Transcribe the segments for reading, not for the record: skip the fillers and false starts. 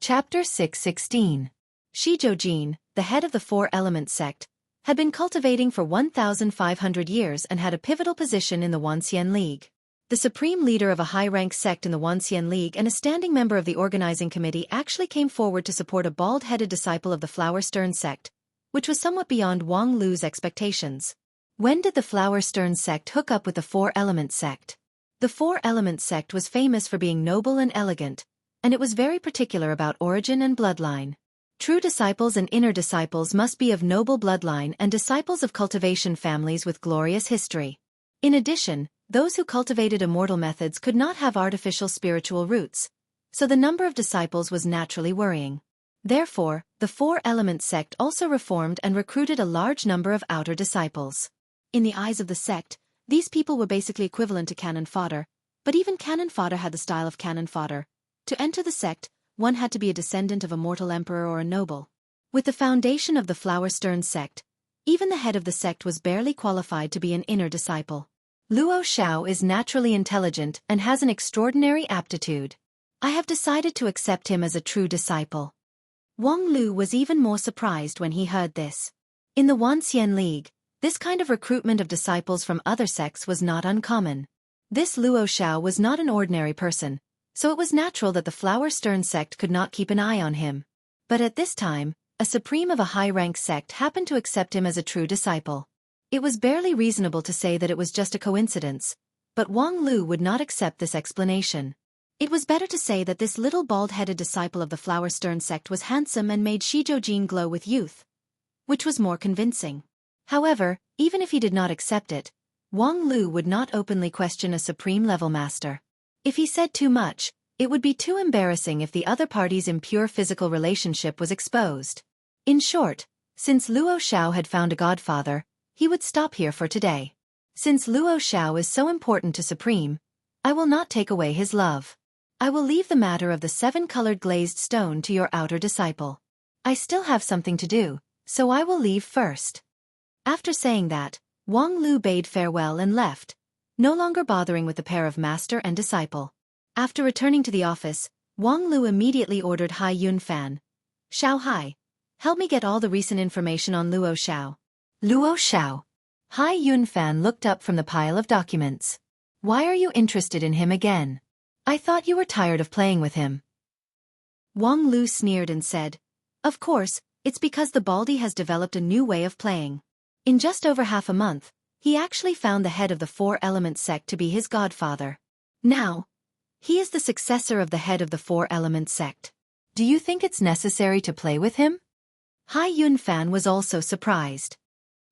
Chapter 616. Xueqi, the head of the Four-Element sect, had been cultivating for 1,500 years and had a pivotal position in the Wanxian League. The supreme leader of a high-rank sect in the Wanxian League and a standing member of the organizing committee actually came forward to support a bald-headed disciple of the Flower-Stern sect, which was somewhat beyond Wang Lu's expectations. When did the Flower-Stern sect hook up with the Four-Element sect? The Four-Element sect was famous for being noble and elegant, and it was very particular about origin and bloodline. True disciples and inner disciples must be of noble bloodline and disciples of cultivation families with glorious history. In addition, those who cultivated immortal methods could not have artificial spiritual roots, so the number of disciples was naturally worrying. Therefore, the Four-Element sect also reformed and recruited a large number of outer disciples. In the eyes of the sect, these people were basically equivalent to cannon fodder, but even cannon fodder had the style of cannon fodder. To enter the sect, one had to be a descendant of a mortal emperor or a noble. With the foundation of the Flower-Stern sect, even the head of the sect was barely qualified to be an inner disciple. Luo Xiao is naturally intelligent and has an extraordinary aptitude. I have decided to accept him as a true disciple. Wang Lu was even more surprised when he heard this. In the Wanxian League, this kind of recruitment of disciples from other sects was not uncommon. This Luo Xiao was not an ordinary person, so it was natural that the Flower-Stern sect could not keep an eye on him. But at this time, a supreme of a high-rank sect happened to accept him as a true disciple. It was barely reasonable to say that it was just a coincidence, but Wang Lu would not accept this explanation. It was better to say that this little bald-headed disciple of the Flower-Stern sect was handsome and made Xueqi glow with youth, which was more convincing. However, even if he did not accept it, Wang Lu would not openly question a supreme-level master. If he said too much, it would be too embarrassing if the other party's impure physical relationship was exposed. In short, since Luo Xiao had found a godfather, he would stop here for today. Since Luo Xiao is so important to Supreme, I will not take away his love. I will leave the matter of the 7-colored glazed stone to your outer disciple. I still have something to do, so I will leave first. After saying that, Wang Lu bade farewell and left, no longer bothering with the pair of master and disciple. After returning to the office, Wang Lu immediately ordered Hai Yunfan, "Xiao Hai, help me get all the recent information on Luo Xiao." Luo Xiao. Hai Yunfan looked up from the pile of documents. "Why are you interested in him again? I thought you were tired of playing with him." Wang Lu sneered and said, "Of course, it's because the Baldy has developed a new way of playing. In just over half a month, he actually found the head of the Four-Element sect to be his godfather. Now, he is the successor of the head of the Four-Element sect. Do you think it's necessary to play with him?" Hai Yunfan was also surprised.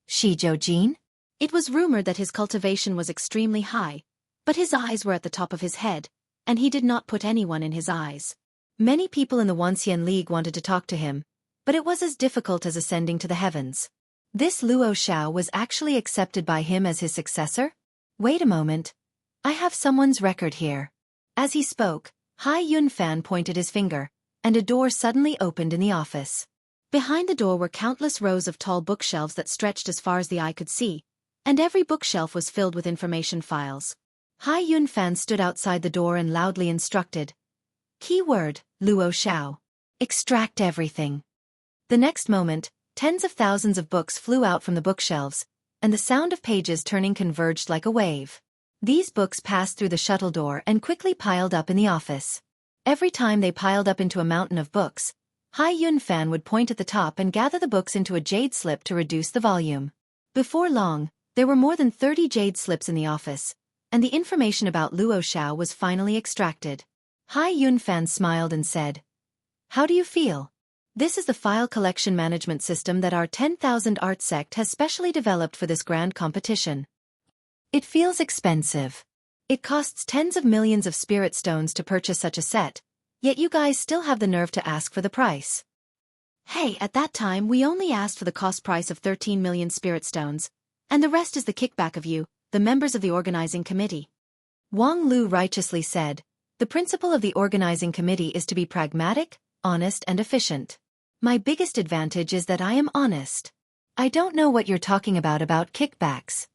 Xueqi? It was rumored that his cultivation was extremely high, but his eyes were at the top of his head, and he did not put anyone in his eyes. Many people in the Wanxian League wanted to talk to him, but it was as difficult as ascending to the heavens. This Luo Xiao was actually accepted by him as his successor? Wait a moment. I have someone's record here. As he spoke, Hai Yunfan pointed his finger, and a door suddenly opened in the office. Behind the door were countless rows of tall bookshelves that stretched as far as the eye could see, and every bookshelf was filled with information files. Hai Yunfan stood outside the door and loudly instructed. Keyword, Luo Xiao. Extract everything. The next moment, tens of thousands of books flew out from the bookshelves, and the sound of pages turning converged like a wave. These books passed through the shuttle door and quickly piled up in the office. Every time they piled up into a mountain of books, Hai Yunfan would point at the top and gather the books into a jade slip to reduce the volume. Before long, there were more than 30 jade slips in the office, and the information about Luo Xiao was finally extracted. Hai Yunfan smiled and said, "How do you feel? This is the file collection management system that our 10,000 art sect has specially developed for this grand competition. It feels expensive. It costs tens of millions of spirit stones to purchase such a set, yet you guys still have the nerve to ask for the price." Hey, at that time we only asked for the cost price of 13 million spirit stones, and the rest is the kickback of you, the members of the organizing committee. Wang Lu righteously said, "The principle of the organizing committee is to be pragmatic, honest and efficient. My biggest advantage is that I am honest. I don't know what you're talking about kickbacks."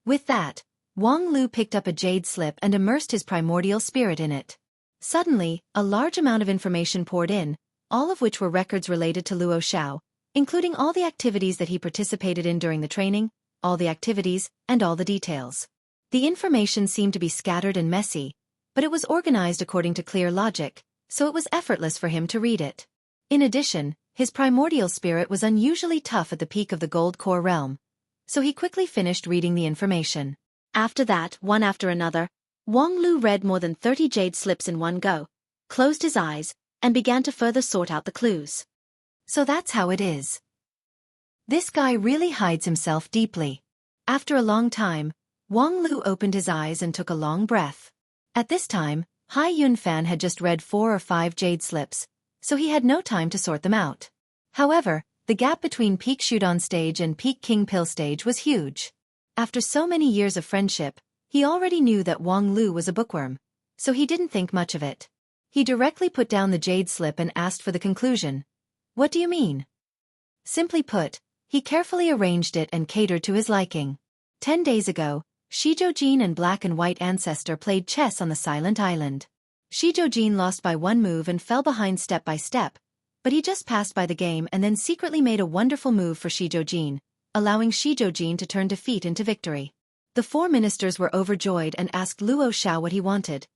With that, Wang Lu picked up a jade slip and immersed his primordial spirit in it. Suddenly, a large amount of information poured in, all of which were records related to Luo Xiao, including all the activities that he participated in during the training, all the activities, and all the details. The information seemed to be scattered and messy, but it was organized according to clear logic, so it was effortless for him to read it. In addition, his primordial spirit was unusually tough at the peak of the Gold Core realm, so he quickly finished reading the information. After that, one after another, Wang Lu read more than 30 jade slips in one go, closed his eyes, and began to further sort out the clues. So that's how it is. This guy really hides himself deeply. After a long time, Wang Lu opened his eyes and took a long breath. At this time, Hai Yunfan had just read 4 or 5 jade slips, so he had no time to sort them out. However, the gap between peak Shudon stage and peak King Pill stage was huge. After so many years of friendship, he already knew that Wang Lu was a bookworm, so he didn't think much of it. He directly put down the jade slip and asked for the conclusion. What do you mean? Simply put, he carefully arranged it and catered to his liking. 10 days ago, Xueqi and Black and White Ancestor played chess on the Silent Island. Xueqi lost by 1 move and fell behind step by step, but he just passed by the game and then secretly made a wonderful move for Xueqi, allowing Xueqi to turn defeat into victory. The 4 ministers were overjoyed and asked Luo Xiao what he wanted,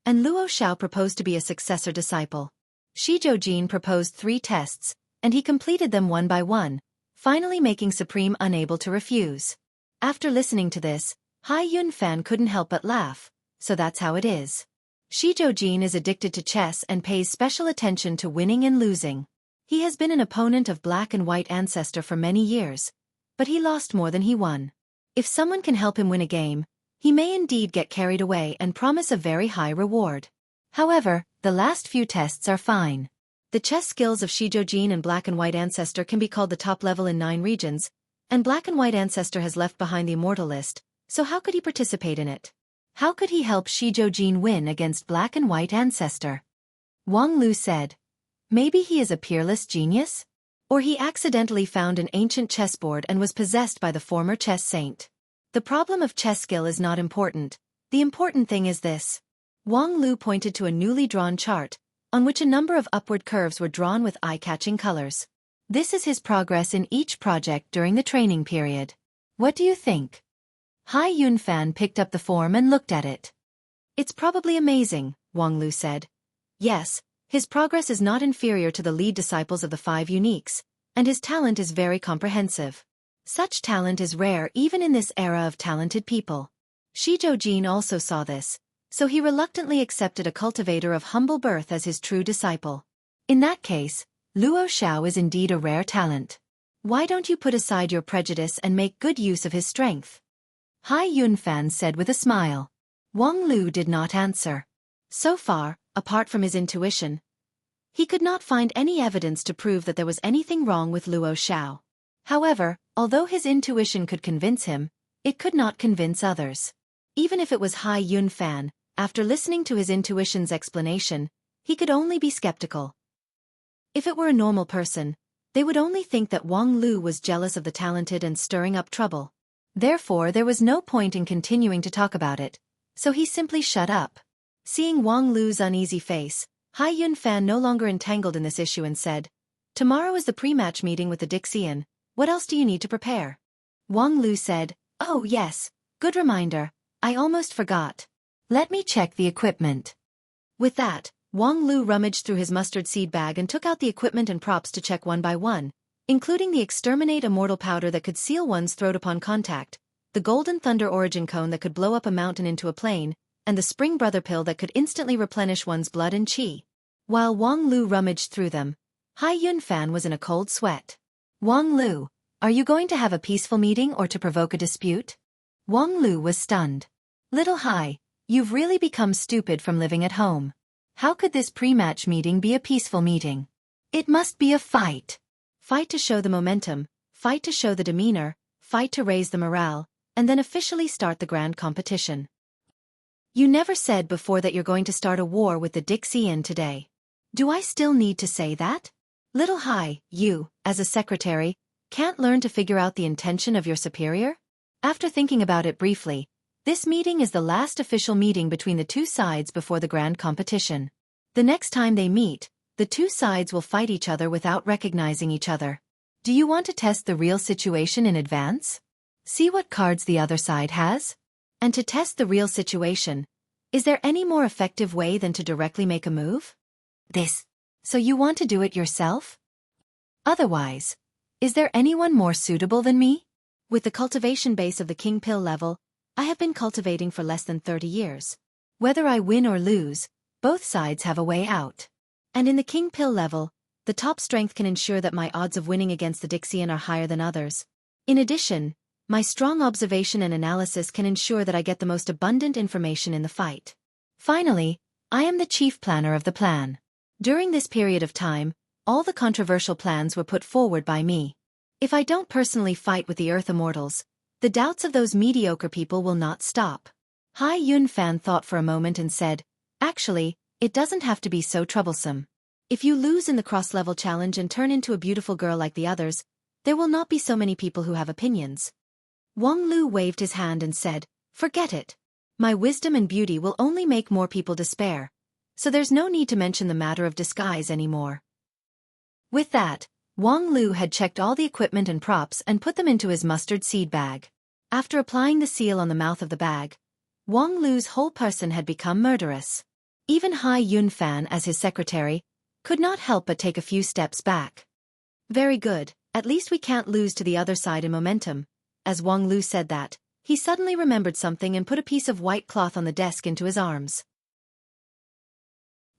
and Luo Xiao proposed to be a successor disciple. Xueqi proposed 3 tests, and he completed them one by one, finally making Supreme unable to refuse. After listening to this, Hai Yunfan couldn't help but laugh, so that's how it is. Xueqi is addicted to chess and pays special attention to winning and losing. He has been an opponent of Black and White Ancestor for many years, but he lost more than he won. If someone can help him win a game, he may indeed get carried away and promise a very high reward. However, the last few tests are fine. The chess skills of Xueqi and Black and White Ancestor can be called the top level in 9 regions, and Black and White Ancestor has left behind the immortal list, so how could he participate in it? How could he help Xueqi win against Black and White Ancestor? Wang Lu said. Maybe he is a peerless genius? Or he accidentally found an ancient chessboard and was possessed by the former chess saint. The problem of chess skill is not important. The important thing is this. Wang Lu pointed to a newly drawn chart, on which a number of upward curves were drawn with eye-catching colors. This is his progress in each project during the training period. What do you think? Hai Yunfan picked up the form and looked at it. It's probably amazing, Wang Lu said. Yes, his progress is not inferior to the lead disciples of the 5 uniques, and his talent is very comprehensive. Such talent is rare even in this era of talented people. Xueqi also saw this, so he reluctantly accepted a cultivator of humble birth as his true disciple. In that case, Luo Xiao is indeed a rare talent. Why don't you put aside your prejudice and make good use of his strength? Hai Yunfan said with a smile. Wang Lu did not answer. So far, apart from his intuition, he could not find any evidence to prove that there was anything wrong with Luo Xiao. However, although his intuition could convince him, it could not convince others. Even if it was Hai Yunfan, after listening to his intuition's explanation, he could only be skeptical. If it were a normal person, they would only think that Wang Lu was jealous of the talented and stirring up trouble. Therefore there was no point in continuing to talk about it, so he simply shut up. Seeing Wang Lu's uneasy face, Hai Yunfan no longer entangled in this issue and said, Tomorrow is the pre-match meeting with the Dixian. What else do you need to prepare? Wang Lu said, Oh yes, good reminder, I almost forgot. Let me check the equipment. With that, Wang Lu rummaged through his mustard seed bag and took out the equipment and props to check one by one, including the Exterminate Immortal powder that could seal one's throat upon contact, the Golden Thunder Origin Cone that could blow up a mountain into a plain, and the Spring Brother Pill that could instantly replenish one's blood and qi. While Wang Lu rummaged through them, Hai Yunfan was in a cold sweat. Wang Lu, are you going to have a peaceful meeting or to provoke a dispute? Wang Lu was stunned. Little Hai, you've really become stupid from living at home. How could this pre-match meeting be a peaceful meeting? It must be a fight. Fight to show the momentum, fight to show the demeanor, fight to raise the morale, and then officially start the grand competition. You never said before that you're going to start a war with the Dixian today. Do I still need to say that? Little Hai, you, as a secretary, can't learn to figure out the intention of your superior? After thinking about it briefly, this meeting is the last official meeting between the 2 sides before the grand competition. The next time they meet, the two sides will fight each other without recognizing each other. Do you want to test the real situation in advance? See what cards the other side has? And to test the real situation, is there any more effective way than to directly make a move? So you want to do it yourself? Otherwise, is there anyone more suitable than me? With the cultivation base of the King Pill level, I have been cultivating for less than 30 years. Whether I win or lose, both sides have a way out. And in the King Pill level, the top strength can ensure that my odds of winning against the Dixian are higher than others. In addition, my strong observation and analysis can ensure that I get the most abundant information in the fight. Finally, I am the chief planner of the plan. During this period of time, all the controversial plans were put forward by me. If I don't personally fight with the Earth Immortals, the doubts of those mediocre people will not stop. Hai Yunfan thought for a moment and said, actually, it doesn't have to be so troublesome. If you lose in the cross-level challenge and turn into a beautiful girl like the others, there will not be so many people who have opinions. Wang Lu waved his hand and said, forget it. My wisdom and beauty will only make more people despair, so there's no need to mention the matter of disguise anymore. With that, Wang Lu had checked all the equipment and props and put them into his mustard seed bag. After applying the seal on the mouth of the bag, Wang Lu's whole person had become murderous. Even Hai Yunfan, as his secretary, could not help but take a few steps back. Very good, at least we can't lose to the other side in momentum. As Wang Lu said that, he suddenly remembered something and put a piece of white cloth on the desk into his arms.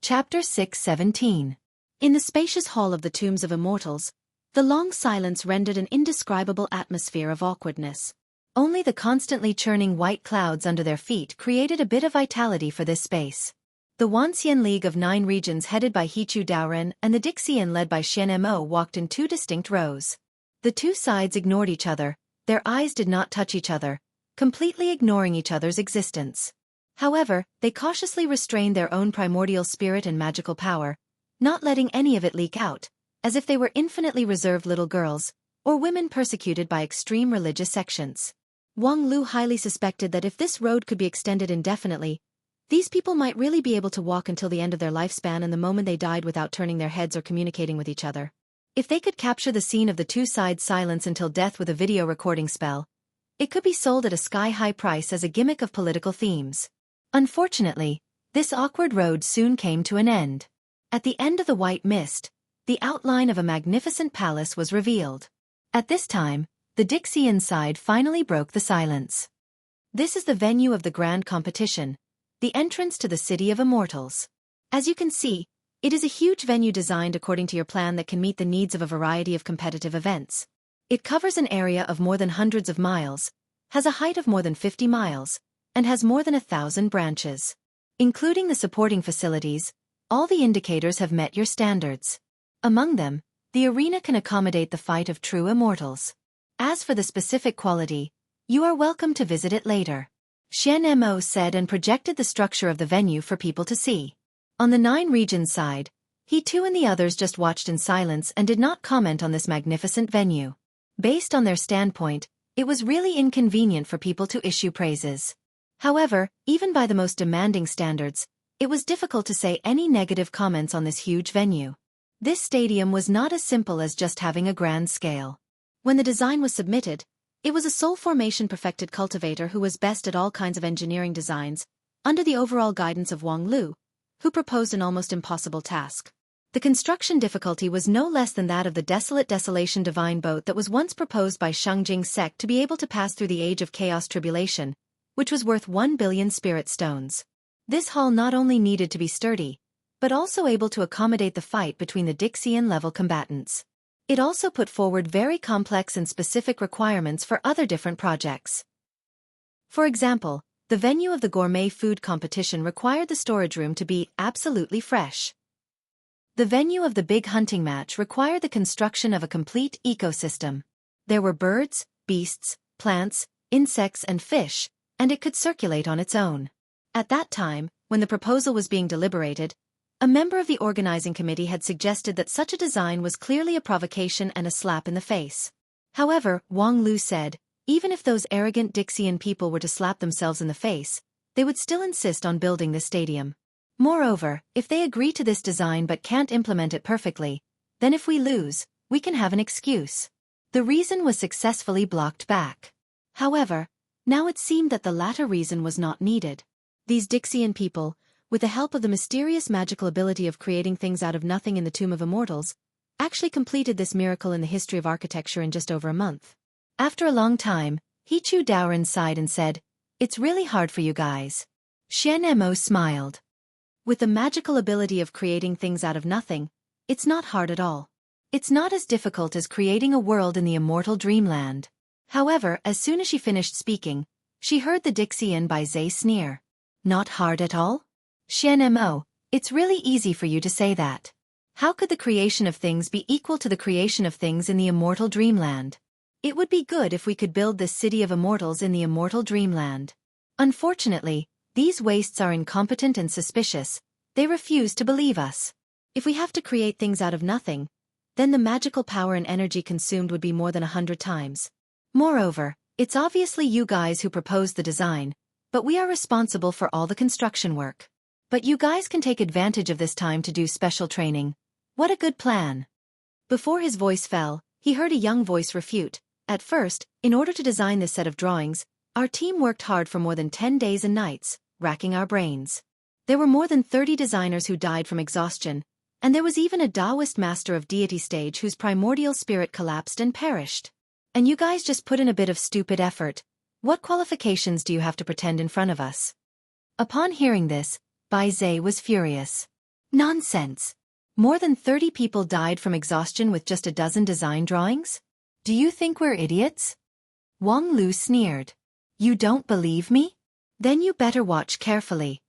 Chapter 6:17. In the spacious hall of the Tombs of Immortals, the long silence rendered an indescribable atmosphere of awkwardness. Only the constantly churning white clouds under their feet created a bit of vitality for this space. The Wanxian League of 9 regions headed by Hichu Daoren and the Dixian led by Xian Mo walked in 2 distinct rows. The two sides ignored each other, their eyes did not touch each other, completely ignoring each other's existence. However, they cautiously restrained their own primordial spirit and magical power, not letting any of it leak out, as if they were infinitely reserved little girls, or women persecuted by extreme religious sections. Wang Lu highly suspected that if this road could be extended indefinitely, these people might really be able to walk until the end of their lifespan and the moment they died without turning their heads or communicating with each other. If they could capture the scene of the two sides' silence until death with a video recording spell, it could be sold at a sky-high price as a gimmick of political themes. Unfortunately, this awkward road soon came to an end. At the end of the white mist, the outline of a magnificent palace was revealed. At this time, the Dixian side finally broke the silence. This is the venue of the grand competition, the entrance to the City of Immortals. As you can see, it is a huge venue designed according to your plan that can meet the needs of a variety of competitive events. It covers an area of more than hundreds of miles, has a height of more than 50 miles, and has more than 1,000 branches. Including the supporting facilities, all the indicators have met your standards. Among them, the arena can accommodate the fight of true immortals. As for the specific quality, you are welcome to visit it later. Xian Mo said and projected the structure of the venue for people to see. On the 9 regions side, he too and the others just watched in silence and did not comment on this magnificent venue. Based on their standpoint, it was really inconvenient for people to issue praises. However, even by the most demanding standards, it was difficult to say any negative comments on this huge venue. This stadium was not as simple as just having a grand scale. When the design was submitted, it was a soul formation perfected cultivator who was best at all kinds of engineering designs, under the overall guidance of Wang Lu, who proposed an almost impossible task. The construction difficulty was no less than that of the desolate desolation divine boat that was once proposed by Shangjing sect to be able to pass through the age of chaos tribulation, which was worth 1 billion spirit stones. This hall not only needed to be sturdy, but also able to accommodate the fight between the Dixian-level combatants. It also put forward very complex and specific requirements for other different projects. For example, the venue of the gourmet food competition required the storage room to be absolutely fresh. The venue of the big hunting match required the construction of a complete ecosystem. There were birds, beasts, plants, insects and fish, and it could circulate on its own. At that time, when the proposal was being deliberated, a member of the organizing committee had suggested that such a design was clearly a provocation and a slap in the face. However, Wang Lu said, even if those arrogant Dixian people were to slap themselves in the face, they would still insist on building this stadium. Moreover, if they agree to this design but can't implement it perfectly, then if we lose, we can have an excuse. The reason was successfully blocked back. However, now it seemed that the latter reason was not needed. These Dixian people, with the help of the mysterious magical ability of creating things out of nothing in the Tomb of Immortals, actually completed this miracle in the history of architecture in just over a month. After a long time, Hichu Daoren sighed and said, "It's really hard for you guys." Xian Mo smiled. With the magical ability of creating things out of nothing, it's not hard at all. It's not as difficult as creating a world in the immortal dreamland. However, as soon as she finished speaking, she heard the Dixian Bai Zhe sneer. "Not hard at all? Xian Mo, it's really easy for you to say that. How could the creation of things be equal to the creation of things in the immortal dreamland? It would be good if we could build this city of immortals in the immortal dreamland. Unfortunately, these wastes are incompetent and suspicious. They refuse to believe us. If we have to create things out of nothing, then the magical power and energy consumed would be more than 100 times. Moreover, it's obviously you guys who proposed the design, but we are responsible for all the construction work. But you guys can take advantage of this time to do special training. What a good plan." Before his voice fell, he heard a young voice refute. "At first, in order to design this set of drawings, our team worked hard for more than 10 days and nights, racking our brains. There were more than 30 designers who died from exhaustion, and there was even a Taoist master of deity stage whose primordial spirit collapsed and perished. And you guys just put in a bit of stupid effort. What qualifications do you have to pretend in front of us?" Upon hearing this, Bai Zhe was furious. "Nonsense! More than 30 people died from exhaustion with just a dozen design drawings? Do you think we're idiots?" Wang Lu sneered. "You don't believe me? Then you better watch carefully."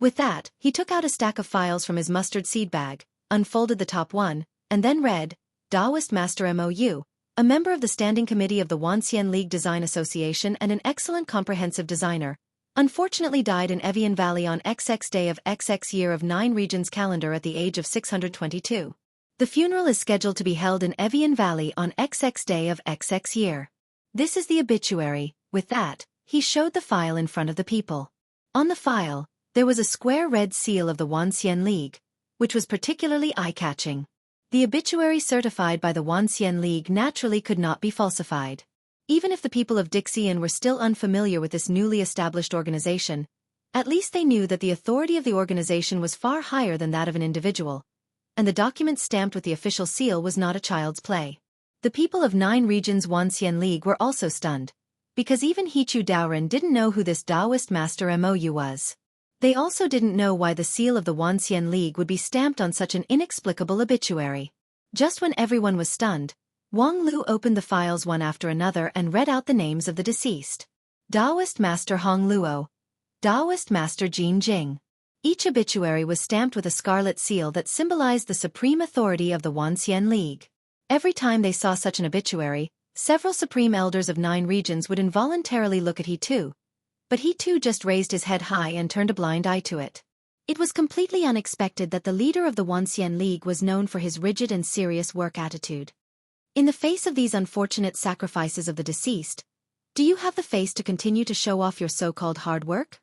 With that, he took out a stack of files from his mustard seed bag, unfolded the top one, and then read, "Taoist Master Mou, a member of the Standing Committee of the Wanxian League Design Association and an excellent comprehensive designer, unfortunately died in Evian Valley on XX day of XX year of 9 regions calendar at the age of 622. The funeral is scheduled to be held in Evian Valley on XX day of XX year. This is the obituary." With that, he showed the file in front of the people. On the file, there was a square red seal of the Wanxian League, which was particularly eye-catching. The obituary certified by the Wanxian League naturally could not be falsified. Even if the people of Dixian were still unfamiliar with this newly established organization, at least they knew that the authority of the organization was far higher than that of an individual, and the document stamped with the official seal was not a child's play. The people of 9 regions Wanxian League were also stunned, because even Hichu Daoren didn't know who this Taoist Master Mou was. They also didn't know why the seal of the Wanxian League would be stamped on such an inexplicable obituary. Just when everyone was stunned, Wang Lu opened the files one after another and read out the names of the deceased. Taoist Master Hong Luo. Taoist Master Jin Jing. Each obituary was stamped with a scarlet seal that symbolized the supreme authority of the Wanxian League. Every time they saw such an obituary, several supreme elders of 9 regions would involuntarily look at he too. But he too just raised his head high and turned a blind eye to it. It was completely unexpected that the leader of the Wanxian League was known for his rigid and serious work attitude. In the face of these unfortunate sacrifices of the deceased, do you have the face to continue to show off your so-called hard work?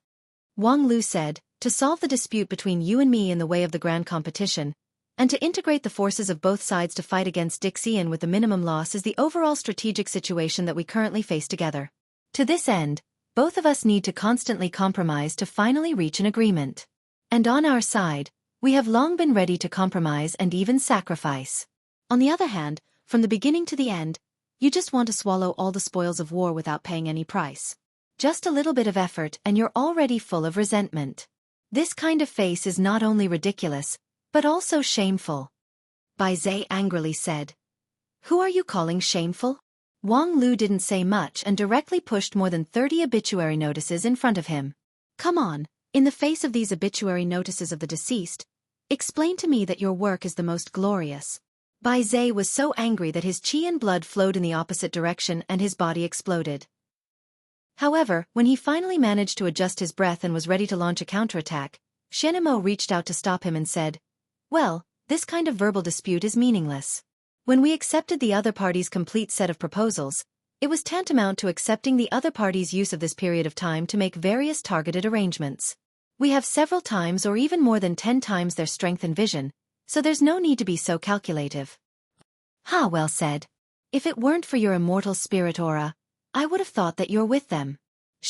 Wang Lu said, "To solve the dispute between you and me in the way of the grand competition, and to integrate the forces of both sides to fight against Dixian with the minimum loss is the overall strategic situation that we currently face together. To this end, both of us need to constantly compromise to finally reach an agreement. And on our side, we have long been ready to compromise and even sacrifice. On the other hand, from the beginning to the end, you just want to swallow all the spoils of war without paying any price. Just a little bit of effort and you're already full of resentment. This kind of face is not only ridiculous, but also shameful." Bai Zhe angrily said. "Who are you calling shameful?" Wang Lu didn't say much and directly pushed more than 30 obituary notices in front of him. "Come on, in the face of these obituary notices of the deceased, explain to me that your work is the most glorious." Bai Zhe was so angry that his qi and blood flowed in the opposite direction and his body exploded. However, when he finally managed to adjust his breath and was ready to launch a counterattack, Xianmo reached out to stop him and said, "Well, this kind of verbal dispute is meaningless. When we accepted the other party's complete set of proposals, it was tantamount to accepting the other party's use of this period of time to make various targeted arrangements. We have several times or even more than 10 times their strength and vision, so there's no need to be so calculative. Ha, well said. If it weren't for your immortal spirit aura, I would have thought that you're with them.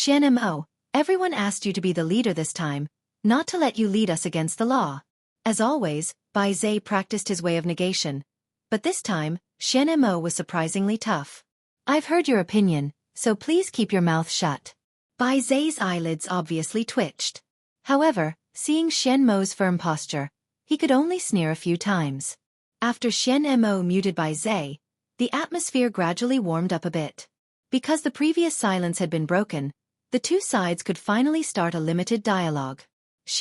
Mo, everyone asked you to be the leader this time, not to let you lead us against the law. As always, Bai Zhe practiced his way of negation, but this time, Mo was surprisingly tough. I've heard your opinion, so please keep your mouth shut. Bai Zhe's eyelids obviously twitched. However, seeing Mo's firm posture, he could only sneer a few times. After Mo muted Bai Zhe, the atmosphere gradually warmed up a bit. Because the previous silence had been broken, the two sides could finally start a limited dialogue.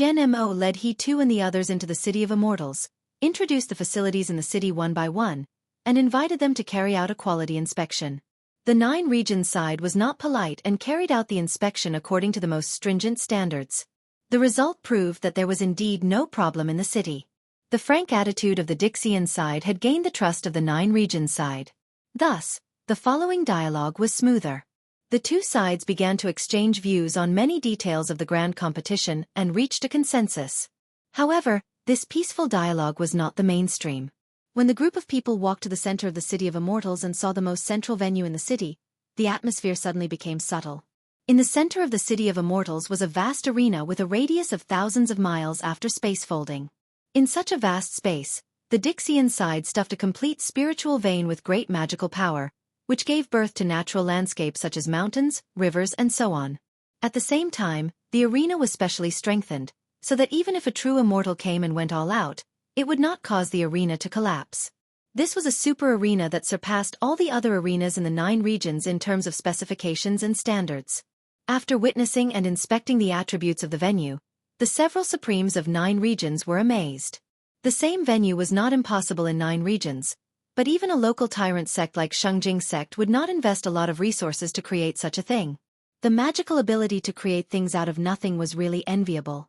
Mo led he two and the others into the City of Immortals, introduced the facilities in the city one by one, and invited them to carry out a quality inspection. The 9 regions side was not polite and carried out the inspection according to the most stringent standards. The result proved that there was indeed no problem in the city. The frank attitude of the Dixian side had gained the trust of the 9 regions side. Thus, the following dialogue was smoother. The two sides began to exchange views on many details of the grand competition and reached a consensus. However, this peaceful dialogue was not the mainstream. When the group of people walked to the center of the City of Immortals and saw the most central venue in the city, the atmosphere suddenly became subtle. In the center of the City of Immortals was a vast arena with a radius of thousands of miles after space folding. In such a vast space, the Dixian side stuffed a complete spiritual vein with great magical power, which gave birth to natural landscapes such as mountains, rivers, and so on. At the same time, the arena was specially strengthened, so that even if a true immortal came and went all out, it would not cause the arena to collapse. This was a super arena that surpassed all the other arenas in the 9 regions in terms of specifications and standards. After witnessing and inspecting the attributes of the venue, the several supremes of 9 regions were amazed. The same venue was not impossible in 9 regions, but even a local tyrant sect like Xueqi sect would not invest a lot of resources to create such a thing. The magical ability to create things out of nothing was really enviable.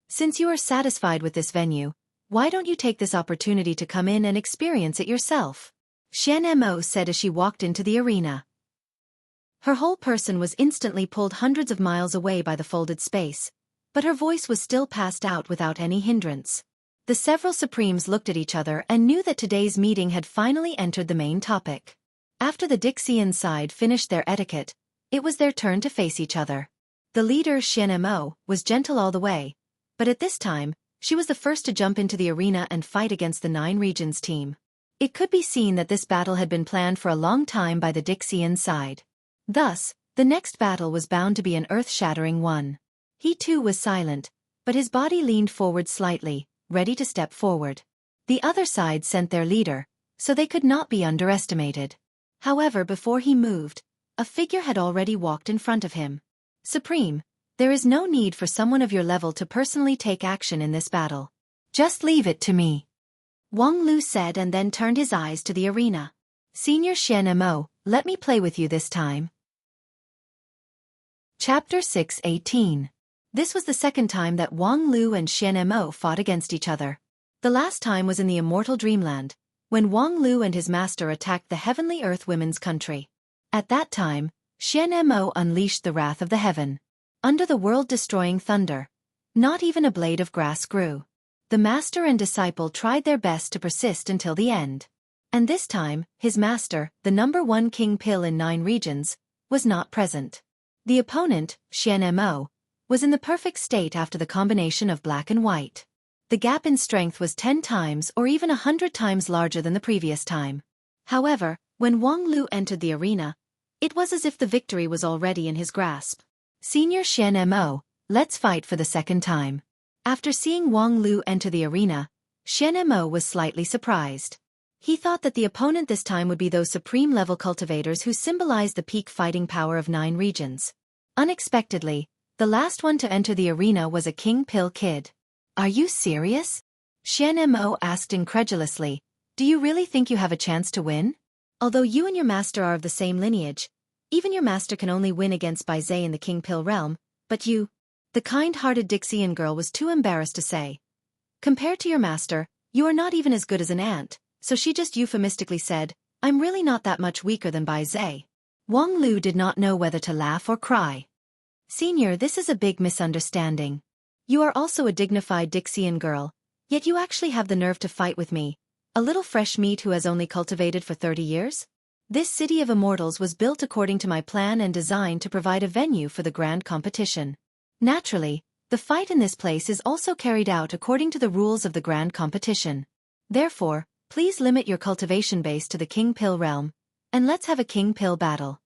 Since you are satisfied with this venue, why don't you take this opportunity to come in and experience it yourself? Mo said as she walked into the arena. Her whole person was instantly pulled hundreds of miles away by the folded space, but her voice was still passed out without any hindrance. The several supremes looked at each other and knew that today's meeting had finally entered the main topic. After the Dixian side finished their etiquette, it was their turn to face each other. The leader, Mo, was gentle all the way, but at this time, she was the first to jump into the arena and fight against the 9 regions team. It could be seen that this battle had been planned for a long time by the Dixian side. Thus, the next battle was bound to be an earth-shattering one. He too was silent, but his body leaned forward slightly, ready to step forward. The other side sent their leader, so they could not be underestimated. However, before he moved, a figure had already walked in front of him. Supreme, there is no need for someone of your level to personally take action in this battle. Just leave it to me. Wang Lu said and then turned his eyes to the arena. Senior Mo, let me play with you this time. Chapter 6:18. This was the second time that Wang Lu and Mo fought against each other. The last time was in the immortal dreamland, when Wang Lu and his master attacked the heavenly earth women's country. At that time, Mo unleashed the wrath of the heaven. Under the world-destroying thunder, not even a blade of grass grew. The master and disciple tried their best to persist until the end. And this time, his master, the #1 king Pil in 9 regions, was not present. The opponent, Mo, was in the perfect state after the combination of black and white. The gap in strength was 10 times or even 100 times larger than the previous time. However, when Wang Lu entered the arena, it was as if the victory was already in his grasp. Senior Mo, let's fight for the second time. After seeing Wang Lu enter the arena, Mo was slightly surprised. He thought that the opponent this time would be those supreme-level cultivators who symbolize the peak fighting power of 9 regions. Unexpectedly, the last one to enter the arena was a King Pil kid. Are you serious? Mo asked incredulously. Do you really think you have a chance to win? Although you and your master are of the same lineage, even your master can only win against Bai Zhe in the King Pil realm, but you... The kind-hearted Dixian girl was too embarrassed to say. Compared to your master, you are not even as good as an ant, so she just euphemistically said, I'm really not that much weaker than Bai Zhe. Wang Lu did not know whether to laugh or cry. Senior, this is a big misunderstanding. You are also a dignified Dixian girl, yet you actually have the nerve to fight with me, a little fresh meat who has only cultivated for 30 years? This city of immortals was built according to my plan and designed to provide a venue for the grand competition. Naturally, the fight in this place is also carried out according to the rules of the grand competition. Therefore, please limit your cultivation base to the King Pill realm, and let's have a King Pill battle.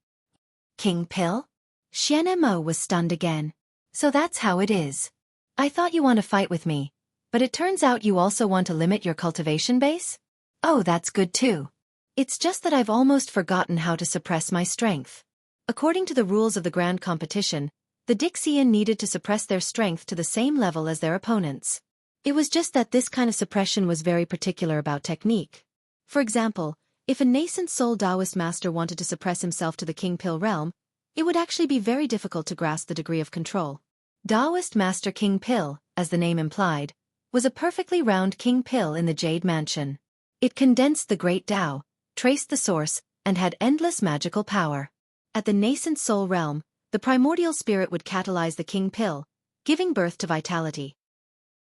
King Pill? Xianmo was stunned again. So that's how it is. I thought you want to fight with me, but it turns out you also want to limit your cultivation base? Oh, that's good too. It's just that I've almost forgotten how to suppress my strength. According to the rules of the grand competition, the Dixian needed to suppress their strength to the same level as their opponents. It was just that this kind of suppression was very particular about technique. For example, if a nascent soul Taoist master wanted to suppress himself to the King Pill realm, it would actually be very difficult to grasp the degree of control. Taoist Master King Pill, as the name implied, was a perfectly round King Pill in the Jade Mansion. It condensed the great Tao, traced the source, and had endless magical power. At the nascent soul realm, the primordial spirit would catalyze the King Pill, giving birth to vitality.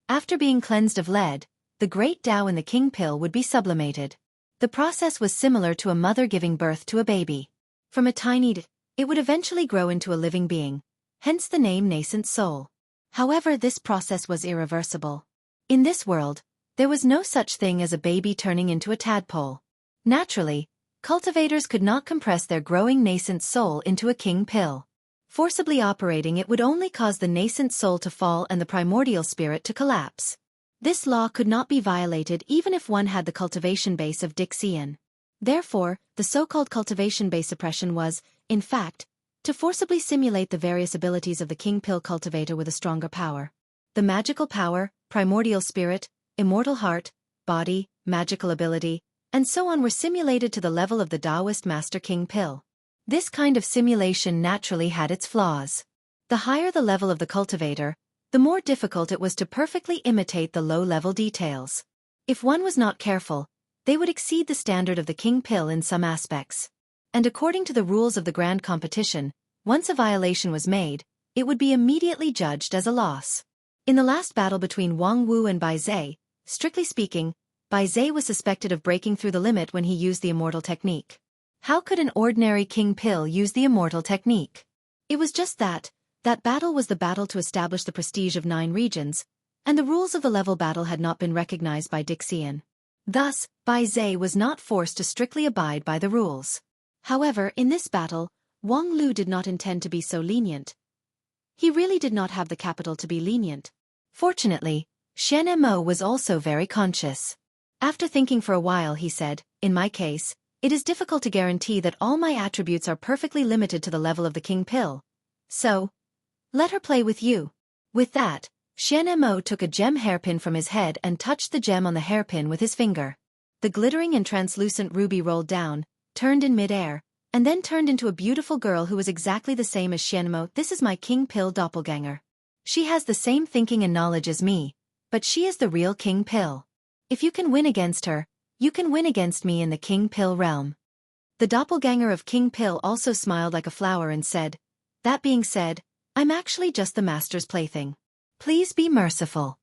After being cleansed of lead, the great Tao in the King Pill would be sublimated. The process was similar to a mother giving birth to a baby. From a tiny it would eventually grow into a living being, hence the name nascent soul. However, this process was irreversible. In this world, there was no such thing as a baby turning into a tadpole. Naturally, cultivators could not compress their growing nascent soul into a King Pill. Forcibly operating it would only cause the nascent soul to fall and the primordial spirit to collapse. This law could not be violated even if one had the cultivation base of Dixian. Therefore, the so-called cultivation base suppression was, in fact, to forcibly simulate the various abilities of the King Pill cultivator with a stronger power. The magical power, primordial spirit, immortal heart, body, magical ability, and so on were simulated to the level of the Taoist Master King Pill. This kind of simulation naturally had its flaws. The higher the level of the cultivator, the more difficult it was to perfectly imitate the low-level details. If one was not careful, they would exceed the standard of the King Pill in some aspects. And according to the rules of the grand competition, once a violation was made, it would be immediately judged as a loss. In the last battle between Wang Wu and Bai Zhe, strictly speaking, Bai Zhe was suspected of breaking through the limit when he used the immortal technique. How could an ordinary King Pill use the immortal technique? It was just that battle was the battle to establish the prestige of 9 regions, and the rules of the level battle had not been recognized by Dixian. Thus, Bai Zhe was not forced to strictly abide by the rules. However, in this battle, Wang Lu did not intend to be so lenient. He really did not have the capital to be lenient. Fortunately, Xianmo was also very conscious. After thinking for a while he said, "In my case, it is difficult to guarantee that all my attributes are perfectly limited to the level of the King Pill. So, let her play with you." With that, Xianmo took a gem hairpin from his head and touched the gem on the hairpin with his finger. The glittering and translucent ruby rolled down, turned in mid-air, and then turned into a beautiful girl who was exactly the same as Xianmo. This is my King Pill doppelganger. She has the same thinking and knowledge as me, but she is the real King Pill. If you can win against her, you can win against me in the King Pill realm. The doppelganger of King Pill also smiled like a flower and said, "That being said, I'm actually just the master's plaything. Please be merciful."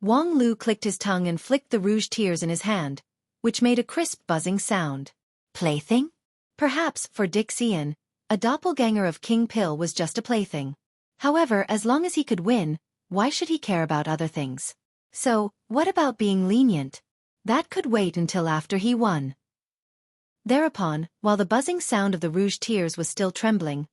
Wang Lu clicked his tongue and flicked the rouge tears in his hand, which made a crisp buzzing sound. Plaything? Perhaps, for Dixian, a doppelganger of King Pill was just a plaything. However, as long as he could win, why should he care about other things? So, what about being lenient? That could wait until after he won. Thereupon, while the buzzing sound of the rouge tears was still trembling,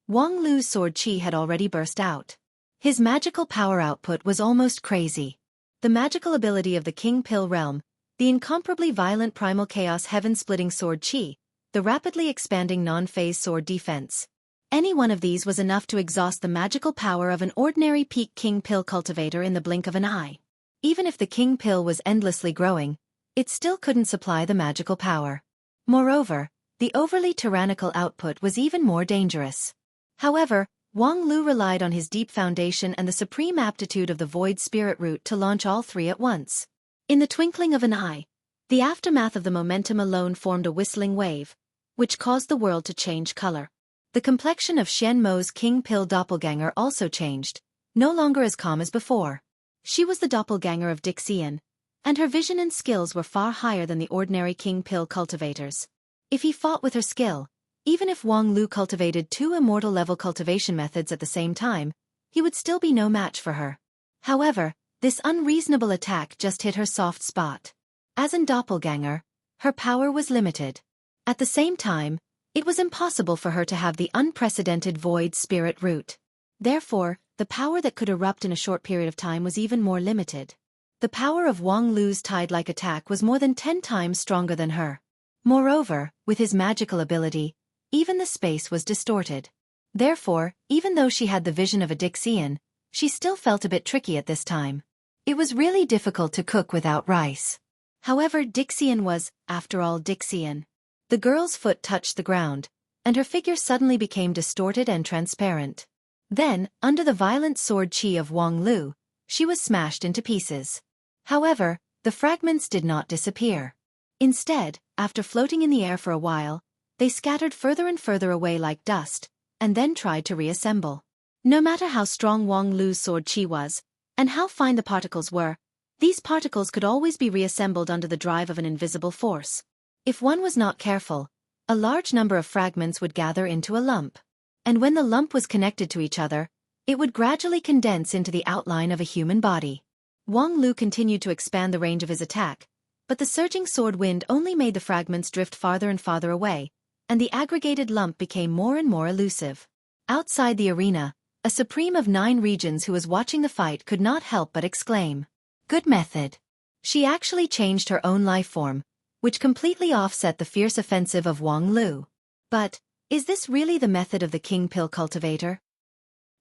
Wang Lu's sword chi had already burst out. His magical power output was almost crazy. The magical ability of the King Pill realm, the incomparably violent primal chaos heaven-splitting sword chi, the rapidly expanding non-phase sword defense. Any one of these was enough to exhaust the magical power of an ordinary peak King Pill cultivator in the blink of an eye. Even if the King Pill was endlessly growing, it still couldn't supply the magical power. Moreover, the overly tyrannical output was even more dangerous. However, Wang Lu relied on his deep foundation and the supreme aptitude of the void spirit root to launch all 3 at once. In the twinkling of an eye, the aftermath of the momentum alone formed a whistling wave, which caused the world to change color. The complexion of Xianmo's King Pill doppelganger also changed. no longer as calm as before. She was the doppelganger of Dixian, and her vision and skills were far higher than the ordinary king pill cultivators. If he fought with her skill, even if Wang Lu cultivated 2 immortal-level cultivation methods at the same time, he would still be no match for her. However, this unreasonable attack just hit her soft spot. As in doppelganger, her power was limited. At the same time, it was impossible for her to have the unprecedented void spirit root. Therefore, the power that could erupt in a short period of time was even more limited. The power of Wang Lu's tide-like attack was more than 10 times stronger than her. Moreover, with his magical ability, even the space was distorted. Therefore, even though she had the vision of a Dixian, she still felt a bit tricky at this time. It was really difficult to cook without rice. However, Dixian was, after all, Dixian. The girl's foot touched the ground, and her figure suddenly became distorted and transparent. Then, under the violent sword chi of Wang Lu, she was smashed into pieces. However, the fragments did not disappear. Instead, after floating in the air for a while, they scattered further and further away like dust, and then tried to reassemble. No matter how strong Wang Lu's sword chi was, and how fine the particles were, these particles could always be reassembled under the drive of an invisible force. If one was not careful, a large number of fragments would gather into a lump. And when the lump was connected to each other, it would gradually condense into the outline of a human body. Wang Lu continued to expand the range of his attack, but the surging sword wind only made the fragments drift farther and farther away, and the aggregated lump became more and more elusive. Outside the arena, a supreme of 9 regions who was watching the fight could not help but exclaim, "Good method." She actually changed her own life form, which completely offset the fierce offensive of Wang Lu. But, is this really the method of the king pill cultivator?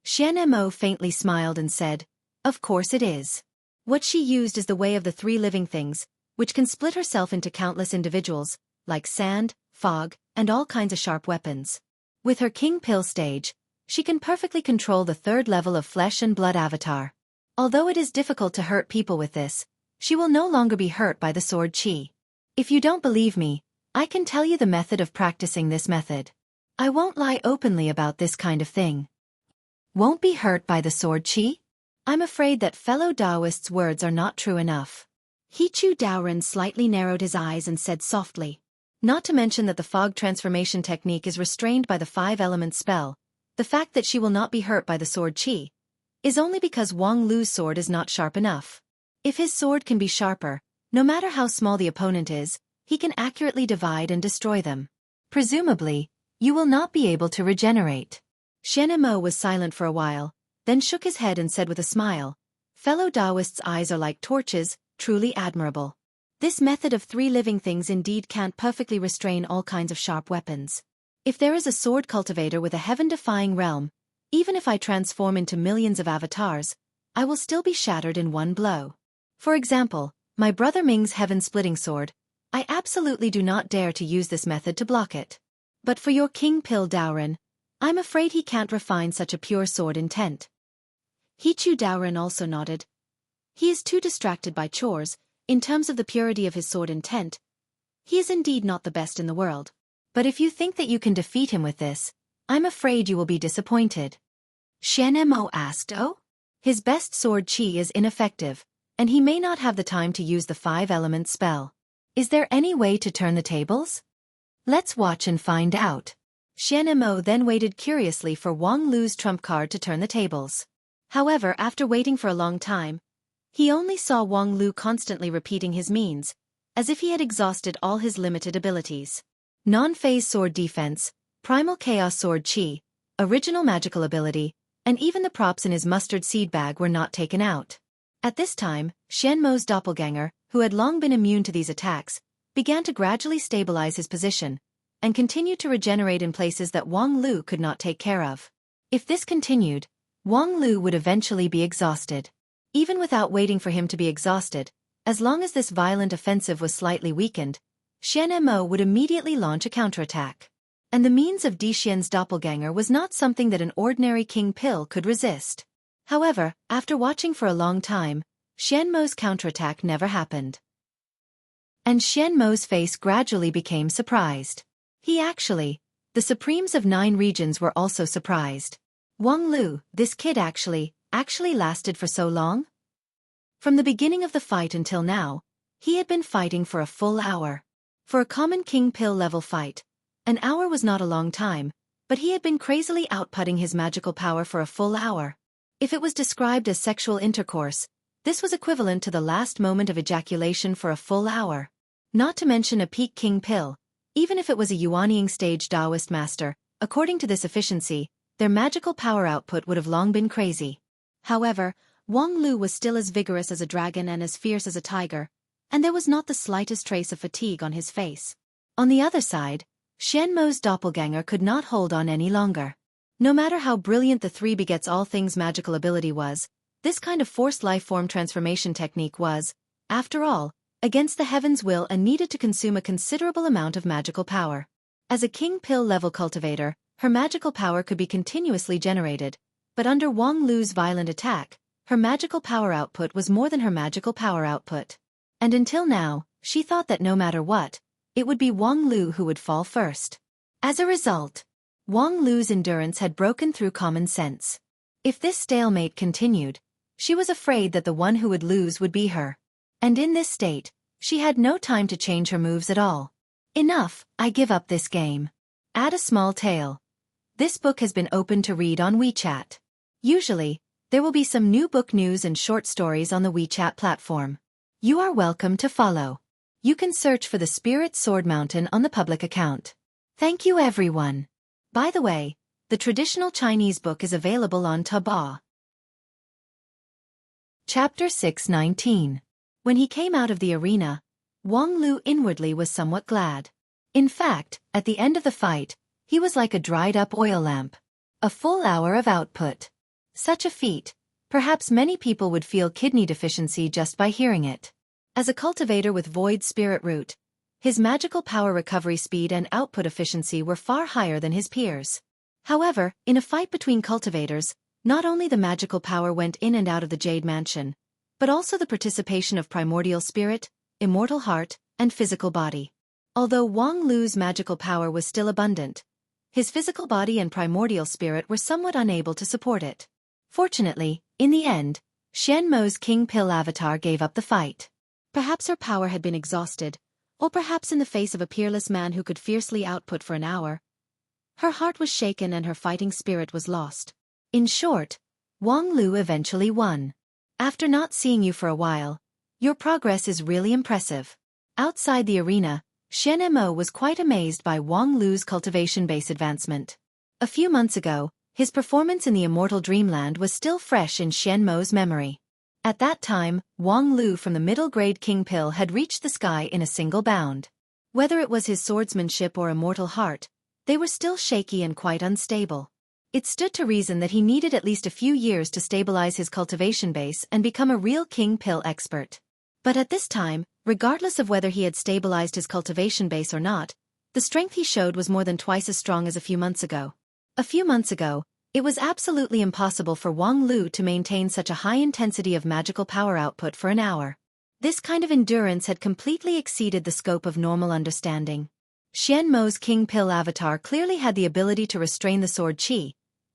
Xian Mo faintly smiled and said, "Of course it is. What she used is the way of the 3 living things, which can split herself into countless individuals, like sand, fog, and all kinds of sharp weapons. With her king pill stage, she can perfectly control the 3rd level of flesh and blood avatar. Although it is difficult to hurt people with this, she will no longer be hurt by the sword chi. If you don't believe me, I can tell you the method of practicing this method. I won't lie openly about this kind of thing. Won't be hurt by the sword chi? I'm afraid that fellow Taoist's words are not true enough." Hichu Daoren slightly narrowed his eyes and said softly, "Not to mention that the fog transformation technique is restrained by the 5-element spell, the fact that she will not be hurt by the sword chi is only because Wang Lu's sword is not sharp enough. If his sword can be sharper, no matter how small the opponent is, he can accurately divide and destroy them. Presumably, you will not be able to regenerate." Xian Mo was silent for a while, then shook his head and said with a smile, "Fellow Taoists' eyes are like torches, truly admirable. This method of 3 living things indeed can't perfectly restrain all kinds of sharp weapons. If there is a sword cultivator with a heaven-defying realm, even if I transform into millions of avatars, I will still be shattered in one blow. For example, my brother Ming's heaven-splitting sword, I absolutely do not dare to use this method to block it. But for your king pill Daoren, I'm afraid he can't refine such a pure sword intent." Hichu Daoren also nodded. "He is too distracted by chores. In terms of the purity of his sword intent, he is indeed not the best in the world. But if you think that you can defeat him with this, I'm afraid you will be disappointed." Xian Mo asked, "Oh? His best sword chi is ineffective, and he may not have the time to use the 5-element spell. Is there any way to turn the tables? Let's watch and find out." Xian Mo then waited curiously for Wang Lu's trump card to turn the tables. However, after waiting for a long time, he only saw Wang Lu constantly repeating his means, as if he had exhausted all his limited abilities. Non-phase sword defense, primal chaos sword chi, original magical ability, and even the props in his mustard seed bag were not taken out. At this time, Xian Mo's doppelganger, who had long been immune to these attacks, began to gradually stabilize his position, and continued to regenerate in places that Wang Lu could not take care of. If this continued, Wang Lu would eventually be exhausted. Even without waiting for him to be exhausted, as long as this violent offensive was slightly weakened, Xian Mo would immediately launch a counterattack. And the means of Dixian's doppelganger was not something that an ordinary king pill could resist. However, after watching for a long time, Xian Mo's counterattack never happened. And Xian Mo's face gradually became surprised. The Supremes of 9 regions were also surprised. Wang Lu, this kid actually, actually lasted for so long? From the beginning of the fight until now, he had been fighting for a full hour. For a common king pill level fight, an hour was not a long time, but he had been crazily outputting his magical power for a full hour. If it was described as sexual intercourse, this was equivalent to the last moment of ejaculation for a full hour. Not to mention a peak king pill, even if it was a Yuanying stage Taoist master, according to this efficiency, their magical power output would have long been crazy. However, Wang Lu was still as vigorous as a dragon and as fierce as a tiger, and there was not the slightest trace of fatigue on his face. On the other side, Xianmo's doppelganger could not hold on any longer. No matter how brilliant the three begets all things magical ability was, this kind of forced life-form transformation technique was, after all, against the heavens' will and needed to consume a considerable amount of magical power. As a king pill level cultivator, her magical power could be continuously generated, but under Wang Lu's violent attack, her magical power output was more than her magical power output. And until now, she thought that no matter what, it would be Wang Lu who would fall first. As a result, Wang Lu's endurance had broken through common sense. If this stalemate continued, she was afraid that the one who would lose would be her. And in this state, she had no time to change her moves at all. Enough, I give up this game. Add a small tale. This book has been open to read on WeChat. Usually, there will be some new book news and short stories on the WeChat platform. You are welcome to follow. You can search for the Spirit Sword Mountain on the public account. Thank you everyone. By the way, the traditional Chinese book is available on Taobao. Chapter 619. When he came out of the arena, Wang Lu inwardly was somewhat glad. In fact, at the end of the fight, he was like a dried-up oil lamp. A full hour of output. Such a feat, perhaps many people would feel kidney deficiency just by hearing it. As a cultivator with Void Spirit Root, his magical power recovery speed and output efficiency were far higher than his peers. However, in a fight between cultivators, not only the magical power went in and out of the Jade Mansion, but also the participation of primordial spirit, immortal heart, and physical body. Although Wang Lu's magical power was still abundant, his physical body and primordial spirit were somewhat unable to support it. Fortunately, in the end, Xianmo's King Pill avatar gave up the fight. Perhaps her power had been exhausted, or perhaps in the face of a peerless man who could fiercely output for an hour, her heart was shaken and her fighting spirit was lost. In short, Wang Lu eventually won. After not seeing you for a while, your progress is really impressive. Outside the arena, Xianmo was quite amazed by Wang Lu's cultivation base advancement. A few months ago, his performance in the immortal dreamland was still fresh in Xianmo's memory. At that time, Wang Lu from the middle-grade King Pill had reached the sky in a single bound. Whether it was his swordsmanship or immortal heart, they were still shaky and quite unstable. It stood to reason that he needed at least a few years to stabilize his cultivation base and become a real King Pill expert. But at this time, regardless of whether he had stabilized his cultivation base or not, the strength he showed was more than twice as strong as a few months ago. A few months ago, it was absolutely impossible for Wang Lu to maintain such a high intensity of magical power output for an hour. This kind of endurance had completely exceeded the scope of normal understanding. Xianmo's King Pill avatar clearly had the ability to restrain the sword qi,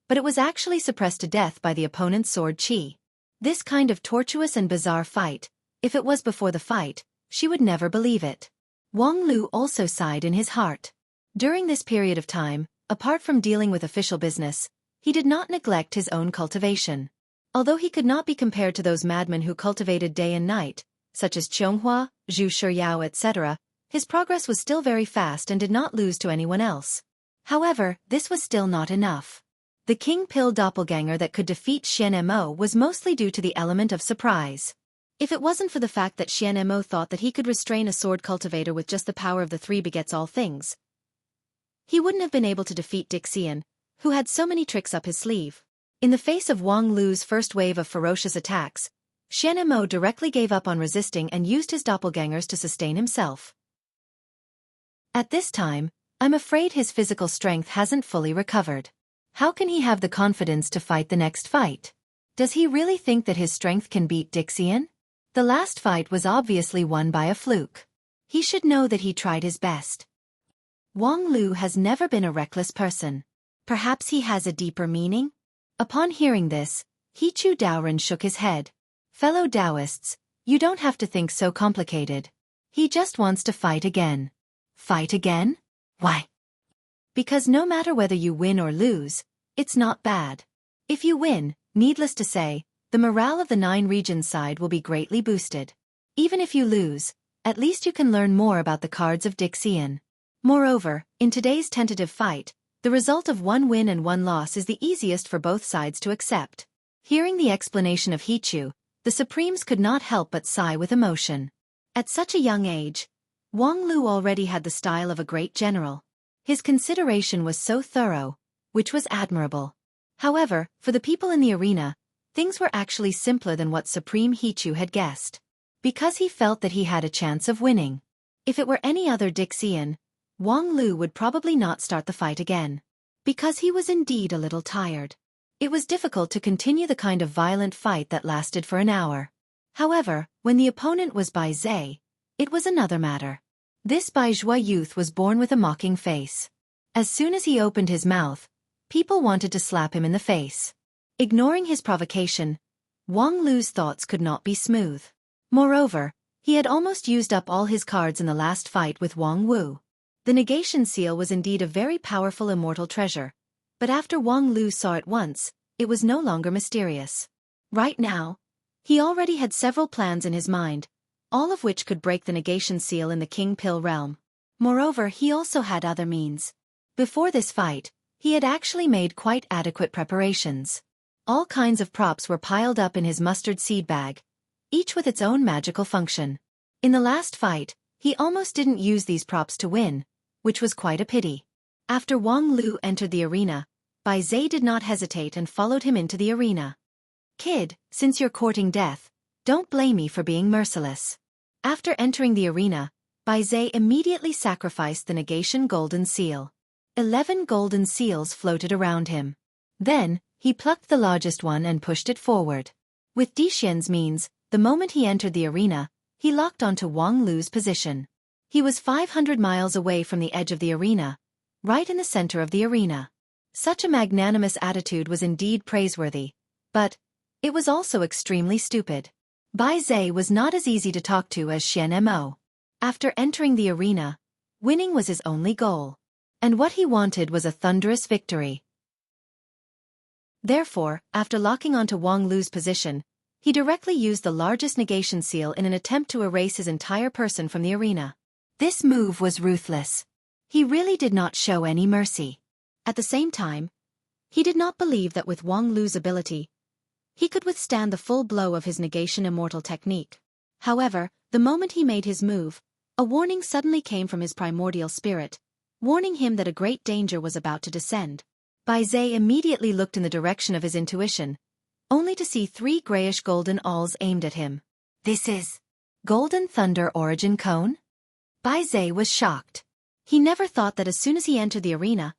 but it was actually suppressed to death by the opponent's sword qi. This kind of tortuous and bizarre fight, if it was before the fight, she would never believe it. Wang Lu also sighed in his heart. During this period of time, apart from dealing with official business, he did not neglect his own cultivation. Although he could not be compared to those madmen who cultivated day and night, such as Chonghua, Zhu Shiyao etc., his progress was still very fast and did not lose to anyone else. However, this was still not enough. The King Pill doppelganger that could defeat Xianmo was mostly due to the element of surprise. If it wasn't for the fact that Xianmo thought that he could restrain a sword cultivator with just the power of the three begets all things, he wouldn't have been able to defeat Dixian, who had so many tricks up his sleeve. In the face of Wang Lu's first wave of ferocious attacks, Xianmo directly gave up on resisting and used his doppelgangers to sustain himself. At this time, I'm afraid his physical strength hasn't fully recovered. How can he have the confidence to fight the next fight? Does he really think that his strength can beat Dixian? The last fight was obviously won by a fluke. He should know that he tried his best. Wang Lu has never been a reckless person. Perhaps he has a deeper meaning? Upon hearing this, Hichu Daoran shook his head. Fellow Taoists, you don't have to think so complicated. He just wants to fight again. Fight again? Why? Because no matter whether you win or lose, it's not bad. If you win, needless to say, the morale of the 9 regions side will be greatly boosted. Even if you lose, at least you can learn more about the cards of Dixian. Moreover, in today's tentative fight, the result of 1 win and 1 loss is the easiest for both sides to accept. Hearing the explanation of Hichu, the Supremes could not help but sigh with emotion. At such a young age, Wang Lu already had the style of a great general. His consideration was so thorough, which was admirable. However, for the people in the arena, things were actually simpler than what Supreme Hichu had guessed. Because he felt that he had a chance of winning. If it were any other Dixian, Wang Lu would probably not start the fight again. Because he was indeed a little tired. It was difficult to continue the kind of violent fight that lasted for an hour. However, when the opponent was Bai Zhe, it was another matter. This Bai Zhe youth was born with a mocking face. As soon as he opened his mouth, people wanted to slap him in the face. Ignoring his provocation, Wang Lu's thoughts could not be smooth. Moreover, he had almost used up all his cards in the last fight with Wang Wu. The negation seal was indeed a very powerful immortal treasure, but after Wang Lu saw it once, it was no longer mysterious. Right now, he already had several plans in his mind, all of which could break the negation seal in the King Pill realm. Moreover, he also had other means. Before this fight, he had actually made quite adequate preparations. All kinds of props were piled up in his mustard seed bag, each with its own magical function. In the last fight, he almost didn't use these props to win, which was quite a pity. After Wang Lu entered the arena, Bai Zhe did not hesitate and followed him into the arena. Kid, since you're courting death, don't blame me for being merciless. After entering the arena, Bai Zhe immediately sacrificed the negation golden seal. 11 golden seals floated around him. Then, he plucked the largest one and pushed it forward. With Dixian's means, the moment he entered the arena, he locked onto Wang Lu's position. He was 500 miles away from the edge of the arena, right in the center of the arena. Such a magnanimous attitude was indeed praiseworthy, but it was also extremely stupid. Bai Zhe was not as easy to talk to as Xian Mo. After entering the arena, winning was his only goal. And what he wanted was a thunderous victory. Therefore, after locking onto Wang Lu's position, he directly used the largest negation seal in an attempt to erase his entire person from the arena. This move was ruthless. He really did not show any mercy. At the same time, he did not believe that with Wang Lu's ability, he could withstand the full blow of his negation immortal technique. However, the moment he made his move, a warning suddenly came from his primordial spirit, warning him that a great danger was about to descend. Bai Zhe immediately looked in the direction of his intuition, only to see 3 grayish-golden awls aimed at him. This is Golden Thunder Origin Cone? Bai Zhe was shocked. He never thought that as soon as he entered the arena,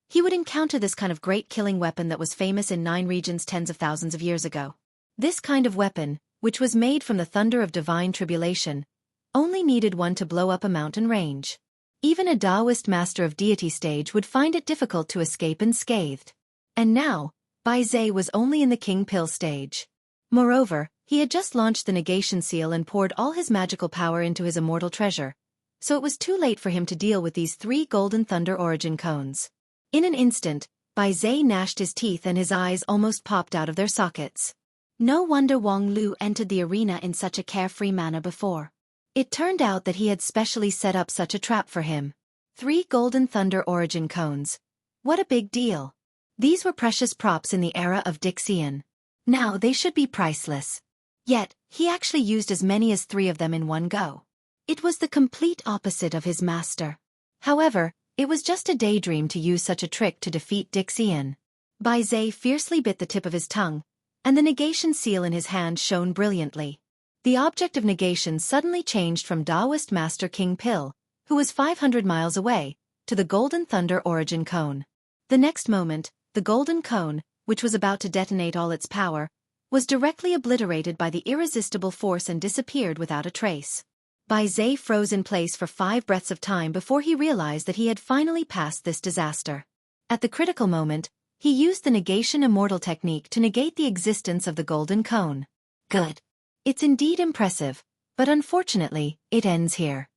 he would encounter this kind of great killing weapon that was famous in 9 regions tens of thousands of years ago. This kind of weapon, which was made from the thunder of divine tribulation, only needed one to blow up a mountain range. Even a Taoist master of deity stage would find it difficult to escape unscathed. And now, Bai Zhe was only in the King Pill stage. Moreover, he had just launched the negation seal and poured all his magical power into his immortal treasure, so it was too late for him to deal with these 3 golden thunder origin cones. In an instant, Bai Zhe gnashed his teeth and his eyes almost popped out of their sockets. No wonder Wang Lu entered the arena in such a carefree manner before. It turned out that he had specially set up such a trap for him. 3 golden thunder origin cones. What a big deal. These were precious props in the era of Dixian. Now they should be priceless. Yet, he actually used as many as 3 of them in one go. It was the complete opposite of his master. However, it was just a daydream to use such a trick to defeat Dixian. Bai Zhe fiercely bit the tip of his tongue, and the negation seal in his hand shone brilliantly. The object of negation suddenly changed from Taoist Master King Pill, who was 500 miles away, to the Golden Thunder Origin Cone. The next moment, the Golden Cone, which was about to detonate all its power, was directly obliterated by the irresistible force and disappeared without a trace. Bai Zhe froze in place for 5 breaths of time before he realized that he had finally passed this disaster. At the critical moment, He used the negation immortal technique to negate the existence of the golden cone. Good. It's indeed impressive, but unfortunately, it ends here.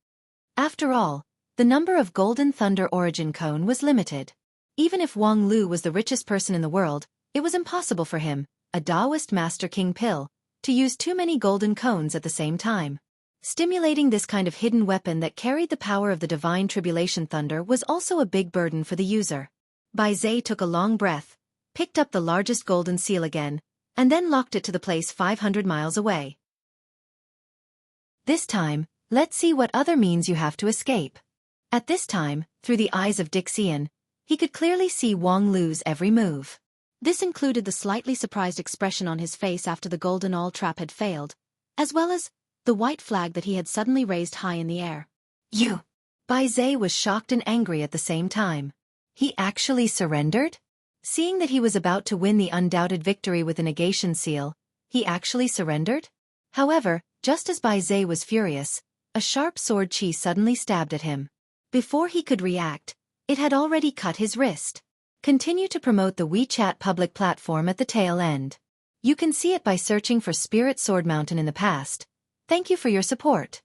After all, the number of golden thunder origin cone was limited. Even if Wang Lu was the richest person in the world, it was impossible for him, a Taoist master King Pill, to use too many golden cones at the same time. Stimulating this kind of hidden weapon that carried the power of the divine tribulation thunder was also a big burden for the user. Bai Zhe took a long breath, picked up the largest golden seal again, and then locked it to the place 500 miles away. This time, let's see what other means you have to escape. At this time, through the eyes of Dixian, he could clearly see Wang Lu's every move. This included the slightly surprised expression on his face after the golden all trap had failed, as well as the white flag that he had suddenly raised high in the air. You! Bai Zhe was shocked and angry at the same time. He actually surrendered? Seeing that he was about to win the undoubted victory with the negation seal, he actually surrendered? However, just as Bai Zhe was furious, a sharp sword chi suddenly stabbed at him. Before he could react, it had already cut his wrist. Continue to promote the WeChat public platform at the tail end. You can see it by searching for Spirit Sword Mountain in the past. Thank you for your support.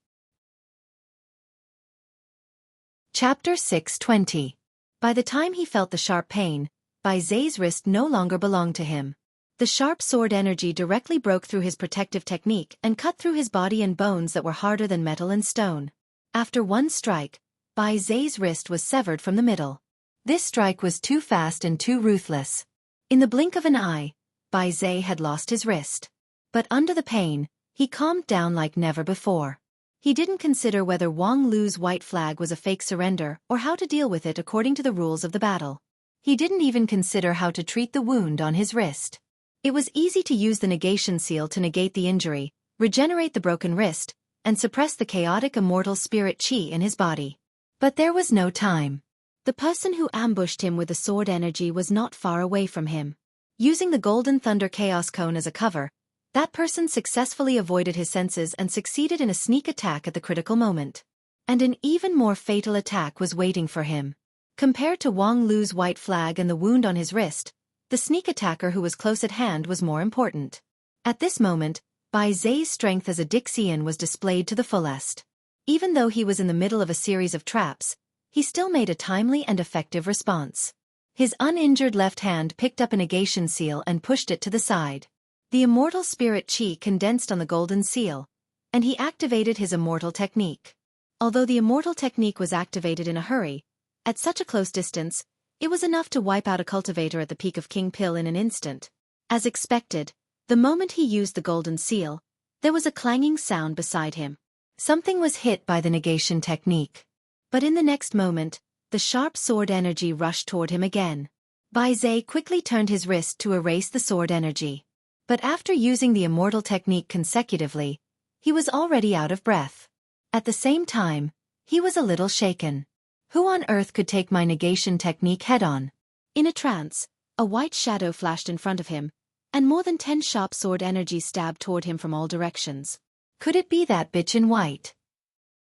Chapter 620. By the time he felt the sharp pain, Bai Zhe's wrist no longer belonged to him. The sharp sword energy directly broke through his protective technique and cut through his body and bones that were harder than metal and stone. After one strike, Bai Zhe's wrist was severed from the middle. This strike was too fast and too ruthless. In the blink of an eye, Bai Zhe had lost his wrist. But under the pain, he calmed down like never before. He didn't consider whether Wang Lu's white flag was a fake surrender or how to deal with it according to the rules of the battle. He didn't even consider how to treat the wound on his wrist. It was easy to use the negation seal to negate the injury, regenerate the broken wrist, and suppress the chaotic immortal spirit chi in his body. But there was no time. The person who ambushed him with the sword energy was not far away from him. Using the Golden Thunder Chaos Cone as a cover, that person successfully avoided his senses and succeeded in a sneak attack at the critical moment. And an even more fatal attack was waiting for him. Compared to Wang Lu's white flag and the wound on his wrist, the sneak attacker who was close at hand was more important. At this moment, Bai Zhe's strength as a Dixian was displayed to the fullest. Even though he was in the middle of a series of traps, he still made a timely and effective response. His uninjured left hand picked up a negation seal and pushed it to the side. The immortal spirit chi condensed on the golden seal, and he activated his immortal technique. Although the immortal technique was activated in a hurry, at such a close distance, it was enough to wipe out a cultivator at the peak of King Pill in an instant. As expected, the moment he used the golden seal, there was a clanging sound beside him. Something was hit by the negation technique. But in the next moment, the sharp sword energy rushed toward him again. Bai Zhe quickly turned his wrist to erase the sword energy. But after using the immortal technique consecutively, he was already out of breath. At the same time, he was a little shaken. Who on earth could take my negation technique head-on? In a trance, a white shadow flashed in front of him, and more than 10 sharp sword energies stabbed toward him from all directions. Could it be that bitch in white?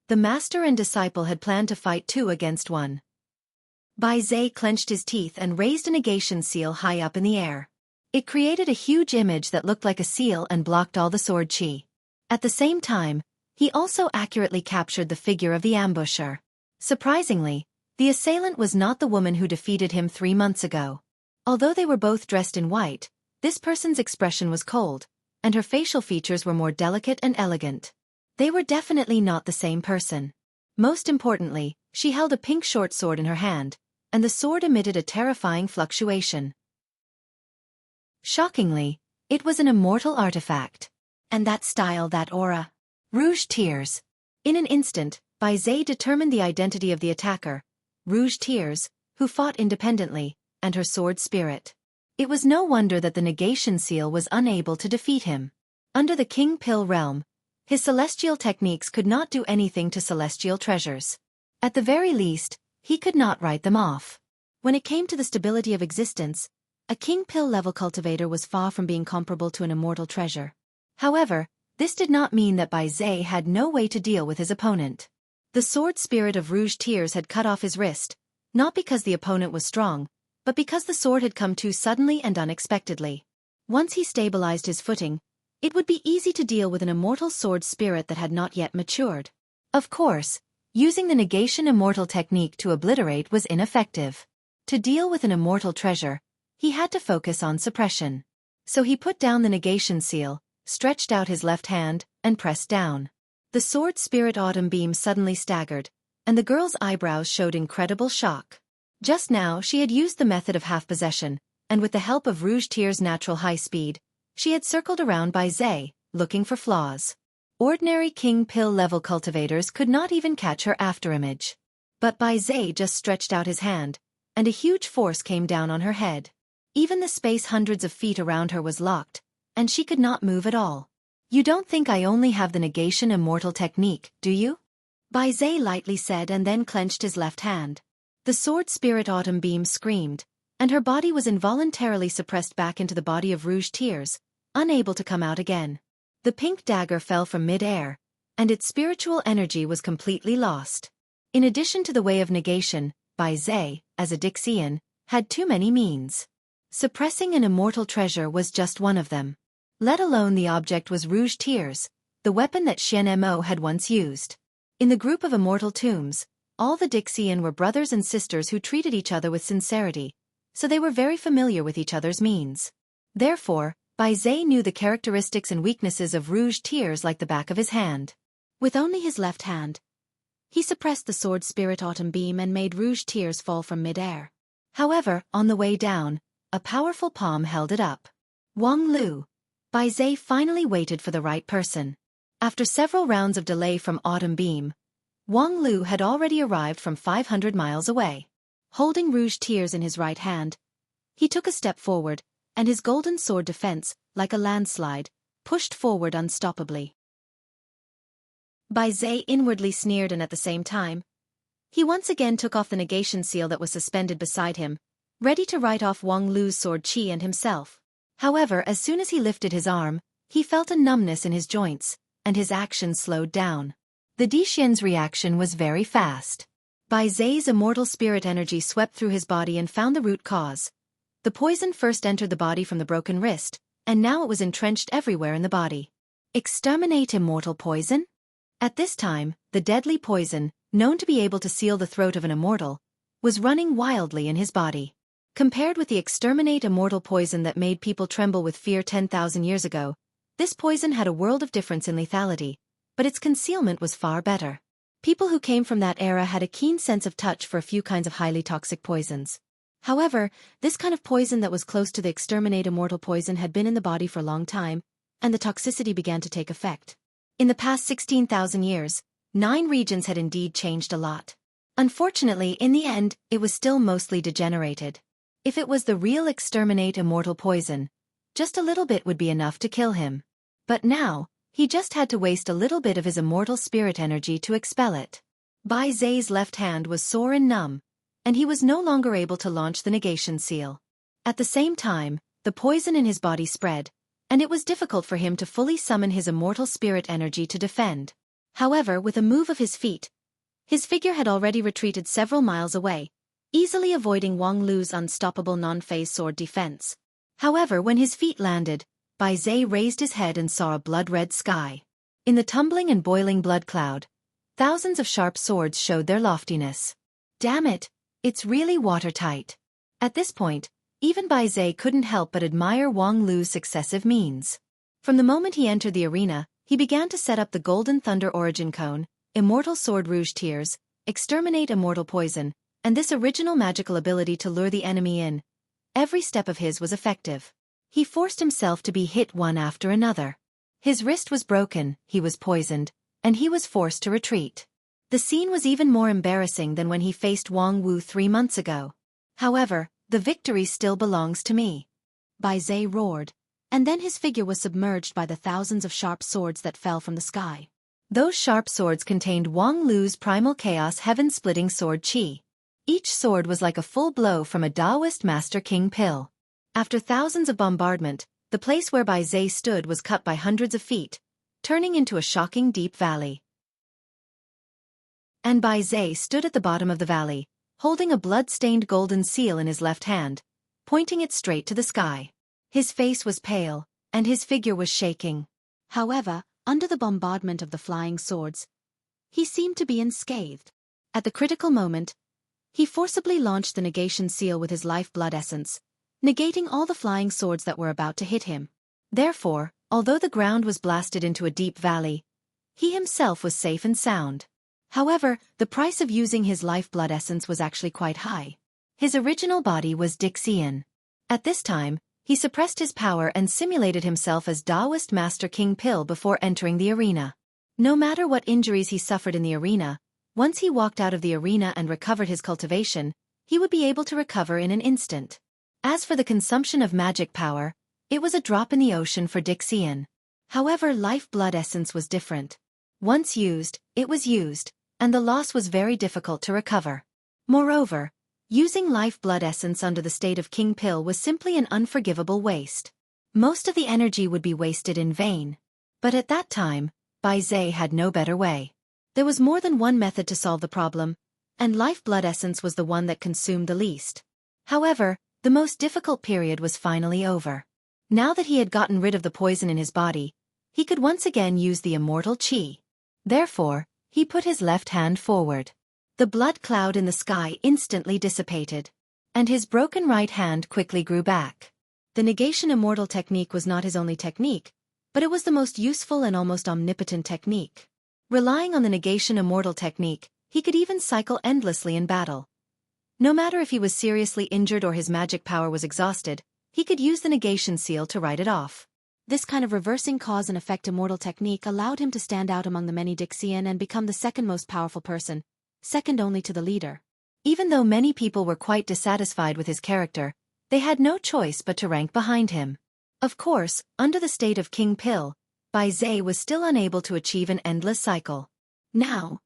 The master and disciple had planned to fight 2 against 1. Bai Zhe clenched his teeth and raised a negation seal high up in the air. It created a huge image that looked like a seal and blocked all the sword chi. At the same time, he also accurately captured the figure of the ambusher. Surprisingly, the assailant was not the woman who defeated him 3 months ago. Although they were both dressed in white, this person's expression was cold, and her facial features were more delicate and elegant. They were definitely not the same person. Most importantly, she held a pink short sword in her hand, and the sword emitted a terrifying fluctuation. Shockingly, it was an immortal artifact. And that style, that aura. Rouge Tears. In an instant, Bai Zhe determined the identity of the attacker, Rouge Tears, who fought independently, and her sword spirit. It was no wonder that the negation seal was unable to defeat him. Under the King Pill realm, his celestial techniques could not do anything to celestial treasures. At the very least, he could not write them off. When it came to the stability of existence, a King Pill level cultivator was far from being comparable to an immortal treasure. However, this did not mean that Bai Zhe had no way to deal with his opponent. The sword spirit of Rouge Tears had cut off his wrist, not because the opponent was strong, but because the sword had come too suddenly and unexpectedly. Once he stabilized his footing, it would be easy to deal with an immortal sword spirit that had not yet matured. Of course, using the negation immortal technique to obliterate was ineffective. To deal with an immortal treasure, he had to focus on suppression. So he put down the negation seal, stretched out his left hand, and pressed down. The sword spirit autumn beam suddenly staggered, and the girl's eyebrows showed incredible shock. Just now she had used the method of half-possession, and with the help of Rouge Tier's natural high speed, she had circled around by Zay, looking for flaws. Ordinary king pill level cultivators could not even catch her afterimage. But Bai Zay just stretched out his hand, and a huge force came down on her head. Even the space hundreds of feet around her was locked, and she could not move at all. You don't think I only have the negation immortal technique, do you? Bai Zay lightly said and then clenched his left hand. The sword spirit autumn beam screamed, and her body was involuntarily suppressed back into the body of Rouge Tears, unable to come out again. The pink dagger fell from mid-air, and its spiritual energy was completely lost. In addition to the way of negation, Bai Zay, as a Dixian, had too many means. Suppressing an immortal treasure was just one of them. Let alone the object was Rouge Tears, the weapon that Xian Mo had once used. In the group of immortal tombs, all the Dixian were brothers and sisters who treated each other with sincerity, so they were very familiar with each other's means. Therefore, Bai Zay knew the characteristics and weaknesses of Rouge Tears like the back of his hand. With only his left hand, he suppressed the sword spirit autumn beam and made Rouge Tears fall from mid-air. However, on the way down, a powerful palm held it up. Wang Lu. Bai Zay finally waited for the right person. After several rounds of delay from autumn beam, Wang Lu had already arrived from 500 miles away. Holding Rouge Tears in his right hand, he took a step forward, and his golden sword defense, like a landslide, pushed forward unstoppably. Bai Zay inwardly sneered, and at the same time, he once again took off the negation seal that was suspended beside him, ready to write off Wang Lu's sword chi and himself. However, as soon as he lifted his arm, he felt a numbness in his joints, and his action slowed down. The Dixian's reaction was very fast. Bai Zay's immortal spirit energy swept through his body and found the root cause. The poison first entered the body from the broken wrist, and now it was entrenched everywhere in the body. Exterminate immortal poison? At this time, the deadly poison, known to be able to seal the throat of an immortal, was running wildly in his body. Compared with the exterminate immortal poison that made people tremble with fear 10,000 years ago, this poison had a world of difference in lethality, but its concealment was far better. People who came from that era had a keen sense of touch for a few kinds of highly toxic poisons. However, this kind of poison that was close to the exterminate immortal poison had been in the body for a long time, and the toxicity began to take effect. In the past 16,000 years, 9 regions had indeed changed a lot. Unfortunately, in the end, it was still mostly degenerated. If it was the real exterminate immortal poison, just a little bit would be enough to kill him. But now, he just had to waste a little bit of his immortal spirit energy to expel it. Bai Zay's left hand was sore and numb, and he was no longer able to launch the negation seal. At the same time, the poison in his body spread, and it was difficult for him to fully summon his immortal spirit energy to defend. However, with a move of his feet, his figure had already retreated several miles away, easily avoiding Wang Lu's unstoppable non-phase sword defense. However, when his feet landed, Bai Zay raised his head and saw a blood-red sky. In the tumbling and boiling blood cloud, thousands of sharp swords showed their loftiness. Damn it, it's really watertight. At this point, even Bai Zay couldn't help but admire Wang Lu's successive means. From the moment he entered the arena, he began to set up the Golden Thunder Origin Cone, Immortal Sword Rouge Tears, Exterminate Immortal Poison, and this original magical ability to lure the enemy in. Every step of his was effective. He forced himself to be hit one after another. His wrist was broken, he was poisoned, and he was forced to retreat. The scene was even more embarrassing than when he faced Wang Wu 3 months ago. However, the victory still belongs to me. Bai Zay roared, and then his figure was submerged by the thousands of sharp swords that fell from the sky. Those sharp swords contained Wang Lu's primal chaos heaven-splitting sword chi. Each sword was like a full blow from a Taoist master king pill. After thousands of bombardment, the place where Bai Zay stood was cut by hundreds of feet, turning into a shocking deep valley. And Bai Zay stood at the bottom of the valley, holding a blood-stained golden seal in his left hand, pointing it straight to the sky. His face was pale, and his figure was shaking. However, under the bombardment of the flying swords, he seemed to be unscathed. At the critical moment, he forcibly launched the negation seal with his lifeblood essence, negating all the flying swords that were about to hit him. Therefore, although the ground was blasted into a deep valley, he himself was safe and sound. However, the price of using his lifeblood essence was actually quite high. His original body was Dixian. At this time, he suppressed his power and simulated himself as Taoist Master King Pill before entering the arena. No matter what injuries he suffered in the arena, once he walked out of the arena and recovered his cultivation, he would be able to recover in an instant. As for the consumption of magic power, it was a drop in the ocean for Dixian. However, lifeblood essence was different. Once used, it was used, and the loss was very difficult to recover. Moreover, using lifeblood essence under the state of King Pill was simply an unforgivable waste. Most of the energy would be wasted in vain. But at that time, Bai Zhe had no better way. There was more than one method to solve the problem, and lifeblood essence was the one that consumed the least. However, the most difficult period was finally over. Now that he had gotten rid of the poison in his body, he could once again use the immortal qi. Therefore, he put his left hand forward. The blood cloud in the sky instantly dissipated, and his broken right hand quickly grew back. The negation immortal technique was not his only technique, but it was the most useful and almost omnipotent technique. Relying on the negation immortal technique, he could even cycle endlessly in battle. No matter if he was seriously injured or his magic power was exhausted, he could use the negation seal to write it off. This kind of reversing cause and effect immortal technique allowed him to stand out among the many Dixian and become the second most powerful person, second only to the leader. Even though many people were quite dissatisfied with his character, they had no choice but to rank behind him. Of course, under the state of King Pill, Bai Zhe was still unable to achieve an endless cycle. Now,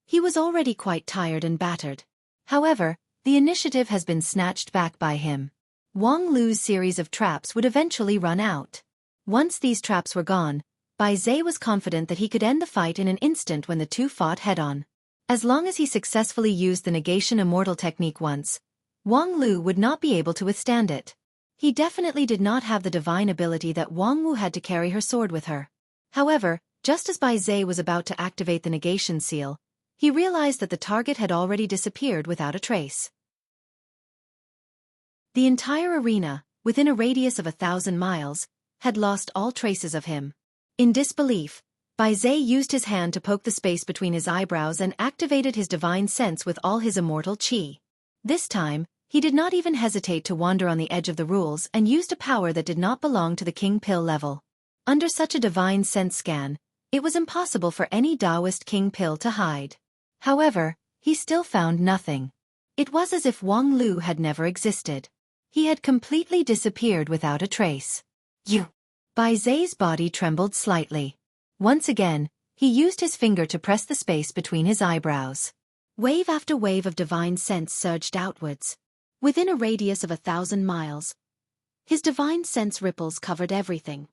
he was already quite tired and battered. However, the initiative has been snatched back by him. Wang Lu's series of traps would eventually run out. Once these traps were gone, Bai Zhe was confident that he could end the fight in an instant when the two fought head-on. As long as he successfully used the negation immortal technique once, Wang Lu would not be able to withstand it. He definitely did not have the divine ability that Wang Wu had to carry her sword with her. However, just as Bai Zhe was about to activate the negation seal, he realized that the target had already disappeared without a trace. The entire arena, within a radius of 1,000 miles, had lost all traces of him. In disbelief, Bai Zhe used his hand to poke the space between his eyebrows and activated his divine sense with all his immortal qi. This time, he did not even hesitate to wander on the edge of the rules and used a power that did not belong to the King Pill level. Under such a divine sense scan, it was impossible for any Taoist King Pill to hide. However, he still found nothing. It was as if Wang Lu had never existed. He had completely disappeared without a trace. Bai Zhe's body trembled slightly. Once again, he used his finger to press the space between his eyebrows. Wave after wave of divine sense surged outwards. Within a radius of 1,000 miles, his divine sense ripples covered everything.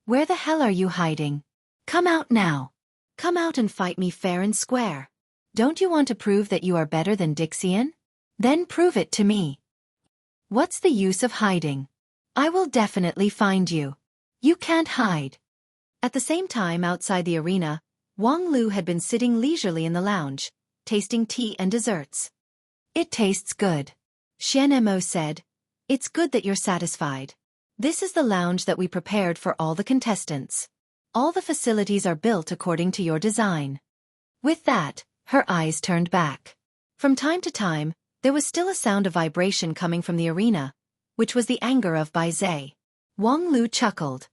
Where the hell are you hiding? Come out now. Come out and fight me fair and square. Don't you want to prove that you are better than Dixian? Then prove it to me. What's the use of hiding? I will definitely find you. You can't hide. At the same time outside the arena, Wang Lu had been sitting leisurely in the lounge, tasting tea and desserts. It tastes good. Xian Mo said, "It's good that you're satisfied. This is the lounge that we prepared for all the contestants. All the facilities are built according to your design." With that, her eyes turned back. From time to time, there was still a sound of vibration coming from the arena, which was the anger of Bai Zhe. Wang Lu chuckled.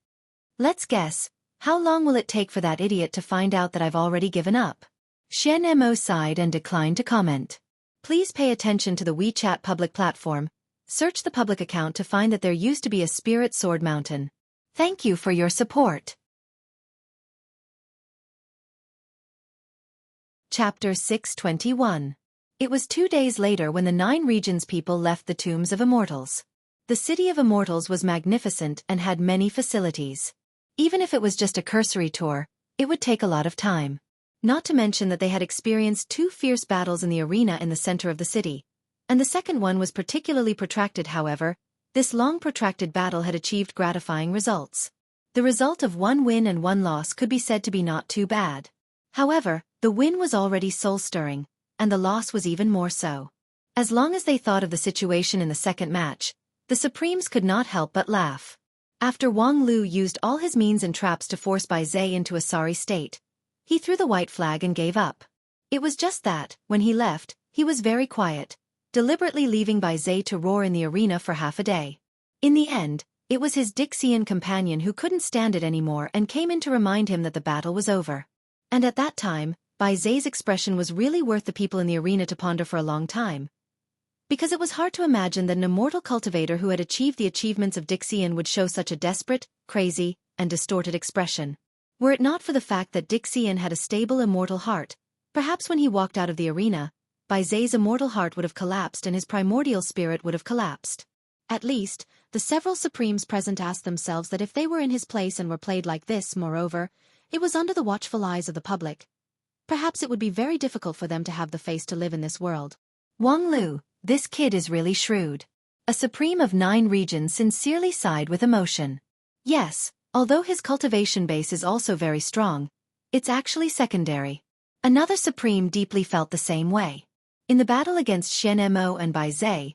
"Let's guess, how long will it take for that idiot to find out that I've already given up?" Xian Mo sighed and declined to comment. Please pay attention to the WeChat public platform. Search the public account to find that there used to be a spirit sword mountain. Thank you for your support. Chapter 621. It was 2 days later when the 9 regions people left the tombs of immortals. The city of immortals was magnificent and had many facilities. Even if it was just a cursory tour, it would take a lot of time. Not to mention that they had experienced 2 fierce battles in the arena in the center of the city, And the second one was particularly protracted. However, this long protracted battle had achieved gratifying results. The result of 1 win and 1 loss could be said to be not too bad. However, the win was already soul-stirring, and the loss was even more so. As long as they thought of the situation in the second match, the Supremes could not help but laugh. After Wang Lu used all his means and traps to force Bai Zhe into a sorry state, he threw the white flag and gave up. It was just that, when he left, he was very quiet, deliberately leaving Bai Zhe to roar in the arena for half a day. In the end, it was his Dixian companion who couldn't stand it anymore and came in to remind him that the battle was over. And at that time, Bai Zhe's expression was really worth the people in the arena to ponder for a long time. Because it was hard to imagine that an immortal cultivator who had achieved the achievements of Dixian would show such a desperate, crazy, and distorted expression. Were it not for the fact that Dixian had a stable immortal heart, perhaps when he walked out of the arena, Bai Zhe's immortal heart would have collapsed and his primordial spirit would have collapsed. At least, the several Supremes present asked themselves that if they were in his place and were played like this, moreover, it was under the watchful eyes of the public. Perhaps it would be very difficult for them to have the face to live in this world. Wang Lu, this kid is really shrewd. A Supreme of 9 regions sincerely sighed with emotion. Yes, although his cultivation base is also very strong, it's actually secondary. Another Supreme deeply felt the same way. In the battle against Shen Mo and Bai Zhe,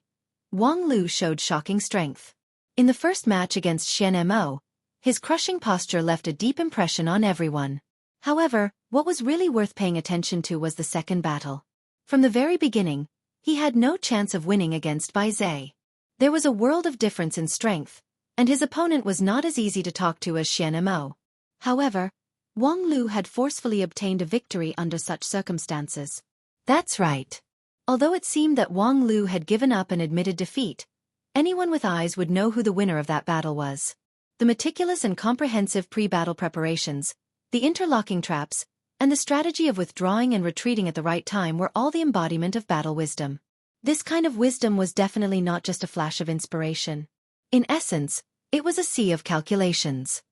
Wang Lu showed shocking strength. In the first match against Shen Mo, his crushing posture left a deep impression on everyone. However, what was really worth paying attention to was the second battle. From the very beginning, he had no chance of winning against Bai Zhe. There was a world of difference in strength, and his opponent was not as easy to talk to as Shen Mo. However, Wang Lu had forcefully obtained a victory under such circumstances. That's right. Although it seemed that Wang Lu had given up and admitted defeat, anyone with eyes would know who the winner of that battle was. The meticulous and comprehensive pre-battle preparations, the interlocking traps, and the strategy of withdrawing and retreating at the right time were all the embodiment of battle wisdom. This kind of wisdom was definitely not just a flash of inspiration. In essence, it was a sea of calculations.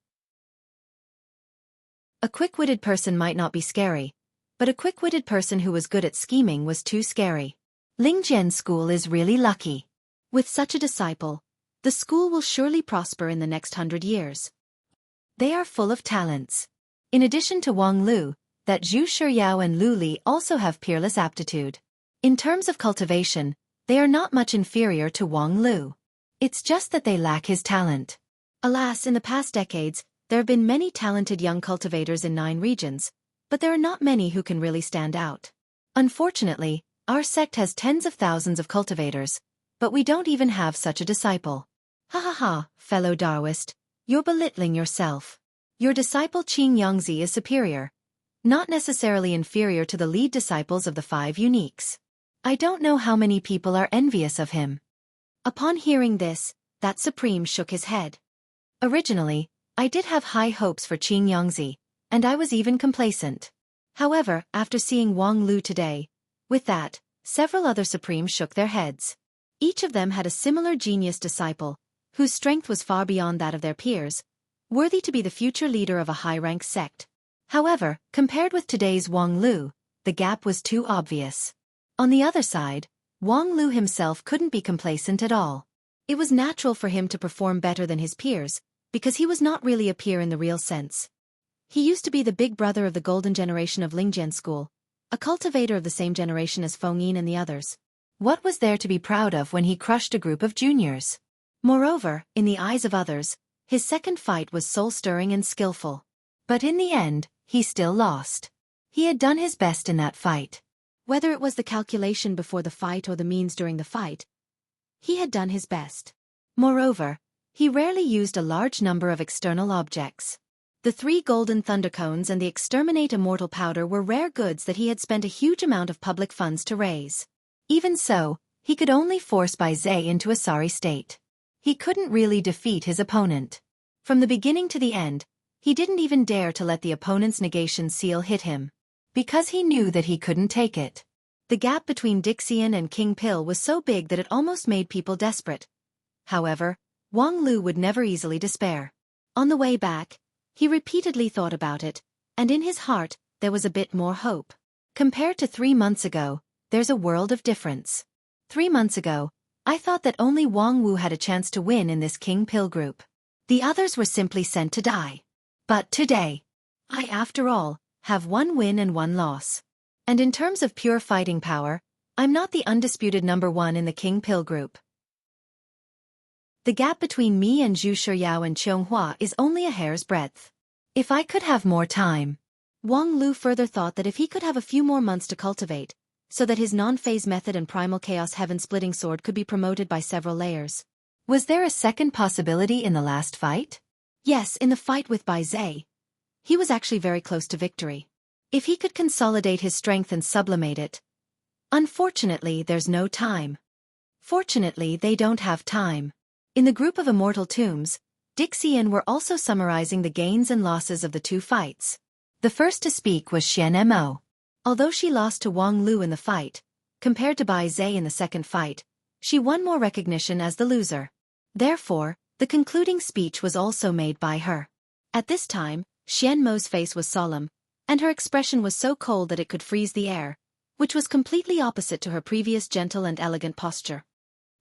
A quick-witted person might not be scary, but a quick-witted person who was good at scheming was too scary. Lingjian School is really lucky. With such a disciple, the school will surely prosper in the next 100 years. They are full of talents. In addition to Wang Lu, that Zhu Shiyao and Lu Li also have peerless aptitude. In terms of cultivation, they are not much inferior to Wang Lu. It's just that they lack his talent. Alas, in the past decades, there have been many talented young cultivators in 9 regions, but there are not many who can really stand out. Unfortunately, our sect has tens of thousands of cultivators, but we don't even have such a disciple. Ha ha ha, fellow Taoist, you're belittling yourself. Your disciple Qing Yangzi is superior, not necessarily inferior to the lead disciples of the 5 uniques. I don't know how many people are envious of him. Upon hearing this, that Supreme shook his head. Originally, I did have high hopes for Qing Yangzi, and I was even complacent. However, after seeing Wang Lu today, with that, several other Supremes shook their heads. Each of them had a similar genius disciple, whose strength was far beyond that of their peers, worthy to be the future leader of a high-ranked sect. However, compared with today's Wang Lu, the gap was too obvious. On the other side, Wang Lu himself couldn't be complacent at all. It was natural for him to perform better than his peers, because he was not really a peer in the real sense. He used to be the big brother of the golden generation of Lingjian School, a cultivator of the same generation as Feng Yin and the others. What was there to be proud of when he crushed a group of juniors? Moreover, in the eyes of others, his second fight was soul-stirring and skillful. But in the end, he still lost. He had done his best in that fight. Whether it was the calculation before the fight or the means during the fight, he had done his best. Moreover, he rarely used a large number of external objects. The 3 golden thundercones and the exterminate immortal powder were rare goods that he had spent a huge amount of public funds to raise. Even so, he could only force Bai Zhe into a sorry state. He couldn't really defeat his opponent. From the beginning to the end, he didn't even dare to let the opponent's negation seal hit him. Because he knew that he couldn't take it. The gap between Dixian and King Pill was so big that it almost made people desperate. However, Wang Lu would never easily despair. On the way back, he repeatedly thought about it, and in his heart, there was a bit more hope. Compared to 3 months ago, there's a world of difference. 3 months ago, I thought that only Wang Wu had a chance to win in this King Pill group. The others were simply sent to die. But today, I, after all, have 1 win and 1 loss. And in terms of pure fighting power, I'm not the undisputed #1 in the King Pill group. The gap between me and Zhu Shiyao and Qianghua is only a hair's breadth. If I could have more time. Wang Lu further thought that if he could have a few more months to cultivate, so that his non-phase method and primal chaos heaven-splitting sword could be promoted by several layers. Was there a second possibility in the last fight? Yes, in the fight with Bai Zhe. He was actually very close to victory. If he could consolidate his strength and sublimate it. Unfortunately, there's no time. Fortunately, they don't have time. In the group of immortal tombs, Dixian were also summarizing the gains and losses of the 2 fights. The first to speak was Xian Mo. Although she lost to Wang Lu in the fight, compared to Bai Zhe in the second fight, she won more recognition as the loser. Therefore, the concluding speech was also made by her. At this time, Xian Mo's face was solemn, and her expression was so cold that it could freeze the air, which was completely opposite to her previous gentle and elegant posture.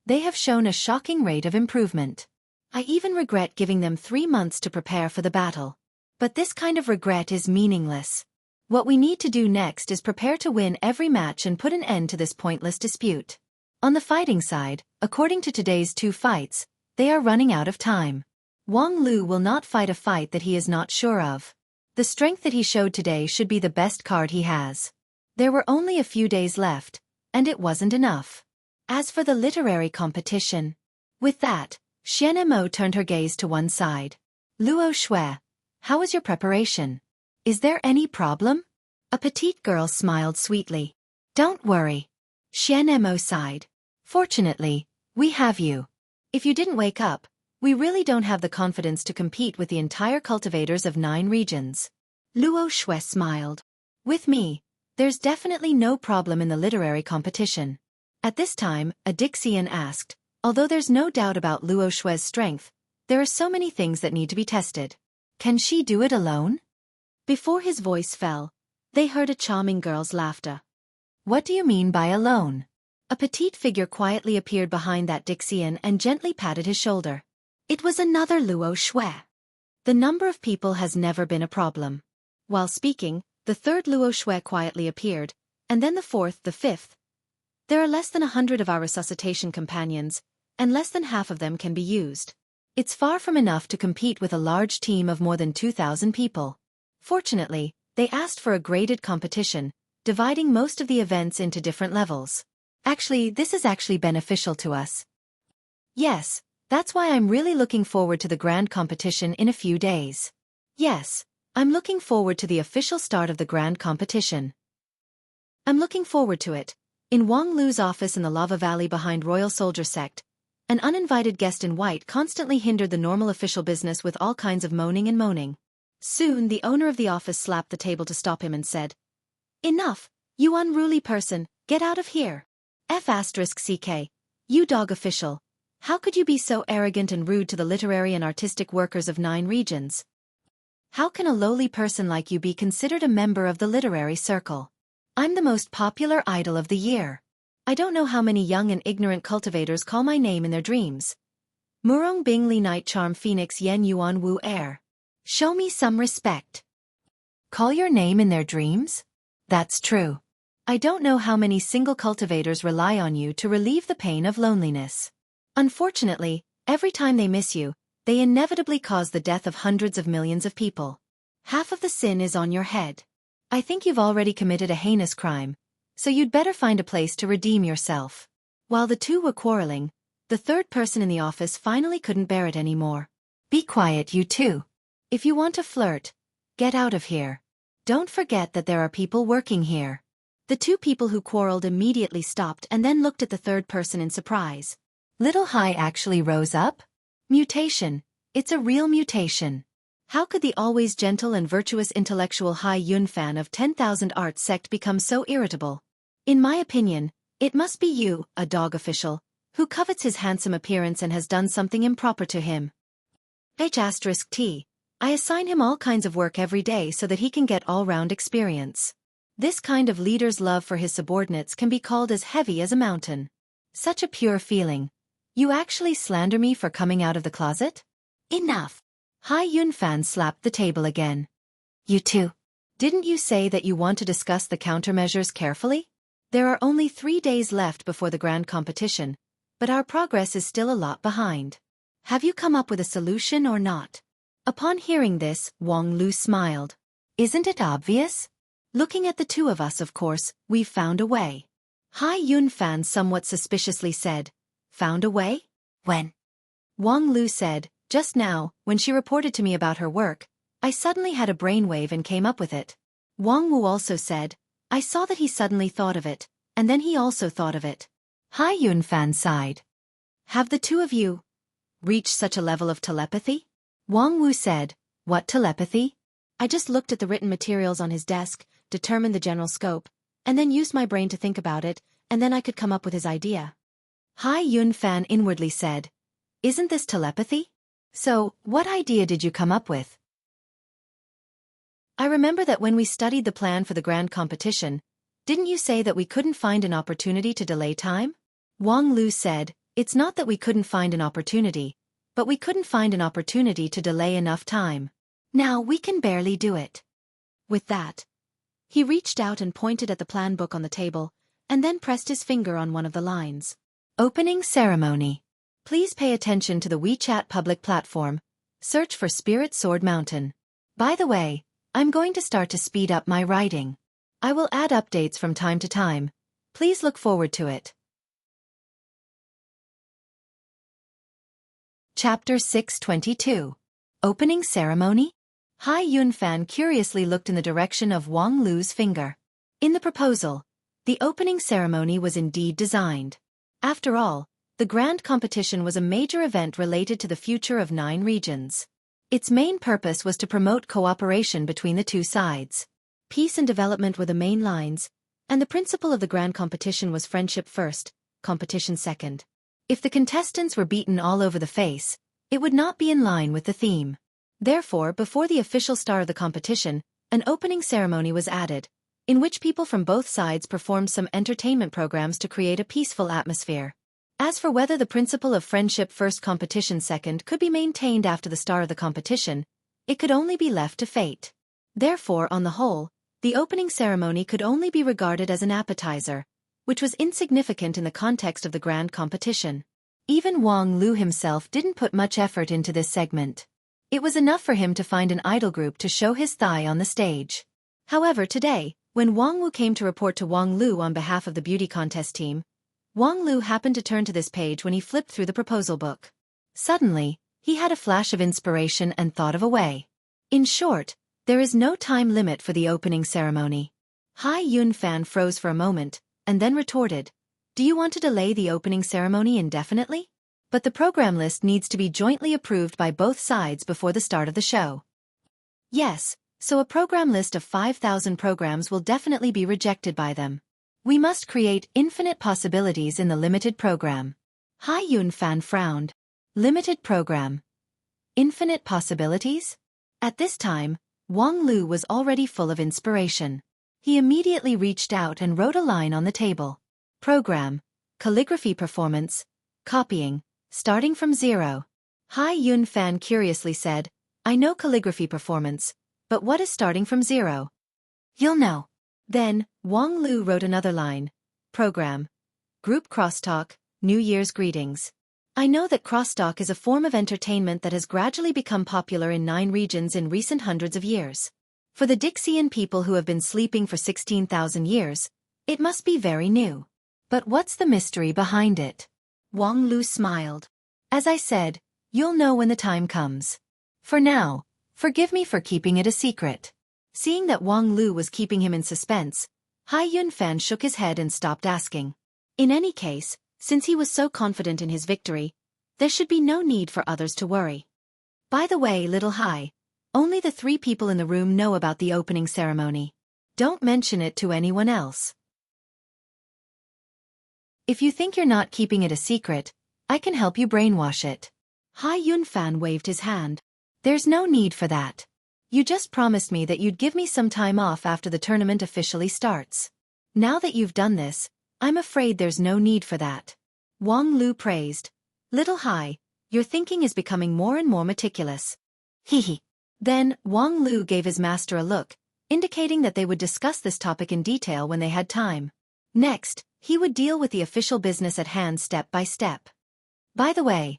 They have shown a shocking rate of improvement. I even regret giving them 3 months to prepare for the battle. But this kind of regret is meaningless. What we need to do next is prepare to win every match and put an end to this pointless dispute. On the fighting side, according to today's 2 fights, they are running out of time. Wang Lu will not fight a fight that he is not sure of. The strength that he showed today should be the best card he has. There were only a few days left, and it wasn't enough. As for the literary competition. With that, Xian Mo turned her gaze to one side. Luo Xue, how is your preparation? Is there any problem? A petite girl smiled sweetly. Don't worry. Xian Mo sighed. Fortunately, we have you. If you didn't wake up, we really don't have the confidence to compete with the entire cultivators of 9 regions. Luo Xue smiled. With me, there's definitely no problem in the literary competition. At this time, a Dixian asked, although there's no doubt about Luo Xue's strength, there are so many things that need to be tested. Can she do it alone? Before his voice fell, they heard a charming girl's laughter. What do you mean by alone? A petite figure quietly appeared behind that Dixian and gently patted his shoulder. It was another Luo Xue. The number of people has never been a problem. While speaking, the third Luo Xue quietly appeared, and then the fourth, the fifth. There are less than 100 of our resuscitation companions, and less than half of them can be used. It's far from enough to compete with a large team of more than 2,000 people. Fortunately, they asked for a graded competition, dividing most of the events into different levels. Actually, this is actually beneficial to us. Yes, that's why I'm really looking forward to the grand competition in a few days. Yes, I'm looking forward to the official start of the grand competition. I'm looking forward to it. In Wang Lu's office in the lava valley behind Royal Soldier Sect, an uninvited guest in white constantly hindered the normal official business with all kinds of moaning and moaning. Soon the owner of the office slapped the table to stop him and said, "Enough, you unruly person, get out of here. F***CK, you dog official. How could you be so arrogant and rude to the literary and artistic workers of 9 regions? How can a lowly person like you be considered a member of the literary circle? I'm the most popular idol of the year. I don't know how many young and ignorant cultivators call my name in their dreams. Murong Bingli Night Charm Phoenix Yen Yuan Wu Air. Show me some respect." Call your name in their dreams? That's true. I don't know how many single cultivators rely on you to relieve the pain of loneliness. Unfortunately, every time they miss you, they inevitably cause the death of hundreds of millions of people. Half of the sin is on your head. I think you've already committed a heinous crime, so you'd better find a place to redeem yourself. While the two were quarreling, the third person in the office finally couldn't bear it anymore. Be quiet, you two. If you want to flirt, get out of here. Don't forget that there are people working here. The 2 people who quarreled immediately stopped and then looked at the third person in surprise. Little Hai actually rose up? Mutation. It's a real mutation. How could the always gentle and virtuous intellectual Hai Yunfan of 10,000 Arts sect become so irritable? In my opinion, it must be you, a dog official, who covets his handsome appearance and has done something improper to him. H*T. I assign him all kinds of work every day so that he can get all-round experience. This kind of leader's love for his subordinates can be called as heavy as a mountain. Such a pure feeling. You actually slander me for coming out of the closet? Enough. Hai Yunfan slapped the table again. You too. Didn't you say that you want to discuss the countermeasures carefully? There are only 3 days left before the grand competition, but our progress is still a lot behind. Have you come up with a solution or not? Upon hearing this, Wang Lu smiled. Isn't it obvious? Looking at the two of us, of course, we've found a way. Hai Yunfan somewhat suspiciously said. Found a way? When? Wang Lu said, just now, when she reported to me about her work, I suddenly had a brainwave and came up with it. Wang Wu also said, I saw that he suddenly thought of it, and then he also thought of it. Hai Yunfan sighed. Have the two of you reached such a level of telepathy? Wang Wu said, what telepathy? I just looked at the written materials on his desk, determined the general scope, and then used my brain to think about it, and then I could come up with his idea. Hai Yunfan inwardly said, isn't this telepathy? So, what idea did you come up with? I remember that when we studied the plan for the grand competition, didn't you say that we couldn't find an opportunity to delay time? Wang Lu said, it's not that we couldn't find an opportunity, but we couldn't find an opportunity to delay enough time. Now we can barely do it. With that, he reached out and pointed at the plan book on the table, and then pressed his finger on one of the lines. Opening ceremony. Please pay attention to the WeChat public platform. Search for Spirit Sword Mountain. By the way, I'm going to start to speed up my writing. I will add updates from time to time. Please look forward to it. Chapter 622. Opening Ceremony? Hai Yunfan curiously looked in the direction of Wang Lu's finger. In the proposal, the opening ceremony was indeed designed. After all, the grand competition was a major event related to the future of 9 regions. Its main purpose was to promote cooperation between the two sides. Peace and development were the main lines, and the principle of the grand competition was friendship first, competition second. If the contestants were beaten all over the face, it would not be in line with the theme. Therefore, before the official start of the competition, an opening ceremony was added, in which people from both sides performed some entertainment programs to create a peaceful atmosphere. As for whether the principle of friendship first competition second could be maintained after the start of the competition, it could only be left to fate. Therefore, on the whole, the opening ceremony could only be regarded as an appetizer, which was insignificant in the context of the grand competition. Even Wang Lu himself didn't put much effort into this segment. It was enough for him to find an idol group to show his thigh on the stage. However, today, when Wang Wu came to report to Wang Lu on behalf of the beauty contest team, Wang Lu happened to turn to this page when he flipped through the proposal book. Suddenly, he had a flash of inspiration and thought of a way. In short, there is no time limit for the opening ceremony. Hai Yunfan froze for a moment, and then retorted, do you want to delay the opening ceremony indefinitely? But the program list needs to be jointly approved by both sides before the start of the show. Yes, so a program list of 5,000 programs will definitely be rejected by them. We must create infinite possibilities in the limited program. Hai Yunfan frowned. Limited program. Infinite possibilities? At this time, Wang Lu was already full of inspiration. He immediately reached out and wrote a line on the table. Program. Calligraphy performance. Copying. Starting from 0. Hai Yunfan curiously said, I know calligraphy performance, but what is starting from 0? You'll know. Then, Wang Lu wrote another line. Program. Group crosstalk, New Year's greetings. I know that crosstalk is a form of entertainment that has gradually become popular in 9 regions in recent hundreds of years. For the Dixian people who have been sleeping for 16,000 years, it must be very new. But what's the mystery behind it? Wang Lu smiled. As I said, you'll know when the time comes. For now, forgive me for keeping it a secret. Seeing that Wang Lu was keeping him in suspense, Hai Yunfan shook his head and stopped asking. In any case, since he was so confident in his victory, there should be no need for others to worry. By the way, little Hai, only the 3 people in the room know about the opening ceremony. Don't mention it to anyone else. If you think you're not keeping it a secret, I can help you brainwash it. Hai Yunfan waved his hand. There's no need for that. You just promised me that you'd give me some time off after the tournament officially starts. Now that you've done this, I'm afraid there's no need for that. Wang Lu praised. Little Hai, your thinking is becoming more and more meticulous. Hehe. Then, Wang Lu gave his master a look, indicating that they would discuss this topic in detail when they had time. Next, he would deal with the official business at hand step by step. By the way,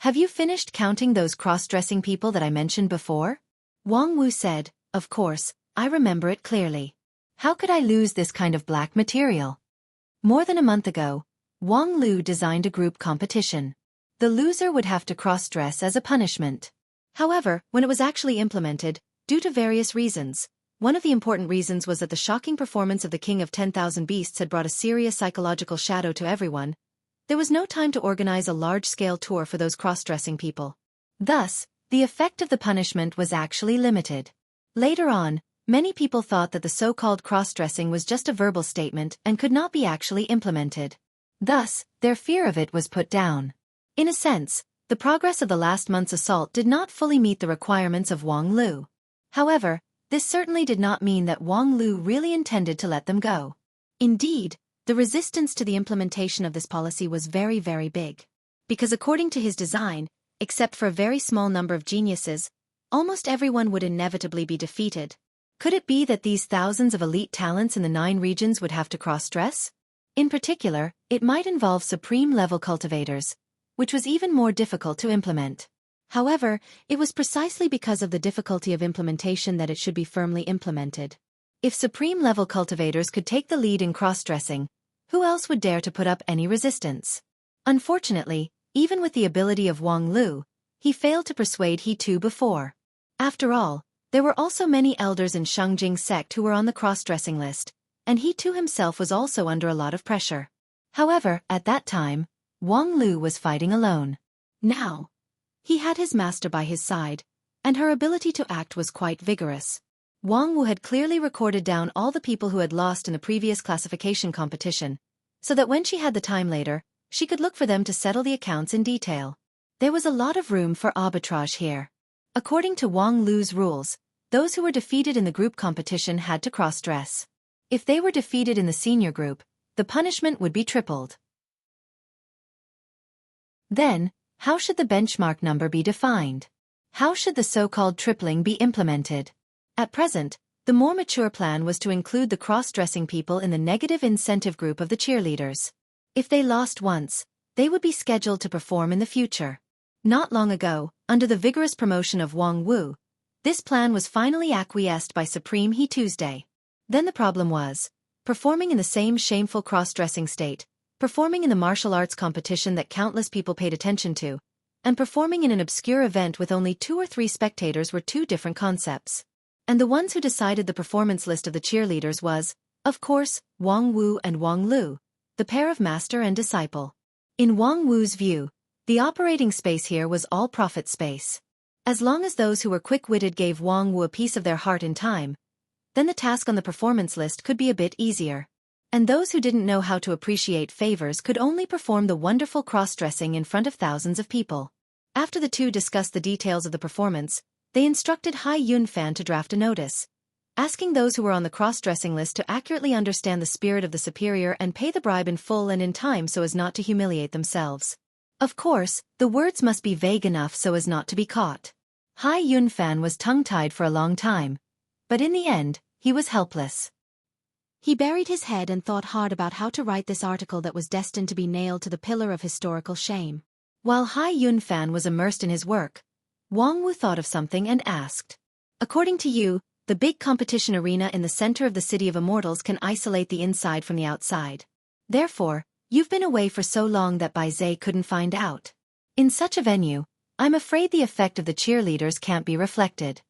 have you finished counting those cross-dressing people that I mentioned before? Wang Wu said, of course, I remember it clearly. How could I lose this kind of black material? More than a month ago, Wang Lu designed a group competition. The loser would have to cross-dress as a punishment. However, when it was actually implemented, due to various reasons, one of the important reasons was that the shocking performance of the King of 10,000 Beasts had brought a serious psychological shadow to everyone. There was no time to organize a large-scale tour for those cross-dressing people. Thus, the effect of the punishment was actually limited. Later on, many people thought that the so-called cross-dressing was just a verbal statement and could not be actually implemented. Thus, their fear of it was put down. In a sense, the progress of the last month's assault did not fully meet the requirements of Wang Lu. However, this certainly did not mean that Wang Lu really intended to let them go. Indeed, the resistance to the implementation of this policy was very, very big. Because according to his design, except for a very small number of geniuses, almost everyone would inevitably be defeated. Could it be that these thousands of elite talents in the 9 regions would have to cross-dress? In particular, it might involve supreme-level cultivators, which was even more difficult to implement. However, it was precisely because of the difficulty of implementation that it should be firmly implemented. If supreme-level cultivators could take the lead in cross-dressing, who else would dare to put up any resistance? Unfortunately, even with the ability of Wang Lu, he failed to persuade He Tu before. After all, there were also many elders in Shengjing's sect who were on the cross-dressing list, and He Tu himself was also under a lot of pressure. However, at that time, Wang Lu was fighting alone. Now, he had his master by his side, and her ability to act was quite vigorous. Wang Wu had clearly recorded down all the people who had lost in the previous classification competition, so that when she had the time later, she could look for them to settle the accounts in detail. There was a lot of room for arbitrage here. According to Wang Lu's rules, those who were defeated in the group competition had to cross-dress. If they were defeated in the senior group, the punishment would be tripled. Then, how should the benchmark number be defined? How should the so-called tripling be implemented? At present, the more mature plan was to include the cross-dressing people in the negative incentive group of the cheerleaders. If they lost once, they would be scheduled to perform in the future. Not long ago, under the vigorous promotion of Wang Wu, this plan was finally acquiesced by Supreme He Tuesday. Then the problem was, performing in the same shameful cross-dressing state, performing in the martial arts competition that countless people paid attention to, and performing in an obscure event with only 2 or 3 spectators were 2 different concepts. And the ones who decided the performance list of the cheerleaders was, of course, Wang Wu and Wang Lu, the pair of master and disciple. In Wang Wu's view, the operating space here was all profit space. As long as those who were quick-witted gave Wang Wu a piece of their heart in time, then the task on the performance list could be a bit easier. And those who didn't know how to appreciate favors could only perform the wonderful cross-dressing in front of thousands of people. After the 2 discussed the details of the performance, they instructed Hai Yunfan to draft a notice, asking those who were on the cross-dressing list to accurately understand the spirit of the superior and pay the bribe in full and in time so as not to humiliate themselves. Of course, the words must be vague enough so as not to be caught. Hai Yunfan was tongue-tied for a long time, but in the end, he was helpless. He buried his head and thought hard about how to write this article that was destined to be nailed to the pillar of historical shame. While Hai Yunfan was immersed in his work, Wang Wu thought of something and asked, according to you, the big competition arena in the center of the City of Immortals can isolate the inside from the outside. Therefore, you've been away for so long that Bai Zhe couldn't find out. In such a venue, I'm afraid the effect of the cheerleaders can't be reflected.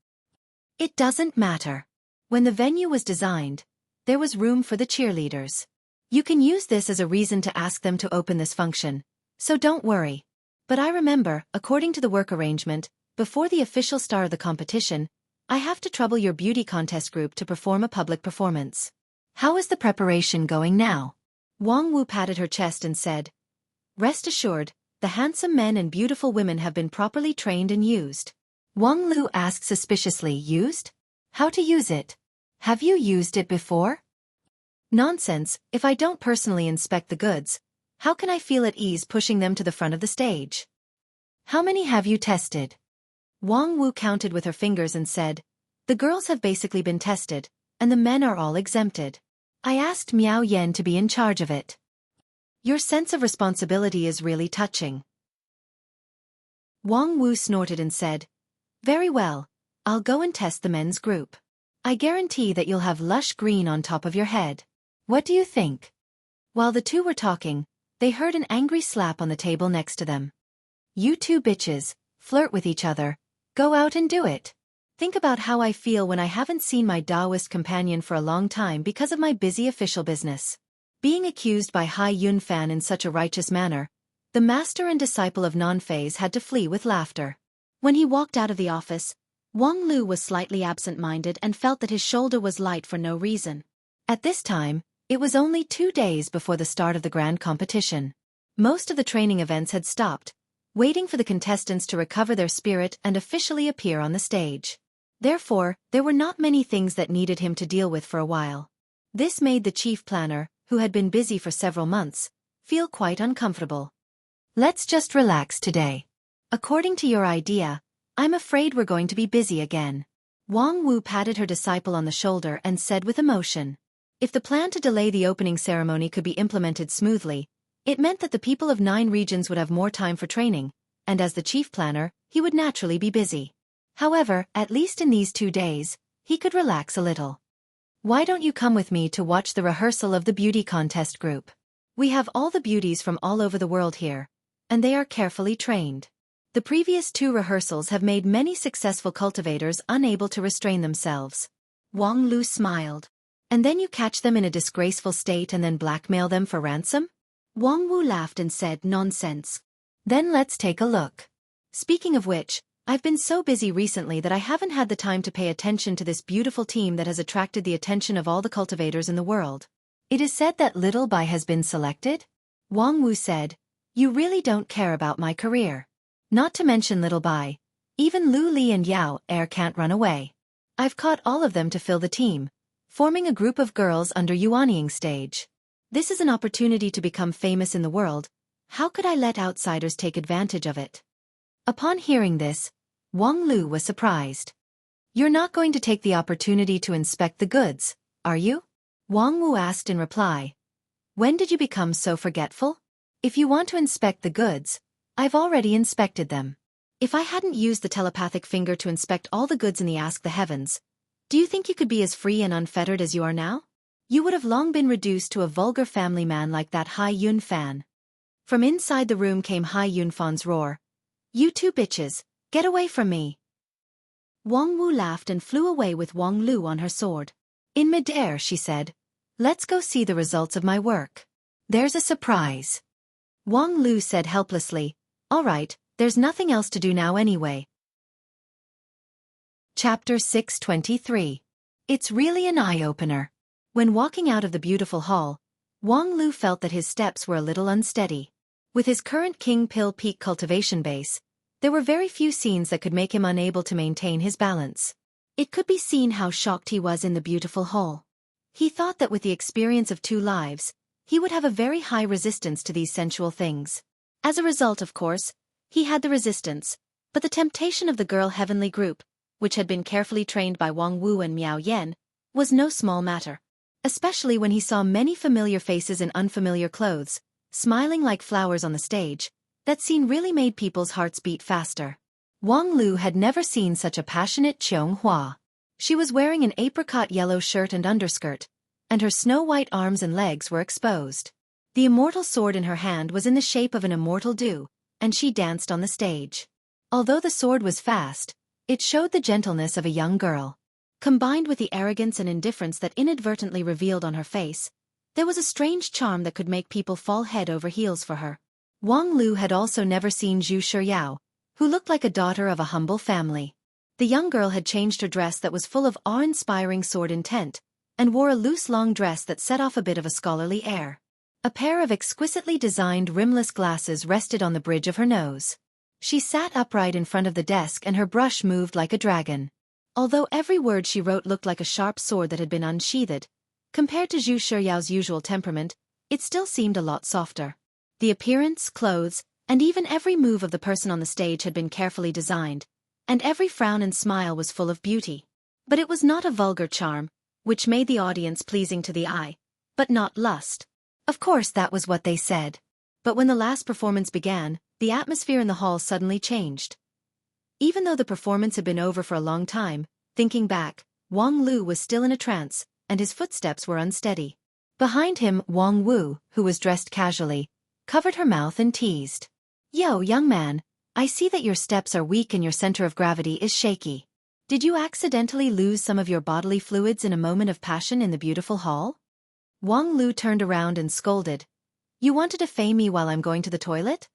It doesn't matter. When the venue was designed, there was room for the cheerleaders. You can use this as a reason to ask them to open this function, so don't worry. But I remember, according to the work arrangement, before the official start of the competition, I have to trouble your beauty contest group to perform a public performance. How is the preparation going now? Wang Wu patted her chest and said, rest assured, the handsome men and beautiful women have been properly trained and used. Wang Lu asked suspiciously, used? How to use it? Have you used it before? Nonsense, if I don't personally inspect the goods, How can I feel at ease pushing them to the front of the stage? How many have you tested? Wang Wu counted with her fingers and said, the girls have basically been tested, and the men are all exempted. I asked Miao Yan to be in charge of it. Your sense of responsibility is really touching. Wang Wu snorted and said, very well, I'll go and test the men's group. I guarantee that you'll have lush green on top of your head. What do you think? While the two were talking, they heard an angry slap on the table next to them. You two bitches, flirt with each other. Go out and do it. Think about how I feel when I haven't seen my Taoist companion for a long time because of my busy official business. Being accused by Hai Yunfan in such a righteous manner, the master and disciple of non-phase had to flee with laughter. When he walked out of the office, Wang Lu was slightly absent-minded and felt that his shoulder was light for no reason. At this time, it was only 2 days before the start of the grand competition. Most of the training events had stopped, waiting for the contestants to recover their spirit and officially appear on the stage. Therefore, there were not many things that needed him to deal with for a while. This made the chief planner, who had been busy for several months, feel quite uncomfortable. Let's just relax today. According to your idea, I'm afraid we're going to be busy again. Wang Wu patted her disciple on the shoulder and said with emotion. If the plan to delay the opening ceremony could be implemented smoothly, it meant that the people of 9 regions would have more time for training, and as the chief planner, he would naturally be busy. However, at least in these 2 days, he could relax a little. Why don't you come with me to watch the rehearsal of the beauty contest group? We have all the beauties from all over the world here, and they are carefully trained. The previous 2 rehearsals have made many successful cultivators unable to restrain themselves. Wang Lu smiled. And then you catch them in a disgraceful state and then blackmail them for ransom? Wang Wu laughed and said, nonsense. Then let's take a look. Speaking of which, I've been so busy recently that I haven't had the time to pay attention to this beautiful team that has attracted the attention of all the cultivators in the world. It is said that Little Bai has been selected? Wang Wu said, you really don't care about my career. Not to mention Little Bai, even Lu Li and Yao Er can't run away. I've caught all of them to fill the team, forming a group of girls under Yuanying stage. This is an opportunity to become famous in the world. How could I let outsiders take advantage of it? Upon hearing this, Wang Lu was surprised. You're not going to take the opportunity to inspect the goods, are you? Wang Wu asked in reply. When did you become so forgetful? If you want to inspect the goods, I've already inspected them. If I hadn't used the telepathic finger to inspect all the goods in the Ask the Heavens, do you think you could be as free and unfettered as you are now? You would have long been reduced to a vulgar family man like that Hai Yunfan. From inside the room came Hai Yunfan's roar. You two bitches, get away from me. Wang Wu laughed and flew away with Wang Lu on her sword. In midair, she said, let's go see the results of my work. There's a surprise. Wang Lu said helplessly, all right, there's nothing else to do now anyway. Chapter 623. It's really an eye-opener. When walking out of the beautiful hall, Wang Lu felt that his steps were a little unsteady. With his current King Pill Peak cultivation base, there were very few scenes that could make him unable to maintain his balance. It could be seen how shocked he was in the beautiful hall. He thought that with the experience of 2 lives, he would have a very high resistance to these sensual things. As a result, of course, he had the resistance, but the temptation of the girl heavenly group, which had been carefully trained by Wang Wu and Miao Yan, was no small matter. Especially when he saw many familiar faces in unfamiliar clothes, smiling like flowers on the stage. That scene really made people's hearts beat faster. Wang Lu had never seen such a passionate Qiong Hua. She was wearing an apricot yellow shirt and underskirt, and her snow-white arms and legs were exposed. The immortal sword in her hand was in the shape of an immortal dew, and she danced on the stage. Although the sword was fast, it showed the gentleness of a young girl. Combined with the arrogance and indifference that inadvertently revealed on her face, there was a strange charm that could make people fall head over heels for her. Wang Lu had also never seen Zhu Shiyao, who looked like a daughter of a humble family. The young girl had changed her dress that was full of awe-inspiring sword intent, and wore a loose long dress that set off a bit of a scholarly air. A pair of exquisitely designed rimless glasses rested on the bridge of her nose. She sat upright in front of the desk and her brush moved like a dragon. Although every word she wrote looked like a sharp sword that had been unsheathed, compared to Zhu Shiyao's usual temperament, it still seemed a lot softer. The appearance, clothes, and even every move of the person on the stage had been carefully designed, and every frown and smile was full of beauty. But it was not a vulgar charm, which made the audience pleasing to the eye, but not lust. Of course that was what they said. But when the last performance began, the atmosphere in the hall suddenly changed. Even though the performance had been over for a long time, thinking back, Wang Lu was still in a trance, and his footsteps were unsteady. Behind him, Wang Wu, who was dressed casually, covered her mouth and teased. "Yo, young man, I see that your steps are weak and your center of gravity is shaky. Did you accidentally lose some of your bodily fluids in a moment of passion in the beautiful hall?" Wang Lu turned around and scolded. "You wanted to fame me while I'm going to the toilet?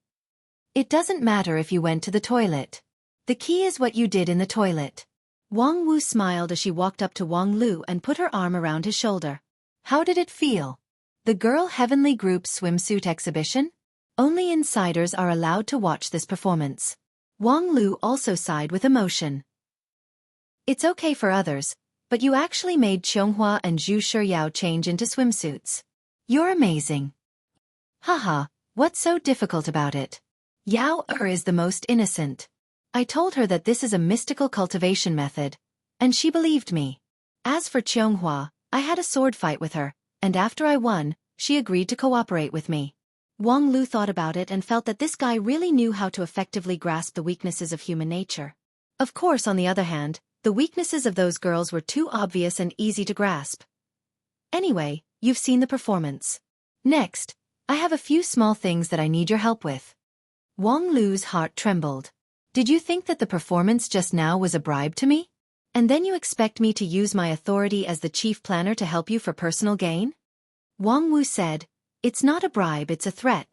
It doesn't matter if you went to the toilet. The key is what you did in the toilet." Wang Wu smiled as she walked up to Wang Lu and put her arm around his shoulder. "How did it feel? The Girl Heavenly Group's swimsuit exhibition? Only insiders are allowed to watch this performance." Wang Lu also sighed with emotion. "It's okay for others, but you actually made Qianghua and Zhu Shiyao change into swimsuits. You're amazing." "Haha, what's so difficult about it? Yao is the most innocent. I told her that this is a mystical cultivation method, and she believed me. As for Qianghua, I had a sword fight with her, and after I won, she agreed to cooperate with me." Wang Lu thought about it and felt that this guy really knew how to effectively grasp the weaknesses of human nature. Of course, on the other hand, the weaknesses of those girls were too obvious and easy to grasp. "Anyway, you've seen the performance. Next, I have a few small things that I need your help with." Wang Lu's heart trembled. "Did you think that the performance just now was a bribe to me? And then you expect me to use my authority as the chief planner to help you for personal gain?" Wang Wu said, "It's not a bribe, it's a threat.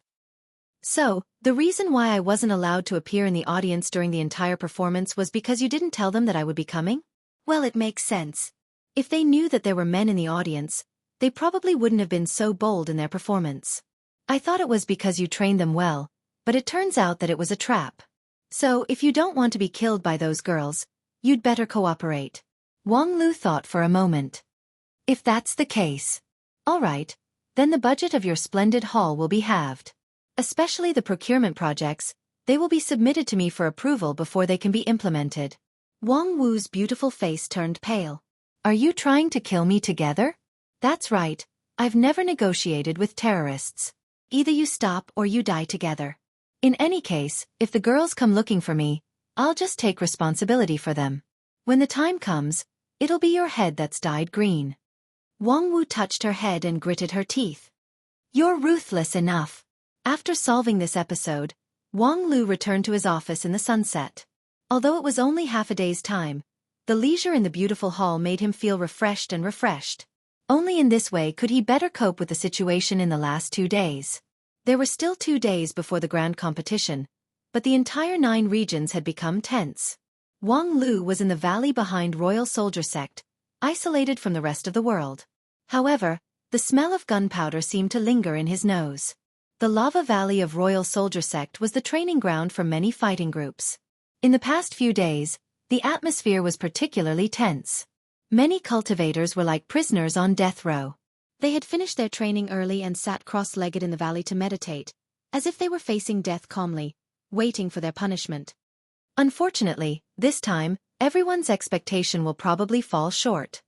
So, the reason why I wasn't allowed to appear in the audience during the entire performance was because you didn't tell them that I would be coming? Well, it makes sense. If they knew that there were men in the audience, they probably wouldn't have been so bold in their performance. I thought it was because you trained them well, but it turns out that it was a trap. So, if you don't want to be killed by those girls, you'd better cooperate." Wang Lu thought for a moment. "If that's the case, all right, then the budget of your splendid hall will be halved. Especially the procurement projects, they will be submitted to me for approval before they can be implemented." Wang Wu's beautiful face turned pale. "Are you trying to kill me together?" "That's right, I've never negotiated with terrorists. Either you stop or you die together. In any case, if the girls come looking for me, I'll just take responsibility for them. When the time comes, it'll be your head that's dyed green." Wang Wu touched her head and gritted her teeth. "You're ruthless enough." After solving this episode, Wang Lu returned to his office in the sunset. Although it was only half a day's time, the leisure in the beautiful hall made him feel refreshed. Only in this way could he better cope with the situation in the last 2 days. There were still 2 days before the grand competition, but the entire 9 regions had become tense. Wang Lu was in the valley behind Royal Soldier Sect, isolated from the rest of the world. However, the smell of gunpowder seemed to linger in his nose. The lava valley of Royal Soldier Sect was the training ground for many fighting groups. In the past few days, the atmosphere was particularly tense. Many cultivators were like prisoners on death row. They had finished their training early and sat cross-legged in the valley to meditate, as if they were facing death calmly, waiting for their punishment. Unfortunately, this time, everyone's expectation will probably fall short.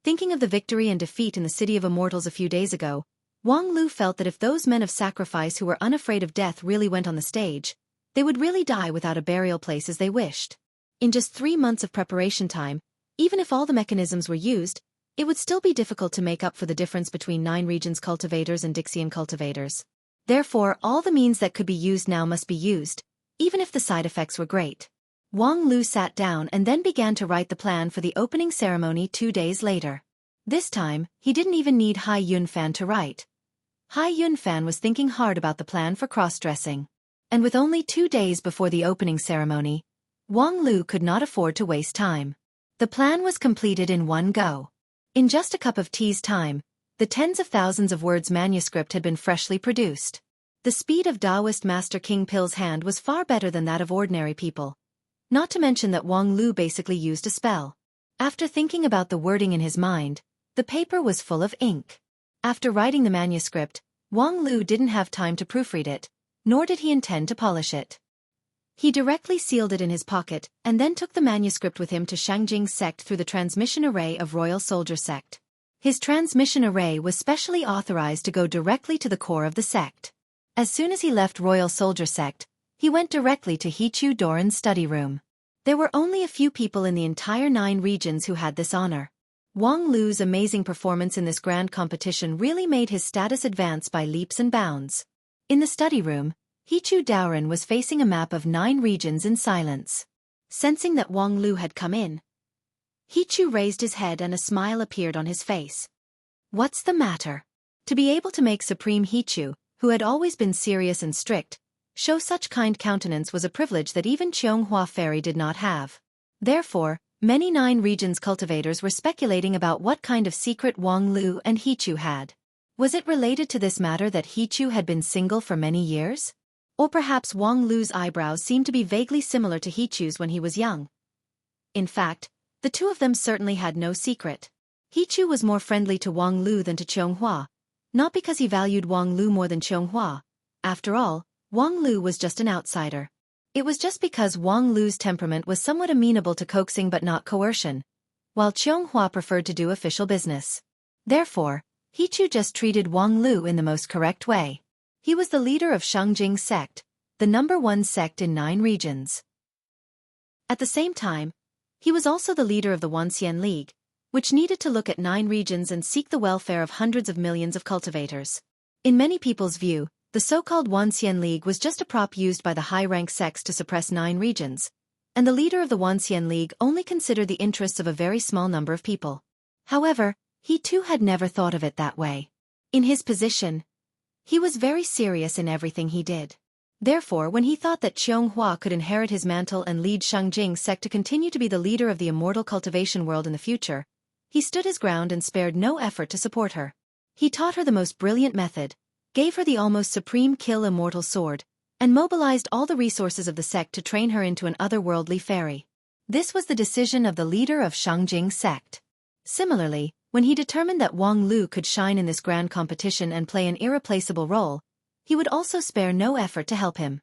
Thinking of the victory and defeat in the City of Immortals a few days ago, Wang Lu felt that if those men of sacrifice who were unafraid of death really went on the stage, they would really die without a burial place as they wished. In just 3 months of preparation time, even if all the mechanisms were used, it would still be difficult to make up for the difference between 9 regions cultivators and Dixian cultivators. Therefore, all the means that could be used now must be used, even if the side effects were great. Wang Lu sat down and then began to write the plan for the opening ceremony 2 days later. This time, he didn't even need Hai Yunfan to write. Hai Yunfan was thinking hard about the plan for cross-dressing. And with only 2 days before the opening ceremony, Wang Lu could not afford to waste time. The plan was completed in one go. In just a cup of tea's time, the tens of thousands of words manuscript had been freshly produced. The speed of Taoist Master King Pill's hand was far better than that of ordinary people. Not to mention that Wang Lu basically used a spell. After thinking about the wording in his mind, the paper was full of ink. After writing the manuscript, Wang Lu didn't have time to proofread it, nor did he intend to polish it. He directly sealed it in his pocket and then took the manuscript with him to Shangjing sect through the transmission array of Royal Soldier sect. His transmission array was specially authorized to go directly to the core of the sect. As soon as he left Royal Soldier sect, he went directly to Hichu Doran's study room. There were only a few people in the entire 9 regions who had this honor. Wang Lu's amazing performance in this grand competition really made his status advance by leaps and bounds. In the study room, Hichu Doran was facing a map of 9 regions in silence. Sensing that Wang Lu had come in, Hichu raised his head and a smile appeared on his face. What's the matter? To be able to make Supreme Hichu, who had always been serious and strict, show such kind countenance was a privilege that even Cheonghua Fairy did not have. Therefore, many 9 regions cultivators were speculating about what kind of secret Wang Lu and Hichu had. Was it related to this matter that Hichu had been single for many years? Or perhaps Wang Lu's eyebrows seemed to be vaguely similar to Hichu's when he was young. In fact, the two of them certainly had no secret. Hichu was more friendly to Wang Lu than to Cheonghua, not because he valued Wang Lu more than Cheonghua. After all, Wang Lu was just an outsider. It was just because Wang Lu's temperament was somewhat amenable to coaxing but not coercion, while Cheonghua preferred to do official business. Therefore, Hichu just treated Wang Lu in the most correct way. He was the leader of Shangjing sect, the #1 sect in 9 regions. At the same time, he was also the leader of the Wanxian League, which needed to look at 9 regions and seek the welfare of hundreds of millions of cultivators. In many people's view, the so-called Wanxian League was just a prop used by the high-rank sects to suppress 9 regions, and the leader of the Wanxian League only considered the interests of a very small number of people. However, he too had never thought of it that way. In his position, he was very serious in everything he did. Therefore, when he thought that Cheonghua could inherit his mantle and lead Shangjing sect to continue to be the leader of the immortal cultivation world in the future, he stood his ground and spared no effort to support her. He taught her the most brilliant method, gave her the almost supreme kill immortal sword, and mobilized all the resources of the sect to train her into an otherworldly fairy. This was the decision of the leader of Shangjing sect. Similarly, when he determined that Wang Lu could shine in this grand competition and play an irreplaceable role, he would also spare no effort to help him.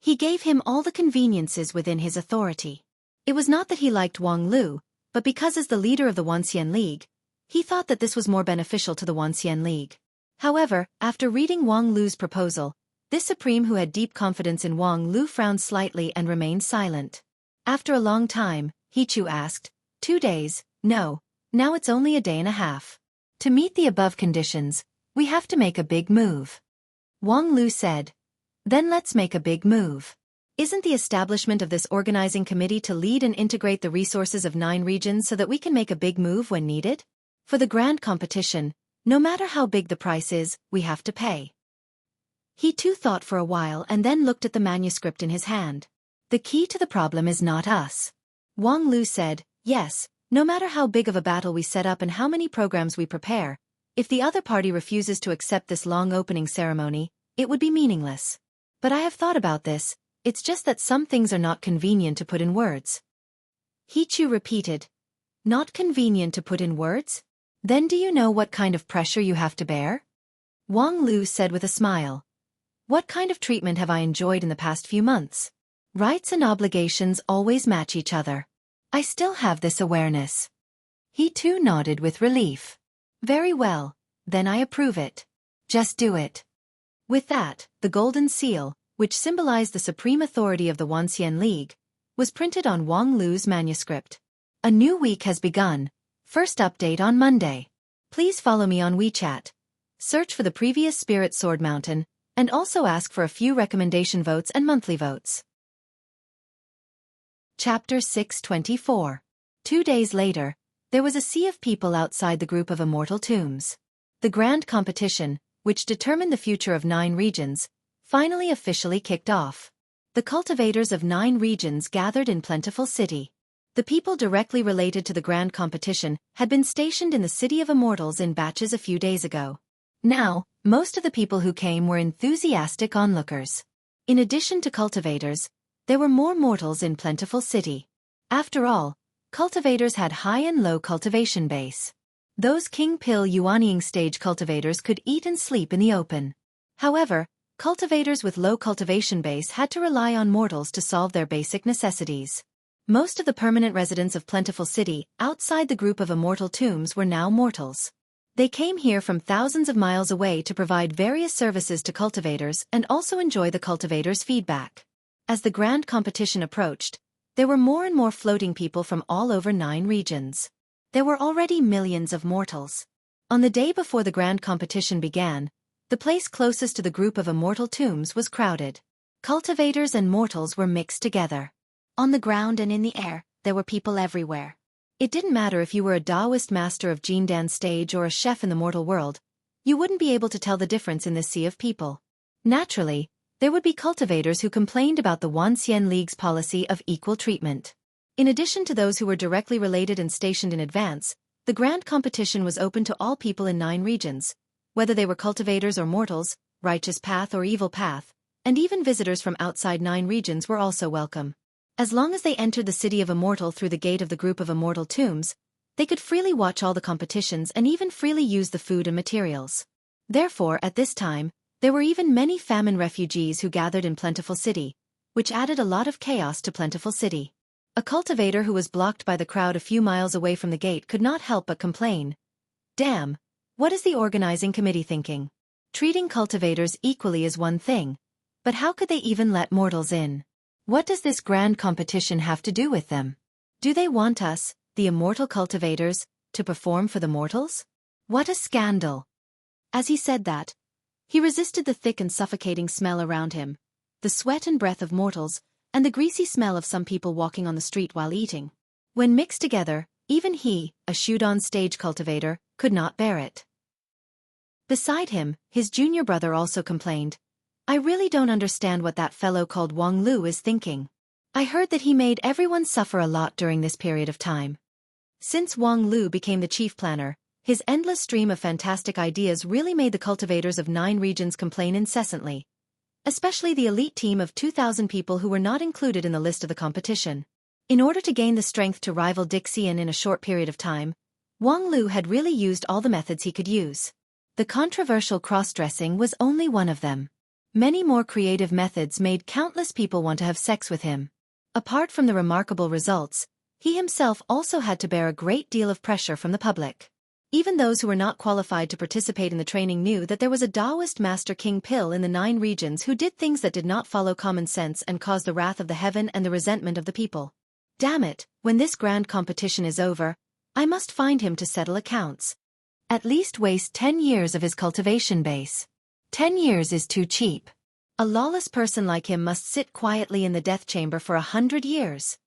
He gave him all the conveniences within his authority. It was not that he liked Wang Lu, but because as the leader of the Wanxian League, he thought that this was more beneficial to the Wanxian League. However, after reading Wang Lu's proposal, this supreme who had deep confidence in Wang Lu frowned slightly and remained silent. After a long time, Hichu asked, 2 days, no, now it's only a day and a half. To meet the above conditions, we have to make a big move. Wang Lu said, then let's make a big move. Isn't the establishment of this organizing committee to lead and integrate the resources of 9 regions so that we can make a big move when needed? For the grand competition, no matter how big the price is, we have to pay. He too thought for a while and then looked at the manuscript in his hand. The key to the problem is not us. Wang Lu said, yes, no matter how big of a battle we set up and how many programs we prepare, if the other party refuses to accept this long opening ceremony, it would be meaningless. But I have thought about this, it's just that some things are not convenient to put in words. Hichu repeated, not convenient to put in words? Then do you know what kind of pressure you have to bear? Wang Lu said with a smile. What kind of treatment have I enjoyed in the past few months? Rights and obligations always match each other. I still have this awareness. He too nodded with relief. Very well, then I approve it. Just do it. With that, the golden seal, which symbolized the supreme authority of the Wanxian League, was printed on Wang Lu's manuscript. A new week has begun. First update on Monday. Please follow me on WeChat. Search for the previous Spirit Sword Mountain, and also ask for a few recommendation votes and monthly votes. Chapter 624. 2 days later, there was a sea of people outside the group of immortal tombs. The grand competition, which determined the future of 9 regions, finally officially kicked off. The cultivators of 9 regions gathered in Plentiful City. The people directly related to the grand competition had been stationed in the City of Immortals in batches a few days ago. Now, most of the people who came were enthusiastic onlookers. In addition to cultivators, there were more mortals in Plentiful City. After all, cultivators had high and low cultivation base. Those King Pill Yuanying stage cultivators could eat and sleep in the open. However, cultivators with low cultivation base had to rely on mortals to solve their basic necessities. Most of the permanent residents of Plentiful City, outside the group of immortal tombs, were now mortals. They came here from thousands of miles away to provide various services to cultivators and also enjoy the cultivators' feedback. As the grand competition approached, there were more and more floating people from all over 9 regions. There were already millions of mortals. On the day before the grand competition began, the place closest to the group of immortal tombs was crowded. Cultivators and mortals were mixed together. On the ground and in the air, there were people everywhere. It didn't matter if you were a Taoist master of Jindan stage or a chef in the mortal world, you wouldn't be able to tell the difference in this sea of people. Naturally, there would be cultivators who complained about the Wanxian League's policy of equal treatment. In addition to those who were directly related and stationed in advance, the grand competition was open to all people in 9 regions, whether they were cultivators or mortals, righteous path or evil path, and even visitors from outside 9 regions were also welcome. As long as they entered the city of Immortal through the gate of the group of immortal tombs, they could freely watch all the competitions and even freely use the food and materials. Therefore, at this time, there were even many famine refugees who gathered in Plentiful City, which added a lot of chaos to Plentiful City. A cultivator who was blocked by the crowd a few miles away from the gate could not help but complain. Damn, what is the organizing committee thinking? Treating cultivators equally is one thing, but how could they even let mortals in? What does this grand competition have to do with them? Do they want us, the immortal cultivators, to perform for the mortals? What a scandal! As he said that, he resisted the thick and suffocating smell around him, the sweat and breath of mortals, and the greasy smell of some people walking on the street while eating. When mixed together, even he, a Xueqi stage cultivator, could not bear it. Beside him, his junior brother also complained, I really don't understand what that fellow called Wang Lu is thinking. I heard that he made everyone suffer a lot during this period of time. Since Wang Lu became the chief planner, his endless stream of fantastic ideas really made the cultivators of 9 regions complain incessantly, especially the elite team of 2,000 people who were not included in the list of the competition. In order to gain the strength to rival Dixian in a short period of time, Wang Lu had really used all the methods he could use. The controversial cross-dressing was only one of them. Many more creative methods made countless people want to have sex with him. Apart from the remarkable results, he himself also had to bear a great deal of pressure from the public. Even those who were not qualified to participate in the training knew that there was a Taoist master King Pill in the 9 regions who did things that did not follow common sense and caused the wrath of the heaven and the resentment of the people. Damn it, when this grand competition is over, I must find him to settle accounts. At least waste 10 years of his cultivation base. 10 years is too cheap. A lawless person like him must sit quietly in the death chamber for 100 years.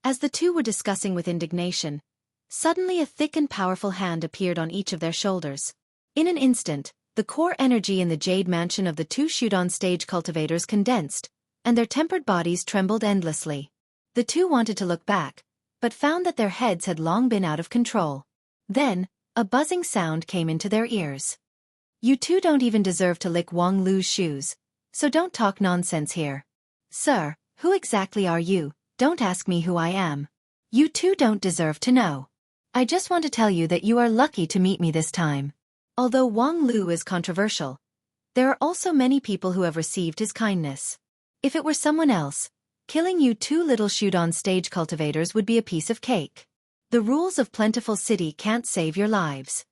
As the two were discussing with indignation, suddenly a thick and powerful hand appeared on each of their shoulders. In an instant, the core energy in the jade mansion of the 2 Xueqi stage cultivators condensed, and their tempered bodies trembled endlessly. The 2 wanted to look back, but found that their heads had long been out of control. Then, a buzzing sound came into their ears. You 2 don't even deserve to lick Wang Lu's shoes, so don't talk nonsense here. Sir, who exactly are you? Don't ask me who I am. You 2 don't deserve to know. I just want to tell you that you are lucky to meet me this time. Although Wang Lu is controversial, there are also many people who have received his kindness. If it were someone else, killing you 2 little Xueqi stage cultivators would be a piece of cake. The rules of Plentiful City can't save your lives.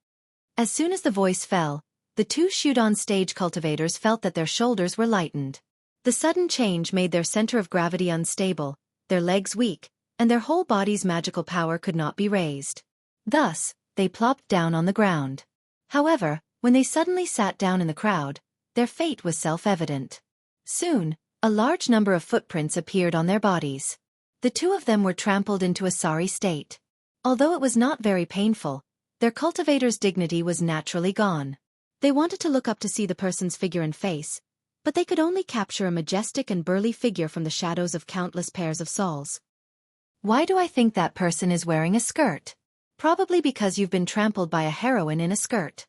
As soon as the voice fell, the 2 Xueqi stage cultivators felt that their shoulders were lightened. The sudden change made their center of gravity unstable, their legs weak, and their whole body's magical power could not be raised. Thus, they plopped down on the ground. However, when they suddenly sat down in the crowd, their fate was self-evident. Soon, a large number of footprints appeared on their bodies. The 2 of them were trampled into a sorry state. Although it was not very painful, their cultivator's dignity was naturally gone. They wanted to look up to see the person's figure and face, but they could only capture a majestic and burly figure from the shadows of countless pairs of soles. Why do I think that person is wearing a skirt? Probably because you've been trampled by a heroine in a skirt.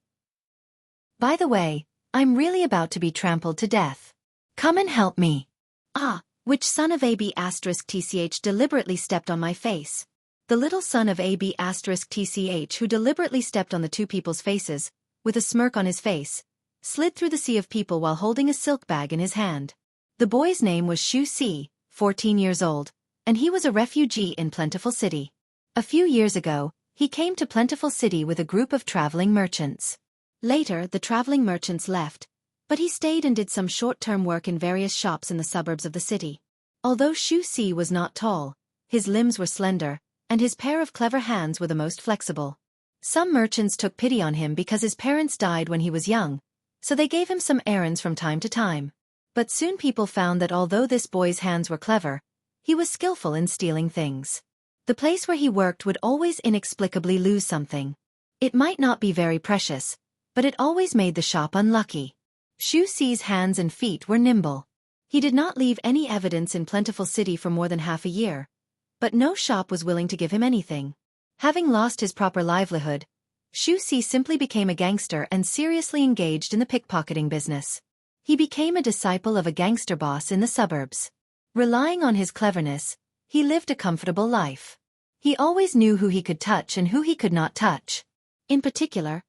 By the way, I'm really about to be trampled to death. Come and help me. Ah, which son of AB*TCH deliberately stepped on my face? the little son of AB*TCH who deliberately stepped on the two people's faces, with a smirk on his face, slid through the sea of people while holding a silk bag in his hand. The boy's name was Xueqi, 14 years old, and he was a refugee in Plentiful City. A few years ago, he came to Plentiful City with a group of traveling merchants. Later, the traveling merchants left, but he stayed and did some short-term work in various shops in the suburbs of the city. Although Xueqi was not tall, his limbs were slender, and his pair of clever hands were the most flexible. Some merchants took pity on him because his parents died when he was young, so they gave him some errands from time to time. But soon people found that although this boy's hands were clever, he was skillful in stealing things. The place where he worked would always inexplicably lose something. It might not be very precious, but it always made the shop unlucky. Xueqi's hands and feet were nimble. He did not leave any evidence in Plentiful City for more than half a year, but no shop was willing to give him anything. Having lost his proper livelihood, Xueqi simply became a gangster and seriously engaged in the pickpocketing business. He became a disciple of a gangster boss in the suburbs. Relying on his cleverness, he lived a comfortable life. He always knew who he could touch and who he could not touch. In particular,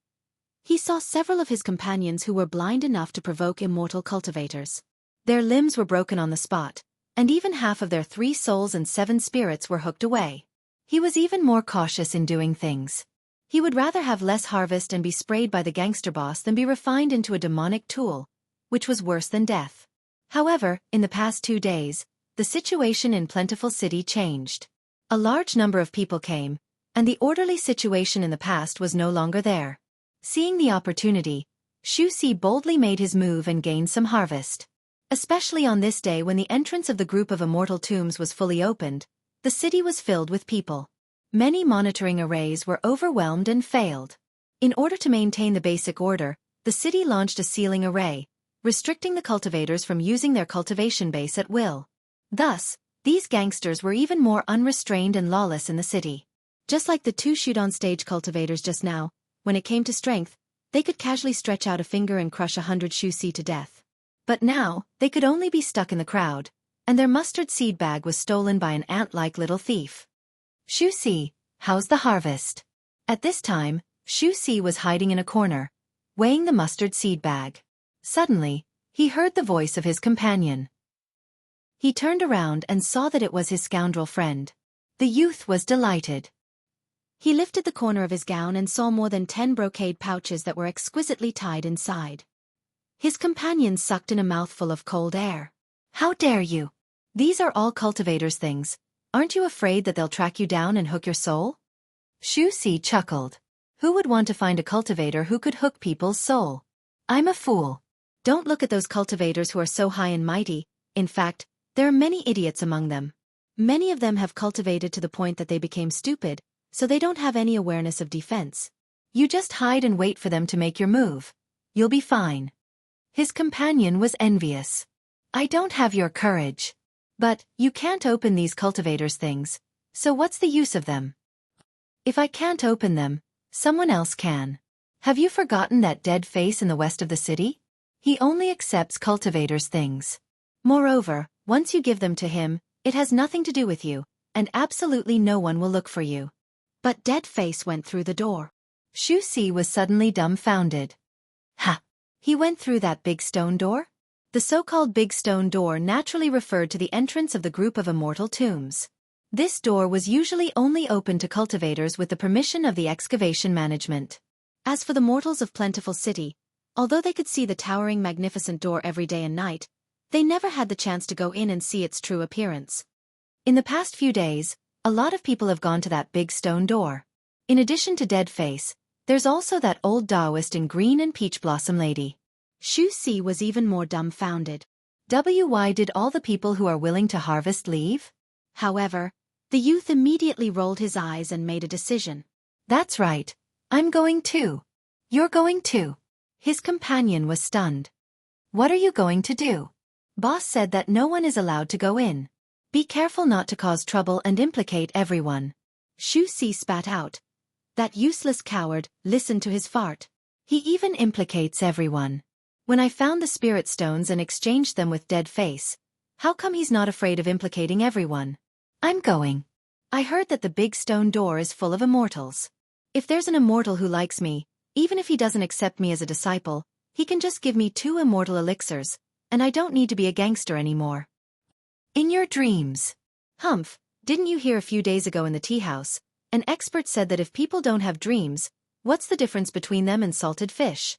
he saw several of his companions who were blind enough to provoke immortal cultivators. Their limbs were broken on the spot, and even half of their 3 souls and 7 spirits were hooked away. He was even more cautious in doing things. He would rather have less harvest and be sprayed by the gangster boss than be refined into a demonic tool, which was worse than death. However, in the past 2 days, the situation in Plentiful City changed. A large number of people came, and the orderly situation in the past was no longer there. Seeing the opportunity, Xueqi boldly made his move and gained some harvest. Especially on this day when the entrance of the group of immortal tombs was fully opened, the city was filled with people. Many monitoring arrays were overwhelmed and failed. In order to maintain the basic order, the city launched a sealing array, restricting the cultivators from using their cultivation base at will. Thus, these gangsters were even more unrestrained and lawless in the city. Just like the 2 shoot-on-stage cultivators just now, when it came to strength, they could casually stretch out a finger and crush 100 Xueqi to death. But now, they could only be stuck in the crowd, and their mustard seed bag was stolen by an ant-like little thief. Xueqi, how's the harvest? At this time, Xueqi was hiding in a corner, weighing the mustard seed bag. Suddenly, he heard the voice of his companion. He turned around and saw that it was his scoundrel friend. The youth was delighted. He lifted the corner of his gown and saw more than 10 brocade pouches that were exquisitely tied inside. His companion sucked in a mouthful of cold air. How dare you? These are all cultivators' things. Aren't you afraid that they'll track you down and hook your soul? Xueqi chuckled. Who would want to find a cultivator who could hook people's soul? I'm a fool. Don't look at those cultivators who are so high and mighty. In fact, there are many idiots among them. Many of them have cultivated to the point that they became stupid, so they don't have any awareness of defense. You just hide and wait for them to make your move. You'll be fine. His companion was envious. I don't have your courage. But, you can't open these cultivators' things, so what's the use of them? If I can't open them, someone else can. Have you forgotten that dead face in the west of the city? He only accepts cultivators' things. Moreover, once you give them to him, it has nothing to do with you, and absolutely no one will look for you. But Dead Face went through the door. Xueqi was suddenly dumbfounded. Ha! He went through that big stone door? The so-called big stone door naturally referred to the entrance of the group of immortal tombs. This door was usually only open to cultivators with the permission of the excavation management. As for the mortals of Plentiful City, although they could see the towering magnificent door every day and night, they never had the chance to go in and see its true appearance. In the past few days, a lot of people have gone to that big stone door. In addition to Dead Face, there's also that old Taoist in green and peach blossom lady. Xueqi was even more dumbfounded. Why did all the people who are willing to harvest leave? However, the youth immediately rolled his eyes and made a decision. That's right. I'm going too. You're going too. His companion was stunned. What are you going to do? Boss said that no one is allowed to go in. Be careful not to cause trouble and implicate everyone. Xueqi spat out. That useless coward, listened to his fart. He even implicates everyone. When I found the spirit stones and exchanged them with Dead Face, how come he's not afraid of implicating everyone? I'm going. I heard that the big stone door is full of immortals. If there's an immortal who likes me, even if he doesn't accept me as a disciple, he can just give me 2 immortal elixirs, and I don't need to be a gangster anymore. In your dreams. Humph, didn't you hear a few days ago in the tea house? An expert said that if people don't have dreams, what's the difference between them and salted fish?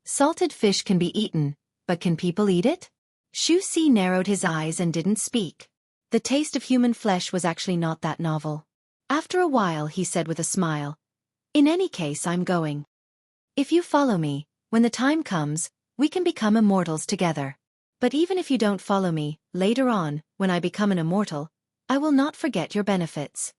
Salted fish can be eaten, but can people eat it? Xueqi narrowed his eyes and didn't speak. The taste of human flesh was actually not that novel. After a while he said with a smile, "In any case, I'm going. If you follow me, when the time comes, we can become immortals together. But even if you don't follow me, later on, when I become an immortal, I will not forget your benefits."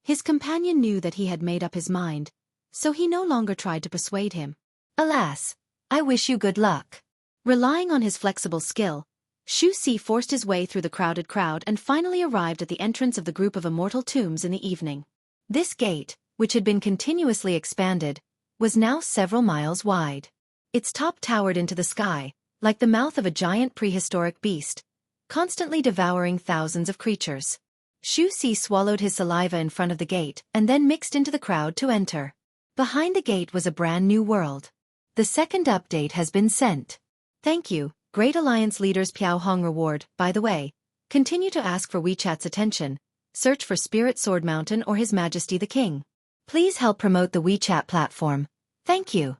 His companion knew that he had made up his mind, so he no longer tried to persuade him. "Alas, I wish you good luck." Relying on his flexible skill, Xueqi forced his way through the crowded crowd and finally arrived at the entrance of the group of immortal tombs in the evening. This gate, which had been continuously expanded, was now several miles wide. Its top towered into the sky, like the mouth of a giant prehistoric beast, constantly devouring thousands of creatures. Xueqi swallowed his saliva in front of the gate and then mixed into the crowd to enter. Behind the gate was a brand new world. The second update has been sent. Thank you, Great Alliance leaders. Piao Hong reward, by the way. Continue to ask for WeChat's attention. Search for Spirit Sword Mountain or His Majesty the King. Please help promote the WeChat platform. Thank you.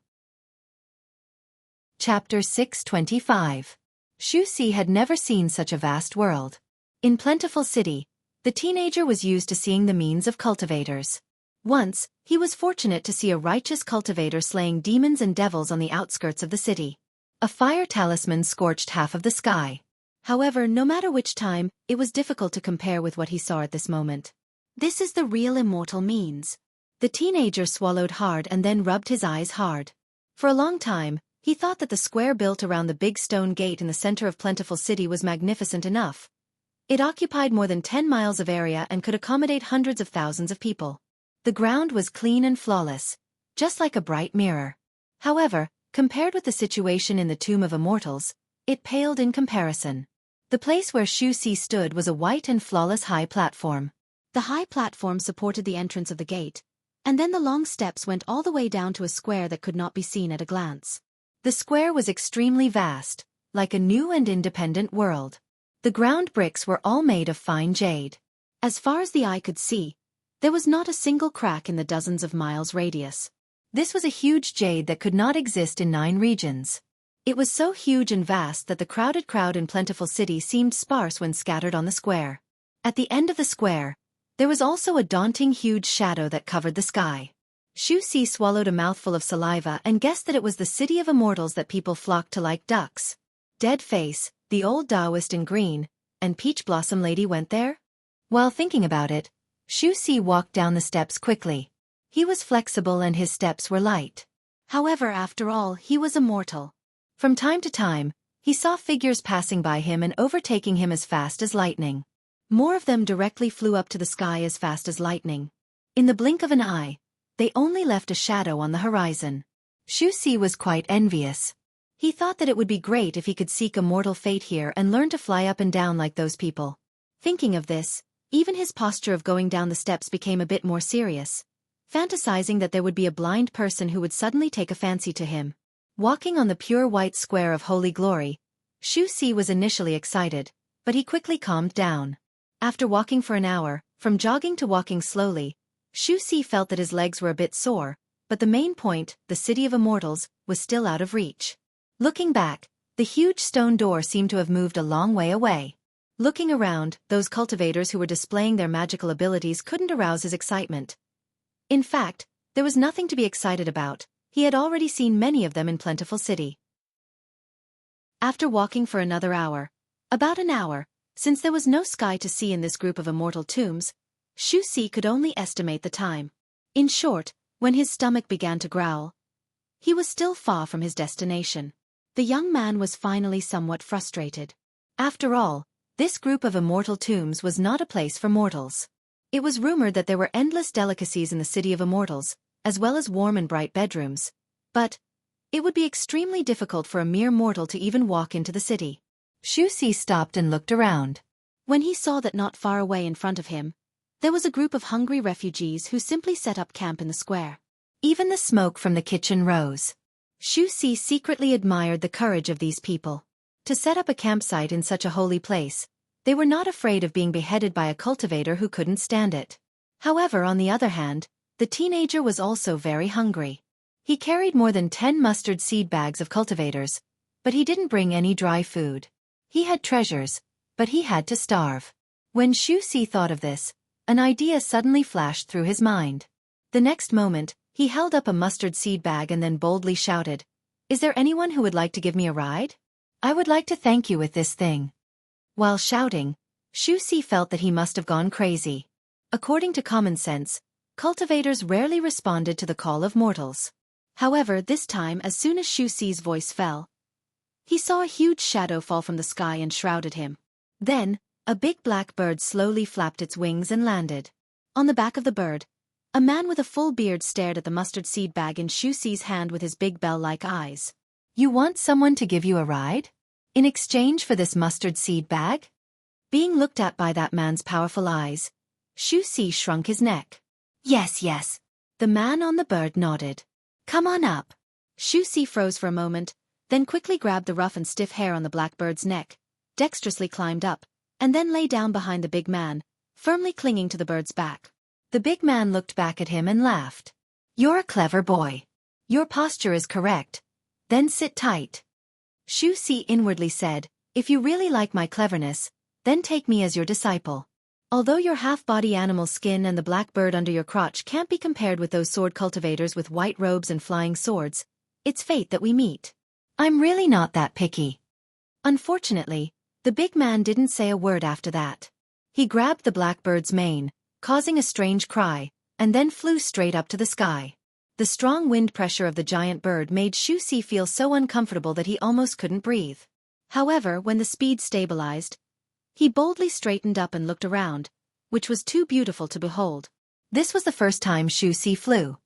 Chapter 625. Xueqi had never seen such a vast world. In Plentiful City, the teenager was used to seeing the means of cultivators. Once, he was fortunate to see a righteous cultivator slaying demons and devils on the outskirts of the city. A fire talisman scorched half of the sky. However, no matter which time, it was difficult to compare with what he saw at this moment. This is the real immortal means. The teenager swallowed hard and then rubbed his eyes hard. For a long time, he thought that the square built around the big stone gate in the center of Plentiful City was magnificent enough. It occupied more than 10 miles of area and could accommodate hundreds of thousands of people. The ground was clean and flawless, just like a bright mirror. However, compared with the situation in the Tomb of Immortals, it paled in comparison. The place where Xueqi stood was a white and flawless high platform. The high platform supported the entrance of the gate, and then the long steps went all the way down to a square that could not be seen at a glance. The square was extremely vast, like a new and independent world. The ground bricks were all made of fine jade. As far as the eye could see, there was not a single crack in the dozens of miles radius. This was a huge jade that could not exist in 9 regions. It was so huge and vast that the crowded crowd in Plentiful City seemed sparse when scattered on the square. At the end of the square, there was also a daunting huge shadow that covered the sky. Xueqi swallowed a mouthful of saliva and guessed that it was the city of immortals that people flocked to like ducks. Dead Face, the old Taoist in green, and Peach Blossom Lady went there? While thinking about it, Xueqi walked down the steps quickly. He was flexible and his steps were light. However, after all, he was immortal. From time to time, he saw figures passing by him and overtaking him as fast as lightning. More of them directly flew up to the sky as fast as lightning. In the blink of an eye, they only left a shadow on the horizon. Xueqi was quite envious. He thought that it would be great if he could seek immortal fate here and learn to fly up and down like those people. Thinking of this, even his posture of going down the steps became a bit more serious, fantasizing that there would be a blind person who would suddenly take a fancy to him. Walking on the pure white square of holy glory, Xueqi was initially excited, but he quickly calmed down. After walking for an hour, from jogging to walking slowly, Xueqi felt that his legs were a bit sore, but the main point, the City of Immortals, was still out of reach. Looking back, the huge stone door seemed to have moved a long way away. Looking around, those cultivators who were displaying their magical abilities couldn't arouse his excitement. In fact, there was nothing to be excited about. He had already seen many of them in Plentiful City. After walking for another hour, about an hour, since there was no sky to see in this group of immortal tombs, Xueqi could only estimate the time. In short, when his stomach began to growl, he was still far from his destination. The young man was finally somewhat frustrated. After all, this group of immortal tombs was not a place for mortals. It was rumored that there were endless delicacies in the City of Immortals, as well as warm and bright bedrooms. But it would be extremely difficult for a mere mortal to even walk into the city. Xueqi stopped and looked around. When he saw that not far away in front of him, there was a group of hungry refugees who simply set up camp in the square. Even the smoke from the kitchen rose. Xueqi secretly admired the courage of these people. To set up a campsite in such a holy place, they were not afraid of being beheaded by a cultivator who couldn't stand it. However, on the other hand, the teenager was also very hungry. He carried more than 10 mustard seed bags of cultivators, but he didn't bring any dry food. He had treasures, but he had to starve. When Xueqi thought of this, an idea suddenly flashed through his mind. The next moment, he held up a mustard seed bag and then boldly shouted, "Is there anyone who would like to give me a ride? I would like to thank you with this thing." While shouting, Xueqi felt that he must have gone crazy. According to common sense, cultivators rarely responded to the call of mortals. However, this time, as soon as Xueqi's voice fell, he saw a huge shadow fall from the sky and shrouded him. Then, a big black bird slowly flapped its wings and landed. On the back of the bird, a man with a full beard stared at the mustard seed bag in Xueqi's hand with his big bell-like eyes. "You want someone to give you a ride? In exchange for this mustard seed bag?" Being looked at by that man's powerful eyes, Xueqi shrunk his neck. "Yes, yes." The man on the bird nodded. "Come on up." Xueqi froze for a moment, then quickly grabbed the rough and stiff hair on the black bird's neck, dexterously climbed up, and then lay down behind the big man, firmly clinging to the bird's back. The big man looked back at him and laughed. "You're a clever boy. Your posture is correct. Then sit tight." Xueqi inwardly said, "If you really like my cleverness, then take me as your disciple. Although your half-body animal skin and the black bird under your crotch can't be compared with those sword cultivators with white robes and flying swords, it's fate that we meet. I'm really not that picky." Unfortunately, the big man didn't say a word after that. He grabbed the black bird's mane, causing a strange cry, and then flew straight up to the sky. The strong wind pressure of the giant bird made Xueqi feel so uncomfortable that he almost couldn't breathe. However, when the speed stabilized, he boldly straightened up and looked around, which was too beautiful to behold. This was the first time Xueqi flew.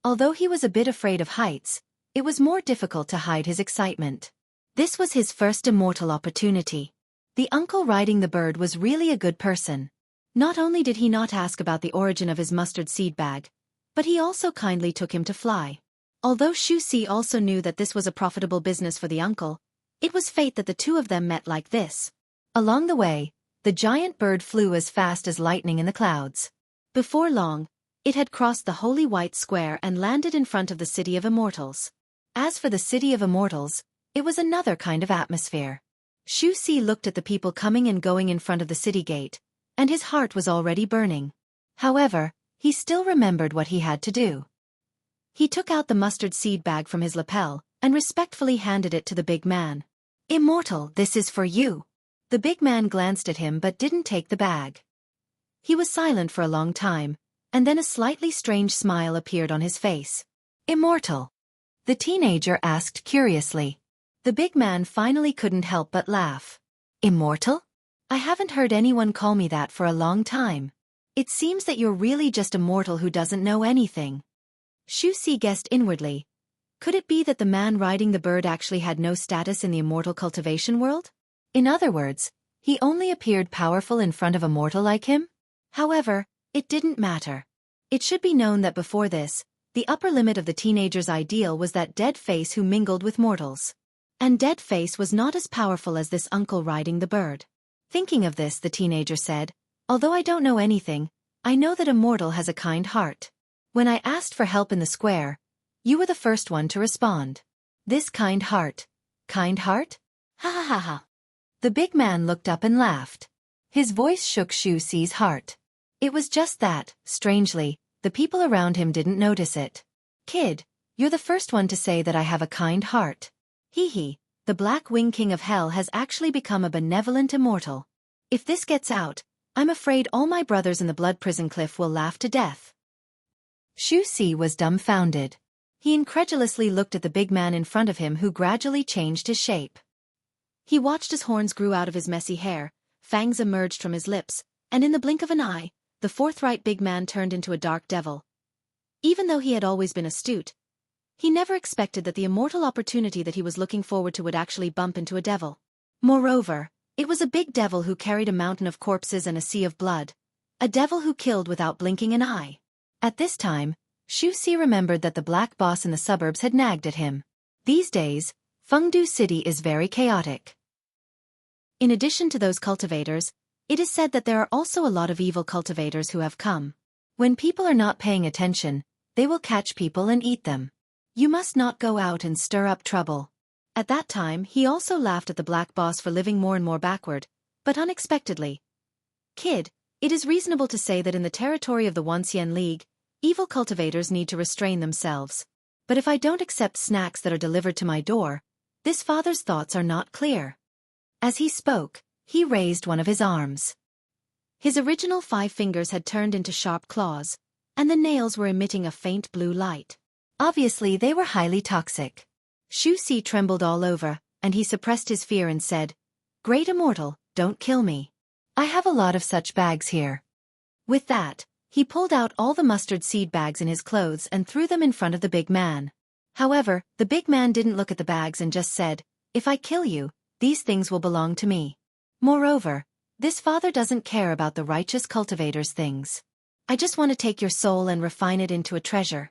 Although he was a bit afraid of heights, it was more difficult to hide his excitement. This was his first immortal opportunity. The uncle riding the bird was really a good person. Not only did he not ask about the origin of his mustard seed bag, but he also kindly took him to fly. Although Xueqi also knew that this was a profitable business for the uncle, it was fate that the two of them met like this. Along the way, the giant bird flew as fast as lightning in the clouds. Before long, it had crossed the holy white square and landed in front of the City of Immortals. As for the City of Immortals, it was another kind of atmosphere. Xueqi looked at the people coming and going in front of the city gate, and his heart was already burning. However, he still remembered what he had to do. He took out the mustard seed bag from his lapel and respectfully handed it to the big man. "Immortal, this is for you." The big man glanced at him but didn't take the bag. He was silent for a long time, and then a slightly strange smile appeared on his face. "Immortal?" the teenager asked curiously. The big man finally couldn't help but laugh. "Immortal? I haven't heard anyone call me that for a long time. It seems that you're really just a mortal who doesn't know anything." Xueqi guessed inwardly. Could it be that the man riding the bird actually had no status in the immortal cultivation world? In other words, he only appeared powerful in front of a mortal like him? However, it didn't matter. It should be known that before this, the upper limit of the teenager's ideal was that dead face who mingled with mortals. And dead face was not as powerful as this uncle riding the bird. Thinking of this, the teenager said, "Although I don't know anything, I know that a mortal has a kind heart. When I asked for help in the square, you were the first one to respond. This kind heart. Kind heart? Ha ha ha ha." The big man looked up and laughed. His voice shook Xueqi's heart. It was just that, strangely, the people around him didn't notice it. "Kid, you're the first one to say that I have a kind heart. Hee hee, the Black Wing King of Hell has actually become a benevolent immortal. If this gets out, I'm afraid all my brothers in the Blood Prison Cliff will laugh to death." Xueqi was dumbfounded. He incredulously looked at the big man in front of him who gradually changed his shape. He watched as horns grew out of his messy hair, fangs emerged from his lips, and in the blink of an eye, the forthright big man turned into a dark devil. Even though he had always been astute, he never expected that the immortal opportunity that he was looking forward to would actually bump into a devil. Moreover, it was a big devil who carried a mountain of corpses and a sea of blood, A devil who killed without blinking an eye. At this time, Xueqi remembered that the black boss in the suburbs had nagged at him. These days, Fengdu City is very chaotic. In addition to those cultivators, it is said that there are also a lot of evil cultivators who have come. When people are not paying attention, they will catch people and eat them. You must not go out and stir up trouble. At that time, he also laughed at the black boss for living more and more backward, but unexpectedly. Kid, it is reasonable to say that in the territory of the Wanxian League, evil cultivators need to restrain themselves. But if I don't accept snacks that are delivered to my door, this father's thoughts are not clear. As he spoke, he raised one of his arms. His original 5 fingers had turned into sharp claws, and the nails were emitting a faint blue light. Obviously, they were highly toxic. Xueqi trembled all over, and he suppressed his fear and said, "Great Immortal, don't kill me. I have a lot of such bags here." With that, he pulled out all the mustard seed bags in his clothes and threw them in front of the big man. However, the big man didn't look at the bags and just said, "If I kill you, these things will belong to me." Moreover, this father doesn't care about the righteous cultivators' things. "I just want to take your soul and refine it into a treasure.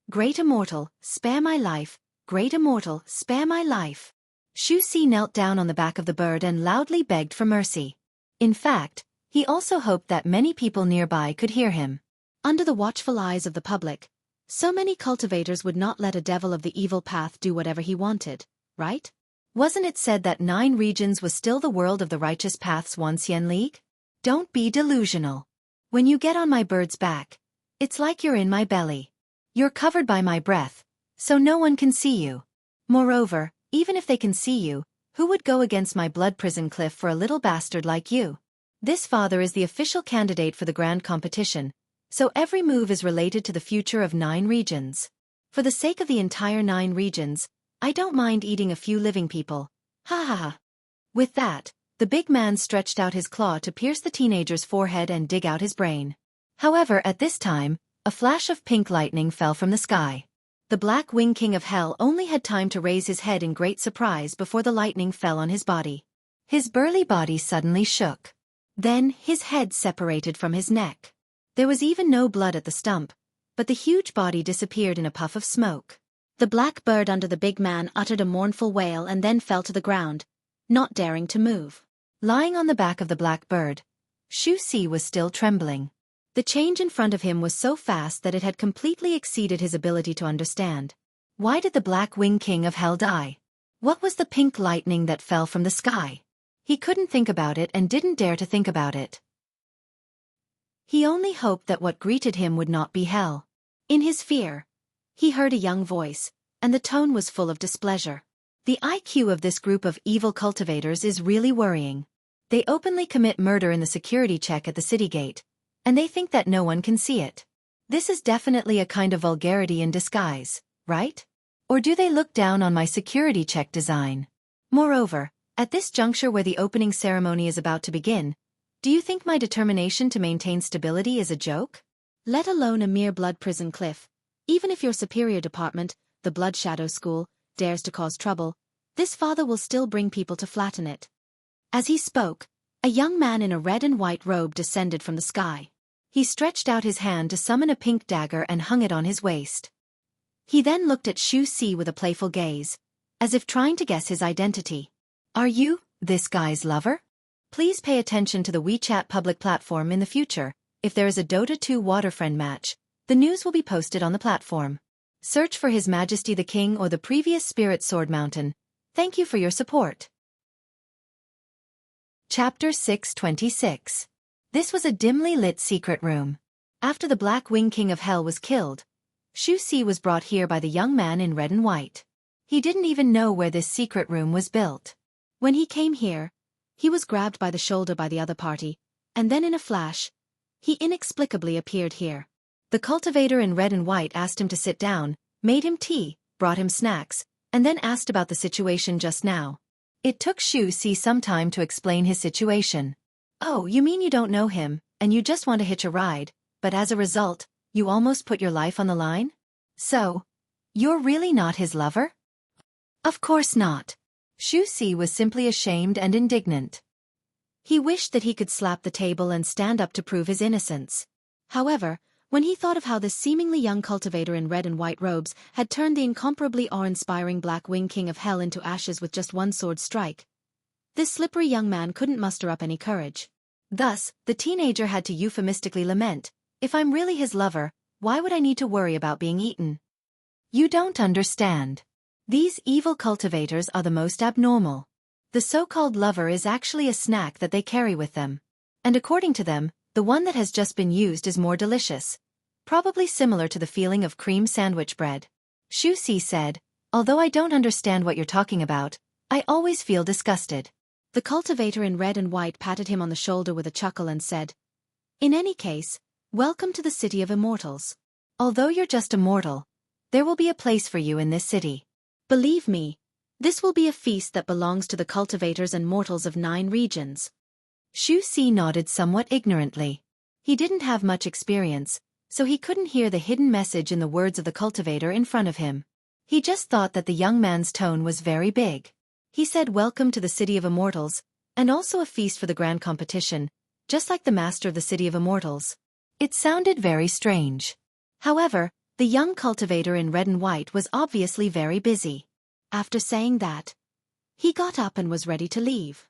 Great Immortal, spare my life. Great Immortal, spare my life." Xueqi knelt down on the back of the bird and loudly begged for mercy. In fact, he also hoped that many people nearby could hear him. Under the watchful eyes of the public, so many cultivators would not let a devil of the evil path do whatever he wanted, right? Wasn't it said that 9 regions was still the world of the righteous path's Wanxian League? Don't be delusional. When you get on my bird's back, it's like you're in my belly. You're covered by my breath, so no one can see you. Moreover, even if they can see you, who would go against my blood prison cliff for a little bastard like you? This father is the official candidate for the grand competition, so every move is related to the future of 9 regions. For the sake of the entire 9 regions, I don't mind eating a few living people. Ha ha ha. With that, the big man stretched out his claw to pierce the teenager's forehead and dig out his brain. However, at this time, a flash of pink lightning fell from the sky. The Black Wing King of Hell only had time to raise his head in great surprise before the lightning fell on his body. His burly body suddenly shook. Then, his head separated from his neck. There was even no blood at the stump, but the huge body disappeared in a puff of smoke. The black bird under the big man uttered a mournful wail and then fell to the ground, not daring to move. Lying on the back of the black bird, Xueqi was still trembling. The change in front of him was so fast that it had completely exceeded his ability to understand. Why did the Black Wing King of Hell die? What was the pink lightning that fell from the sky? He couldn't think about it and didn't dare to think about it. He only hoped that what greeted him would not be hell. In his fear, he heard a young voice, and the tone was full of displeasure. The IQ of this group of evil cultivators is really worrying. They openly commit murder in the security check at the city gate, and they think that no one can see it. This is definitely a kind of vulgarity in disguise, right? Or do they look down on my security check design? Moreover, at this juncture where the opening ceremony is about to begin, do you think my determination to maintain stability is a joke? Let alone a mere blood prison cliff. Even if your superior department, the Blood Shadow School, dares to cause trouble, this father will still bring people to flatten it. As he spoke, a young man in a red and white robe descended from the sky. He stretched out his hand to summon a pink dagger and hung it on his waist. He then looked at Xueqi with a playful gaze, as if trying to guess his identity. "Are you this guy's lover? Please pay attention to the WeChat public platform in the future. If there is a Dota 2 Waterfriend match, the news will be posted on the platform. Search for His Majesty the King or the previous Spirit Sword Mountain. Thank you for your support." Chapter 626. This was a dimly lit secret room. After the Black Wing King of Hell was killed, Xueqi was brought here by the young man in red and white. He didn't even know where this secret room was built. When he came here, he was grabbed by the shoulder by the other party, and then in a flash, he inexplicably appeared here. The cultivator in red and white asked him to sit down, made him tea, brought him snacks, and then asked about the situation just now. It took Xueqi some time to explain his situation. "Oh, you mean you don't know him, and you just want to hitch a ride, but as a result, you almost put your life on the line? So, you're really not his lover?" "Of course not." Xueqi was simply ashamed and indignant. He wished that he could slap the table and stand up to prove his innocence. However, when he thought of how this seemingly young cultivator in red and white robes had turned the incomparably awe-inspiring Black Wing King of Hell into ashes with just one sword strike, this slippery young man couldn't muster up any courage. Thus, the teenager had to euphemistically lament, "If I'm really his lover, why would I need to worry about being eaten?" You don't understand. These evil cultivators are the most abnormal. The so-called lover is actually a snack that they carry with them. And according to them, the one that has just been used is more delicious, probably similar to the feeling of cream sandwich bread. Xueqi said, "Although I don't understand what you're talking about, I always feel disgusted." The cultivator in red and white patted him on the shoulder with a chuckle and said, "In any case, welcome to the city of immortals. Although you're just a mortal, there will be a place for you in this city. Believe me, this will be a feast that belongs to the cultivators and mortals of 9 regions." Xueqi nodded somewhat ignorantly. He didn't have much experience, so he couldn't hear the hidden message in the words of the cultivator in front of him. He just thought that the young man's tone was very big. He said welcome to the city of immortals, and also a feast for the grand competition, just like the master of the city of immortals. It sounded very strange. However, the young cultivator in red and white was obviously very busy. After saying that, he got up and was ready to leave.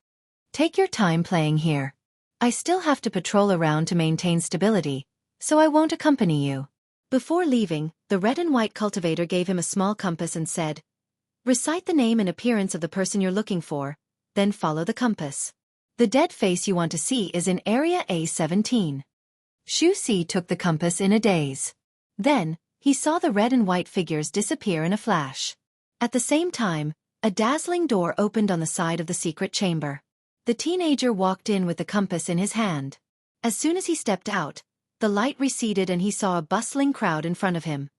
"Take your time playing here. I still have to patrol around to maintain stability, so I won't accompany you." Before leaving, the red and white cultivator gave him a small compass and said, "Recite the name and appearance of the person you're looking for, then follow the compass. The dead face you want to see is in area A17. Xueqi took the compass in a daze. Then, he saw the red and white figures disappear in a flash. At the same time, a dazzling door opened on the side of the secret chamber. The teenager walked in with the compass in his hand. As soon as he stepped out, the light receded and he saw a bustling crowd in front of him.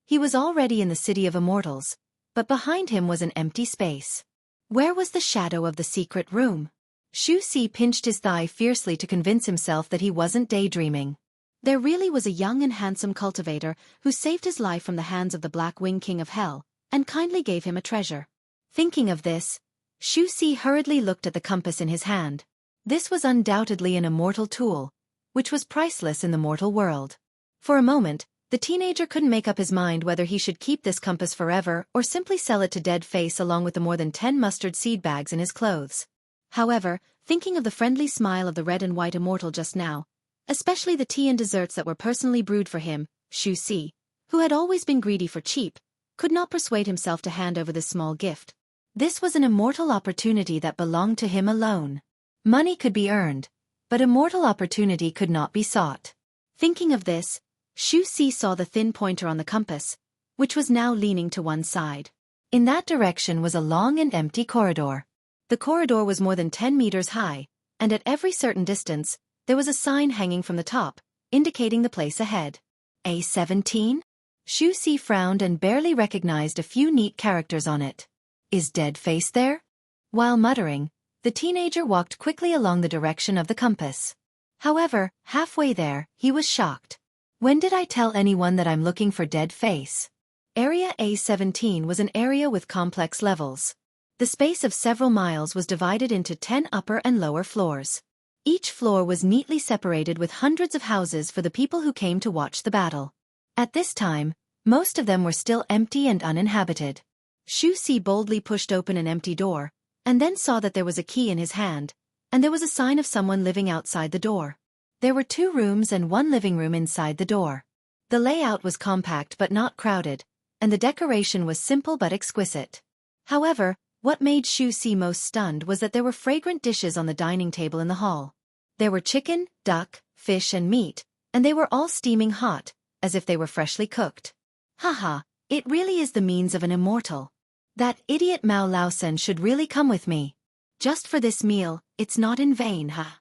He was already in the city of immortals, but behind him was an empty space. Where was the shadow of the secret room? Xueqi pinched his thigh fiercely to convince himself that he wasn't daydreaming. There really was a young and handsome cultivator who saved his life from the hands of the Black Wing King of Hell, and kindly gave him a treasure. Thinking of this, Xueqi hurriedly looked at the compass in his hand. This was undoubtedly an immortal tool, which was priceless in the mortal world. For a moment, the teenager couldn't make up his mind whether he should keep this compass forever or simply sell it to Dead Face along with the more than 10 mustard seed bags in his clothes. However, thinking of the friendly smile of the red and white immortal just now, especially the tea and desserts that were personally brewed for him, Xueqi, who had always been greedy for cheap, could not persuade himself to hand over this small gift. This was an immortal opportunity that belonged to him alone. Money could be earned, but immortal opportunity could not be sought. Thinking of this, Xueqi saw the thin pointer on the compass, which was now leaning to one side. In that direction was a long and empty corridor. The corridor was more than 10 meters high, and at every certain distance, there was a sign hanging from the top, indicating the place ahead. A17? Xueqi frowned and barely recognized a few neat characters on it. Is Dead Face there? While muttering, the teenager walked quickly along the direction of the compass. However, halfway there, he was shocked. When did I tell anyone that I'm looking for Dead Face? Area A17 was an area with complex levels. The space of several miles was divided into 10 upper and lower floors. Each floor was neatly separated with hundreds of houses for the people who came to watch the battle. At this time, most of them were still empty and uninhabited. Xueqi boldly pushed open an empty door, and then saw that there was a key in his hand, and there was a sign of someone living outside the door. There were 2 rooms and 1 living room inside the door. The layout was compact but not crowded, and the decoration was simple but exquisite. However, what made Xueqi most stunned was that there were fragrant dishes on the dining table in the hall. There were chicken, duck, fish and meat, and they were all steaming hot, as if they were freshly cooked. Haha, it really is the means of an immortal. That idiot Mao Laosen should really come with me. Just for this meal, it's not in vain, huh?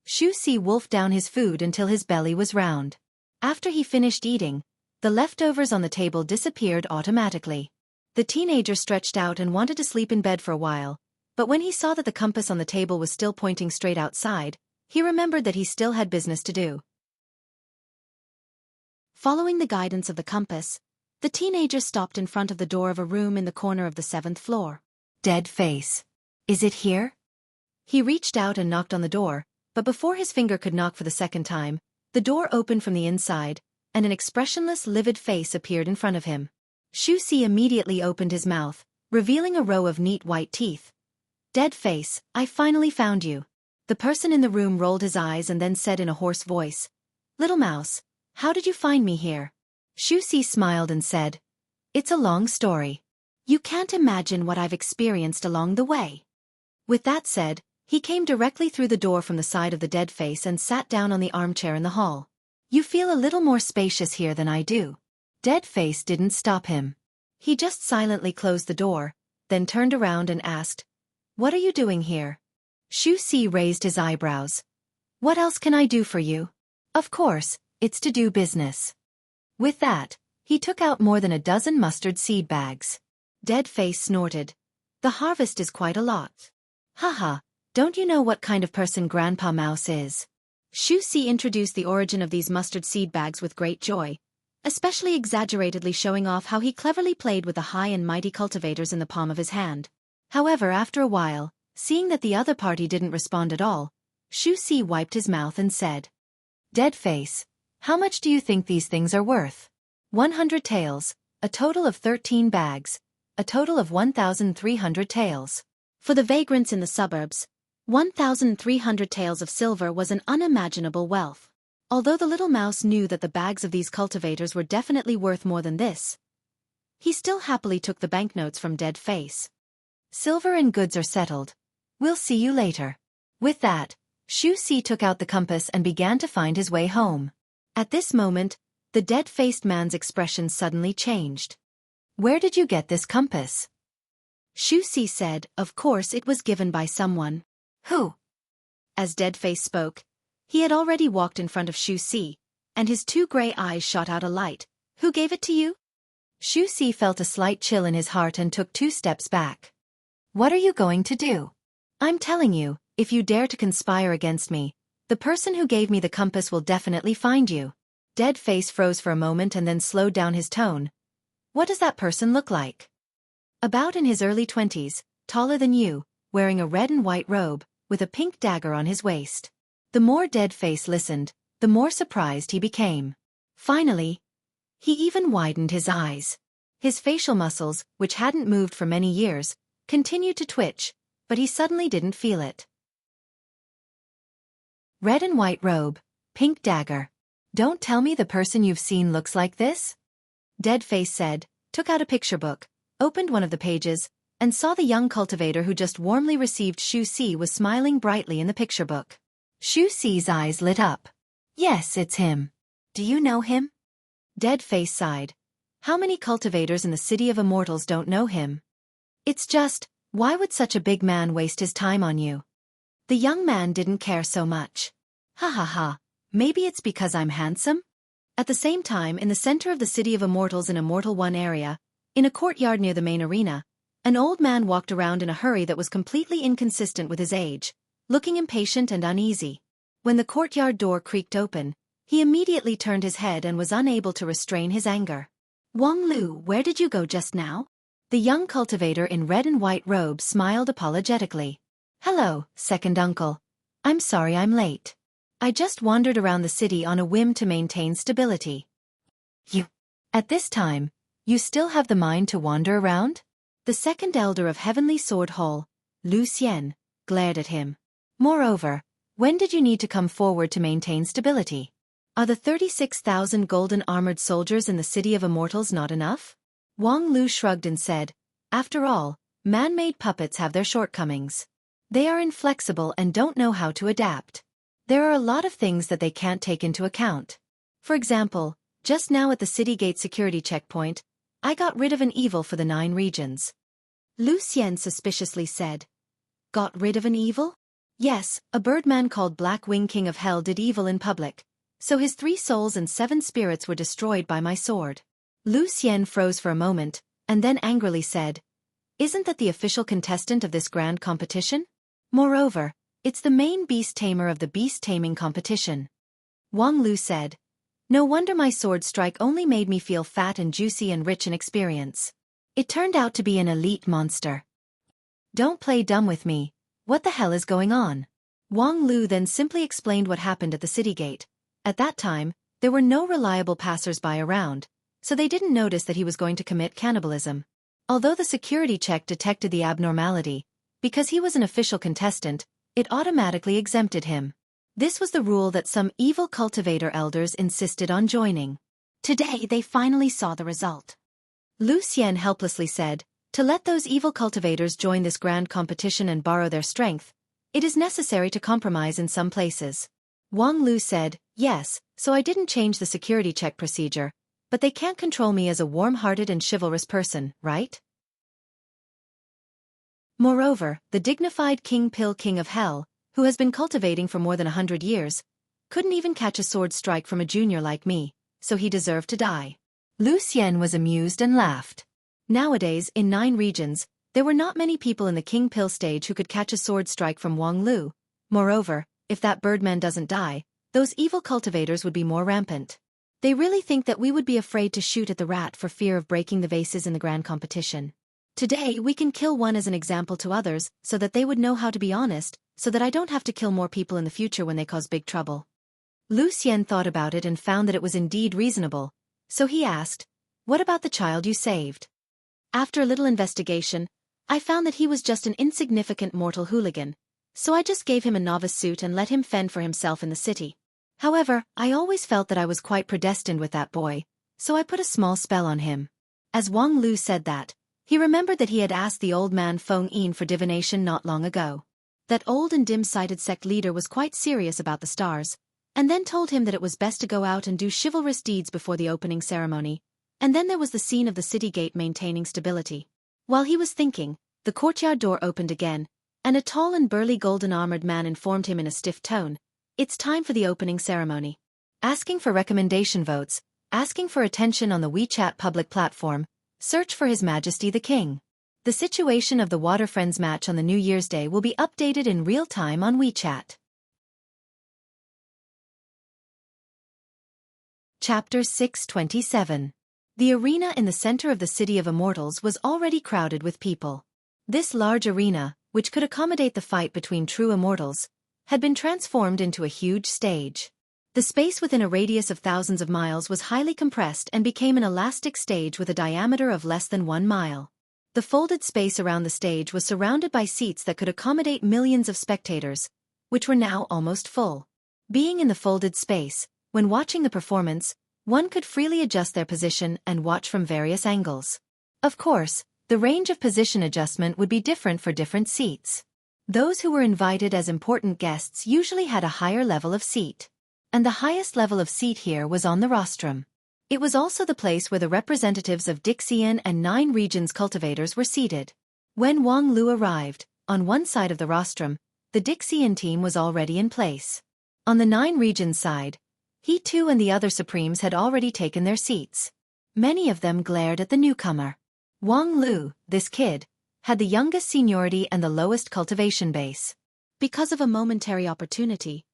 Xueqi wolfed down his food until his belly was round. After he finished eating, the leftovers on the table disappeared automatically. The teenager stretched out and wanted to sleep in bed for a while, but when he saw that the compass on the table was still pointing straight outside, he remembered that he still had business to do. Following the guidance of the compass, the teenager stopped in front of the door of a room in the corner of the 7th floor. Dead Face. Is it here? He reached out and knocked on the door, but before his finger could knock for the second time, the door opened from the inside, and an expressionless, livid face appeared in front of him. Xueqi immediately opened his mouth, revealing a row of neat white teeth. "Dead face, I finally found you." The person in the room rolled his eyes and then said in a hoarse voice, "Little mouse, how did you find me here?" Xueqi smiled and said, "It's a long story. You can't imagine what I've experienced along the way." With that said, he came directly through the door from the side of the dead face and sat down on the armchair in the hall. "You feel a little more spacious here than I do." Dead face didn't stop him. He just silently closed the door, then turned around and asked, "What are you doing here?" Xueqi raised his eyebrows. "What else can I do for you?" "Of course, it's to do business." With that, he took out more than a dozen mustard seed bags. Dead face snorted. "The harvest is quite a lot." "Haha, don't you know what kind of person Grandpa Mouse is?" Xueqi introduced the origin of these mustard seed bags with great joy, especially exaggeratedly showing off how he cleverly played with the high and mighty cultivators in the palm of his hand. However, after a while, seeing that the other party didn't respond at all, Xueqi wiped his mouth and said, "Dead face, how much do you think these things are worth?" 100 taels, a total of 13 bags, a total of 1,300 taels. For the vagrants in the suburbs, 1,300 taels of silver was an unimaginable wealth. Although the little mouse knew that the bags of these cultivators were definitely worth more than this, he still happily took the banknotes from Dead face. "Silver and goods are settled. We'll see you later." With that, Xueqi took out the compass and began to find his way home. At this moment, the dead-faced man's expression suddenly changed. "Where did you get this compass?" Xueqi said, "Of course it was given by someone." "Who?" As Deadface spoke, he had already walked in front of Xueqi, and his two gray eyes shot out a light. "Who gave it to you?" Xueqi felt a slight chill in his heart and took 2 steps back. "What are you going to do?" "I'm telling you, if you dare to conspire against me, the person who gave me the compass will definitely find you." Deadface froze for a moment and then slowed down his tone. "What does that person look like?" "About in his early 20s, taller than you, wearing a red and white robe, with a pink dagger on his waist." The more Deadface listened, the more surprised he became. Finally, he even widened his eyes. His facial muscles, which hadn't moved for many years, continued to twitch, but he suddenly didn't feel it. "Red and white robe, pink dagger. Don't tell me the person you've seen looks like this?" Deadface said, took out a picture book, opened one of the pages, and saw the young cultivator who just warmly received Xueqi was smiling brightly in the picture book. Xueqi's eyes lit up. "Yes, it's him. Do you know him?" Deadface sighed. "How many cultivators in the City of Immortals don't know him? It's just, why would such a big man waste his time on you?" The young man didn't care so much. "Ha ha ha, maybe it's because I'm handsome?" At the same time, in the center of the City of Immortals in Immortal 1 area, in a courtyard near the main arena, an old man walked around in a hurry that was completely inconsistent with his age, looking impatient and uneasy. When the courtyard door creaked open, he immediately turned his head and was unable to restrain his anger. "Wang Lu, where did you go just now?" The young cultivator in red and white robe smiled apologetically. "Hello, second uncle. I'm sorry I'm late. I just wandered around the city on a whim to maintain stability." "You? At this time, you still have the mind to wander around?" The second elder of Heavenly Sword Hall, Lu Xian, glared at him. "Moreover, when did you need to come forward to maintain stability? Are the 36,000 golden armored soldiers in the City of Immortals not enough?" Wang Lu shrugged and said, "After all, man-made puppets have their shortcomings. They are inflexible and don't know how to adapt. There are a lot of things that they can't take into account. For example, just now at the city gate security checkpoint, I got rid of an evil for the 9 regions." Lu Xian suspiciously said, "Got rid of an evil?" "Yes, a birdman called Black Wing King of Hell did evil in public, so his 3 souls and 7 spirits were destroyed by my sword." Lu Xian froze for a moment, and then angrily said, "Isn't that the official contestant of this grand competition? Moreover, it's the main beast tamer of the beast taming competition." Wang Lu said, "No wonder my sword strike only made me feel fat and juicy and rich in experience. It turned out to be an elite monster." "Don't play dumb with me. What the hell is going on? Wang Lu then simply explained what happened at the city gate. At that time, there were no reliable passers-by around, so they didn't notice that he was going to commit cannibalism. Although the security check detected the abnormality, because he was an official contestant, it automatically exempted him. This was the rule that some evil cultivator elders insisted on joining. Today they finally saw the result. Lu Xian helplessly said, "To let those evil cultivators join this grand competition and borrow their strength, it is necessary to compromise in some places." Wang Lu said, "Yes, so I didn't change the security check procedure, but they can't control me as a warm-hearted and chivalrous person, right?" Moreover, the dignified King of Hell, who has been cultivating for more than 100 years, couldn't even catch a sword strike from a junior like me, so he deserved to die. Lu Xian was amused and laughed. Nowadays, in 9 regions, there were not many people in the King Pill stage who could catch a sword strike from Wang Lu. Moreover, if that birdman doesn't die, those evil cultivators would be more rampant. They really think that we would be afraid to shoot at the rat for fear of breaking the vases in the grand competition. Today we can kill one as an example to others, so that they would know how to be honest, so that I don't have to kill more people in the future when they cause big trouble. Lu Xian thought about it and found that it was indeed reasonable, so he asked, "What about the child you saved?" After a little investigation, I found that he was just an insignificant mortal hooligan, so I just gave him a novice suit and let him fend for himself in the city. However, I always felt that I was quite predestined with that boy, so I put a small spell on him. As Wang Lu said that, he remembered that he had asked the old man Feng Yin for divination not long ago. That old and dim-sighted sect leader was quite serious about the stars, and then told him that it was best to go out and do chivalrous deeds before the opening ceremony, and then there was the scene of the city gate maintaining stability. While he was thinking, the courtyard door opened again, and a tall and burly golden-armored man informed him in a stiff tone, "It's time for the opening ceremony." Asking for recommendation votes, asking for attention on the WeChat public platform, search for His Majesty the King. The situation of the Water Friends match on the New Year's Day will be updated in real time on WeChat. Chapter 627. The arena in the center of the City of Immortals was already crowded with people. This large arena, which could accommodate the fight between true immortals, had been transformed into a huge stage. The space within a radius of thousands of miles was highly compressed and became an elastic stage with a diameter of less than 1 mile. The folded space around the stage was surrounded by seats that could accommodate millions of spectators, which were now almost full. Being in the folded space, when watching the performance, one could freely adjust their position and watch from various angles. Of course, the range of position adjustment would be different for different seats. Those who were invited as important guests usually had a higher level of seat. And the highest level of seat here was on the rostrum. It was also the place where the representatives of Dixian and 9 regions cultivators were seated. When Wang Lu arrived, on one side of the rostrum, the Dixian team was already in place. On the 9 regions side, he too and the other supremes had already taken their seats. Many of them glared at the newcomer. Wang Lu, this kid, had the youngest seniority and the lowest cultivation base. Because of a momentary opportunity,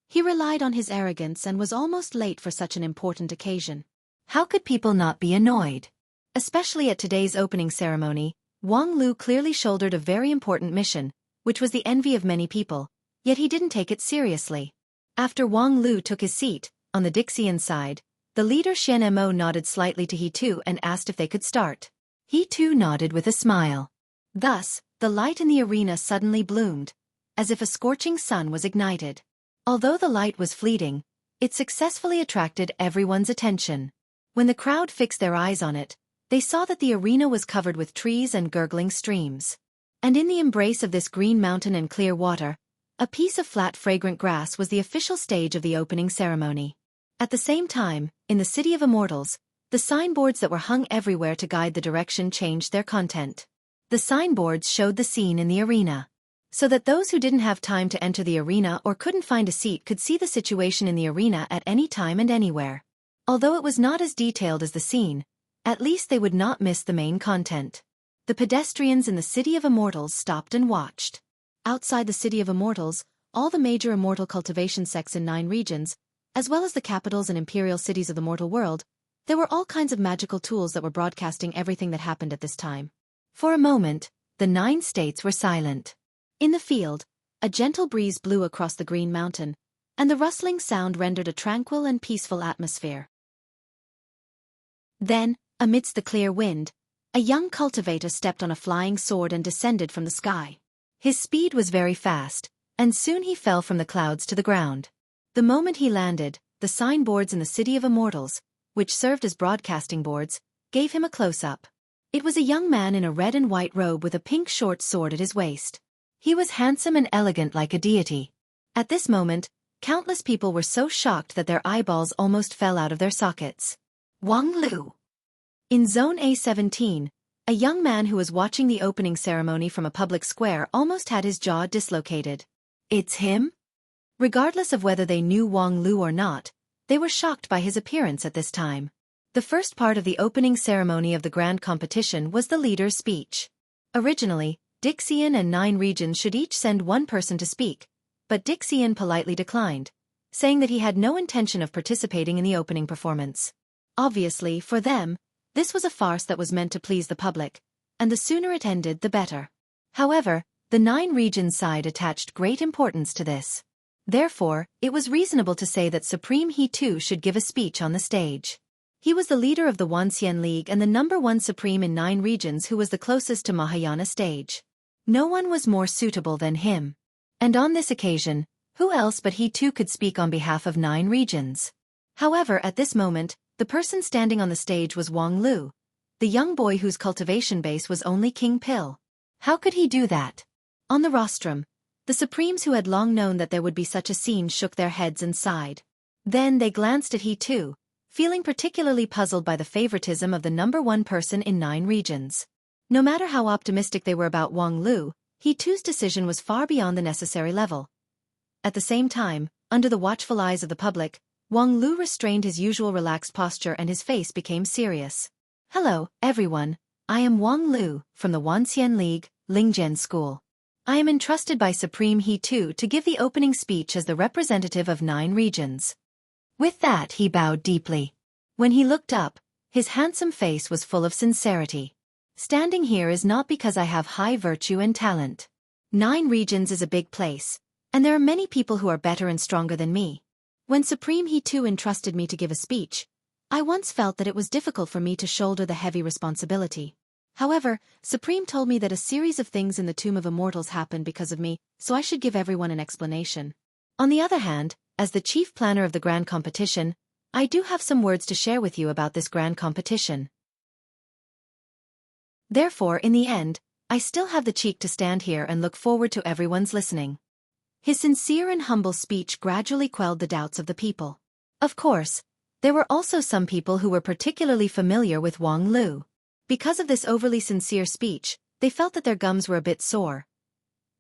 he relied on his arrogance and was almost late for such an important occasion. How could people not be annoyed? Especially at today's opening ceremony, Wang Lu clearly shouldered a very important mission, which was the envy of many people, yet he didn't take it seriously. After Wang Lu took his seat, on the Dixian side, the leader Xian Mo nodded slightly to He Tu and asked if they could start. He Tu nodded with a smile. Thus, the light in the arena suddenly bloomed, as if a scorching sun was ignited. Although the light was fleeting, it successfully attracted everyone's attention. When the crowd fixed their eyes on it, they saw that the arena was covered with trees and gurgling streams. And in the embrace of this green mountain and clear water, a piece of flat fragrant grass was the official stage of the opening ceremony. At the same time, in the City of Immortals, the signboards that were hung everywhere to guide the direction changed their content. The signboards showed the scene in the arena, so that those who didn't have time to enter the arena or couldn't find a seat could see the situation in the arena at any time and anywhere. Although it was not as detailed as the scene, at least they would not miss the main content. The pedestrians in the City of Immortals stopped and watched. Outside the City of Immortals, all the major immortal cultivation sects in 9 regions, as well as the capitals and imperial cities of the mortal world, there were all kinds of magical tools that were broadcasting everything that happened at this time. For a moment, the 9 states were silent. In the field, a gentle breeze blew across the green mountain, and the rustling sound rendered a tranquil and peaceful atmosphere. Then, amidst the clear wind, a young cultivator stepped on a flying sword and descended from the sky. His speed was very fast, and soon he fell from the clouds to the ground. The moment he landed, the signboards in the City of Immortals, which served as broadcasting boards, gave him a close-up. It was a young man in a red and white robe with a pink short sword at his waist. He was handsome and elegant like a deity. At this moment, countless people were so shocked that their eyeballs almost fell out of their sockets. Wang Lu. In Zone A17, a young man who was watching the opening ceremony from a public square almost had his jaw dislocated. It's him? Regardless of whether they knew Wang Lu or not, they were shocked by his appearance at this time. The first part of the opening ceremony of the grand competition was the leader's speech. Originally, Dixian and 9 regions should each send one person to speak, but Dixian politely declined, saying that he had no intention of participating in the opening performance. Obviously, for them, this was a farce that was meant to please the public, and the sooner it ended the better. However, the 9 regions side attached great importance to this. Therefore, it was reasonable to say that Supreme He too should give a speech on the stage. He was the leader of the Wanxian League and the #1 Supreme in 9 regions who was the closest to Mahayana stage. No one was more suitable than him. And on this occasion, who else but he too could speak on behalf of 9 regions? However, at this moment, the person standing on the stage was Wang Lu, the young boy whose cultivation base was only King Pill. How could he do that? On the rostrum, the Supremes who had long known that there would be such a scene shook their heads and sighed. Then they glanced at he too, feeling particularly puzzled by the favoritism of the #1 person in 9 regions. No matter how optimistic they were about Wang Lu, he too's decision was far beyond the necessary level. At the same time, under the watchful eyes of the public, Wang Lu restrained his usual relaxed posture and his face became serious. Hello, everyone, I am Wang Lu, from the Wanxian League, Lingjian School. I am entrusted by Supreme He too to give the opening speech as the representative of 9 regions. With that he bowed deeply. When he looked up, his handsome face was full of sincerity. Standing here is not because I have high virtue and talent. 9 regions is a big place, and there are many people who are better and stronger than me. When Supreme He too entrusted me to give a speech, I once felt that it was difficult for me to shoulder the heavy responsibility. However, Supreme told me that a series of things in the Tomb of Immortals happened because of me, so I should give everyone an explanation. On the other hand, as the chief planner of the grand competition, I do have some words to share with you about this grand competition. Therefore, in the end, I still have the cheek to stand here and look forward to everyone's listening. His sincere and humble speech gradually quelled the doubts of the people. Of course, there were also some people who were particularly familiar with Wang Lu. Because of this overly sincere speech, they felt that their gums were a bit sore.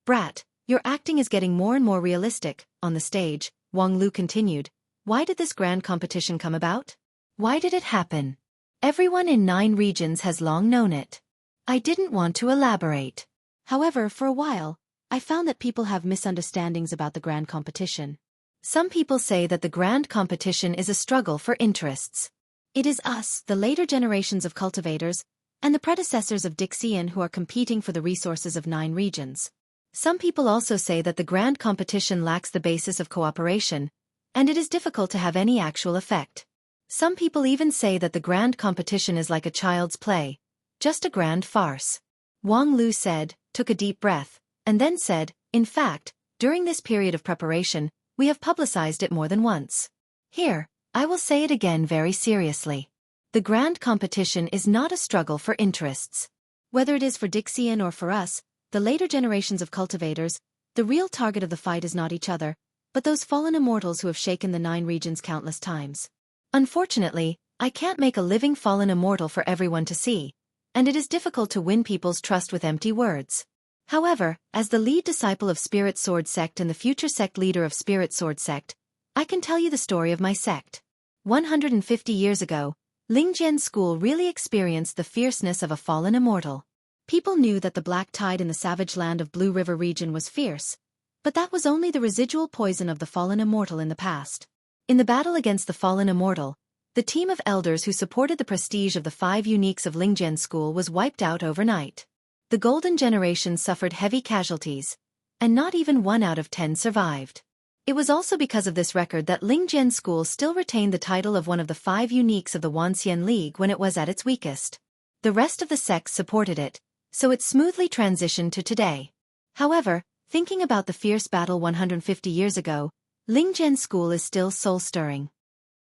Brat, your acting is getting more and more realistic. On the stage, Wang Lu continued. Why did this grand competition come about? Why did it happen? Everyone in 9 regions has long known it. I didn't want to elaborate. However, for a while, I found that people have misunderstandings about the grand competition. Some people say that the grand competition is a struggle for interests. It is us, the later generations of cultivators, and the predecessors of Dixian who are competing for the resources of 9 regions. Some people also say that the grand competition lacks the basis of cooperation, and it is difficult to have any actual effect. Some people even say that the grand competition is like a child's play, just a grand farce. Wang Lu said, took a deep breath, and then said, in fact, during this period of preparation, we have publicized it more than once. Here, I will say it again very seriously. The grand competition is not a struggle for interests. Whether it is for Dixian or for us, the later generations of cultivators, the real target of the fight is not each other, but those fallen immortals who have shaken the 9 regions countless times. Unfortunately, I can't make a living fallen immortal for everyone to see, and it is difficult to win people's trust with empty words. However, as the lead disciple of Spirit Sword Sect and the future sect leader of Spirit Sword Sect, I can tell you the story of my sect. 150 years ago, Lingjian School really experienced the fierceness of a fallen immortal. People knew that the black tide in the savage land of Blue River region was fierce, but that was only the residual poison of the fallen immortal in the past. In the battle against the fallen immortal, the team of elders who supported the prestige of the 5 uniques of Lingjian School was wiped out overnight. The golden generation suffered heavy casualties, and not even 1 out of 10 survived. It was also because of this record that Lingjian School still retained the title of one of the 5 uniques of the Wanxian League when it was at its weakest. The rest of the sects supported it, so it smoothly transitioned to today. However, thinking about the fierce battle 150 years ago, Lingjian School is still soul-stirring.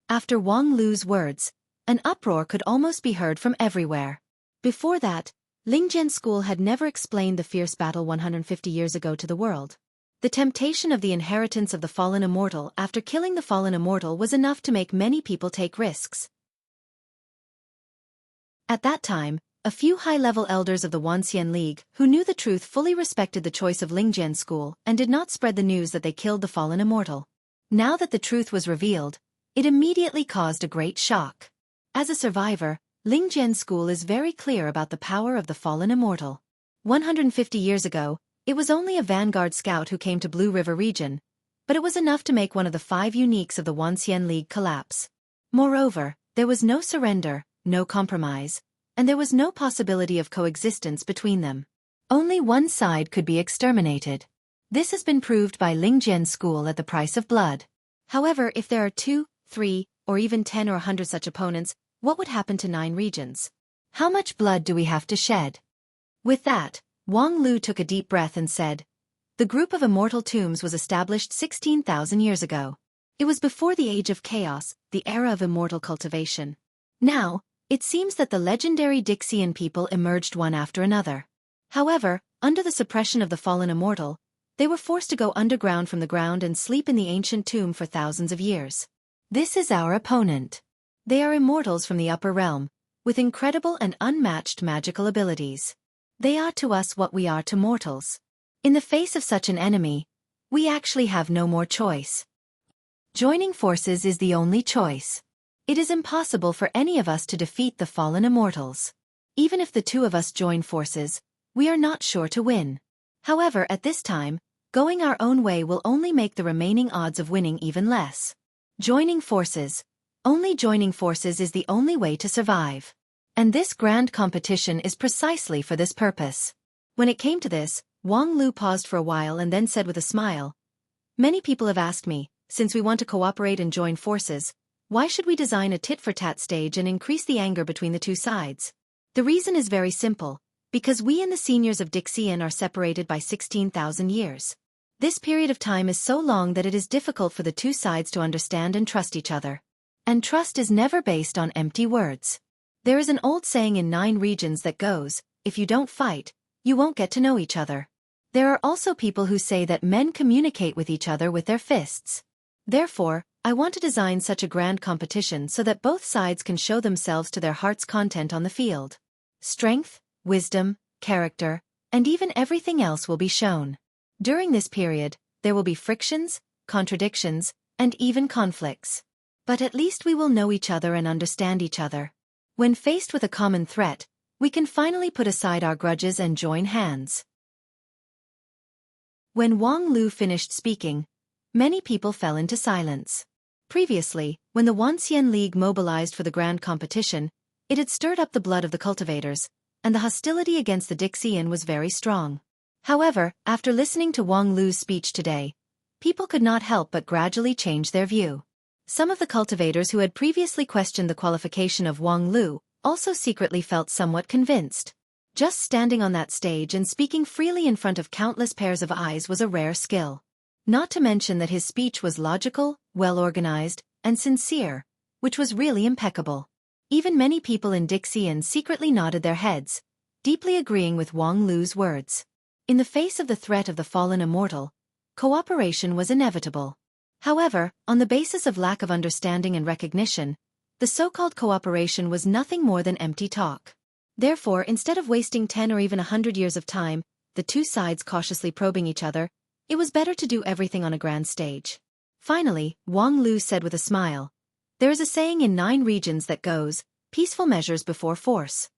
After Wang Lu's words, an uproar could almost be heard from everywhere. Before that, Lingjian School had never explained the fierce battle 150 years ago to the world. The temptation of the inheritance of the fallen immortal after killing the fallen immortal was enough to make many people take risks. At that time, a few high-level elders of the Wanxian League who knew the truth fully respected the choice of Lingjian School and did not spread the news that they killed the fallen immortal. Now that the truth was revealed, it immediately caused a great shock. As a survivor, Lingjian School is very clear about the power of the fallen immortal. 150 years ago, it was only a vanguard scout who came to Blue River region, but it was enough to make one of the 5 uniques of the Wanxian League collapse. Moreover, there was no surrender, no compromise, and there was no possibility of coexistence between them. Only one side could be exterminated. This has been proved by Lingjian School at the price of blood. However, if there are 2, 3, or even 10 or 100 such opponents, what would happen to 9 regions? How much blood do we have to shed? With that, Wang Lu took a deep breath and said, "The group of immortal tombs was established 16,000 years ago. It was before the age of chaos, the era of immortal cultivation. Now, it seems that the legendary Dixian people emerged one after another. However, under the suppression of the fallen immortal, they were forced to go underground from the ground and sleep in the ancient tomb for thousands of years. This is our opponent. They are immortals from the upper realm, with incredible and unmatched magical abilities. They are to us what we are to mortals. In the face of such an enemy, we actually have no more choice. Joining forces is the only choice. It is impossible for any of us to defeat the fallen immortals. Even if the 2 of us join forces, we are not sure to win. However, at this time, going our own way will only make the remaining odds of winning even less. Joining forces. Only joining forces is the only way to survive. And this grand competition is precisely for this purpose." When it came to this, Wang Lu paused for a while and then said with a smile, "Many people have asked me, since we want to cooperate and join forces, why should we design a tit-for-tat stage and increase the anger between the 2 sides? The reason is very simple, because we and the seniors of Dixian are separated by 16,000 years. This period of time is so long that it is difficult for the 2 sides to understand and trust each other. And trust is never based on empty words. There is an old saying in 9 regions that goes, if you don't fight, you won't get to know each other. There are also people who say that men communicate with each other with their fists. Therefore, I want to design such a grand competition so that both sides can show themselves to their heart's content on the field. Strength, wisdom, character, and even everything else will be shown. During this period, there will be frictions, contradictions, and even conflicts. But at least we will know each other and understand each other. When faced with a common threat, we can finally put aside our grudges and join hands." When Wang Lu finished speaking, many people fell into silence. Previously, when the Wanxian League mobilized for the grand competition, it had stirred up the blood of the cultivators, and the hostility against the Dixian was very strong. However, after listening to Wang Lu's speech today, people could not help but gradually change their view. Some of the cultivators who had previously questioned the qualification of Wang Lu also secretly felt somewhat convinced. Just standing on that stage and speaking freely in front of countless pairs of eyes was a rare skill. Not to mention that his speech was logical, well-organized, and sincere, which was really impeccable. Even many people in Dixian secretly nodded their heads, deeply agreeing with Wang Lu's words. In the face of the threat of the fallen immortal, cooperation was inevitable. However, on the basis of lack of understanding and recognition, the so-called cooperation was nothing more than empty talk. Therefore, instead of wasting 10 or even 100 years of time, the 2 sides cautiously probing each other, it was better to do everything on a grand stage. Finally, Wang Lu said with a smile, "There is a saying in 9 regions that goes, peaceful measures before force.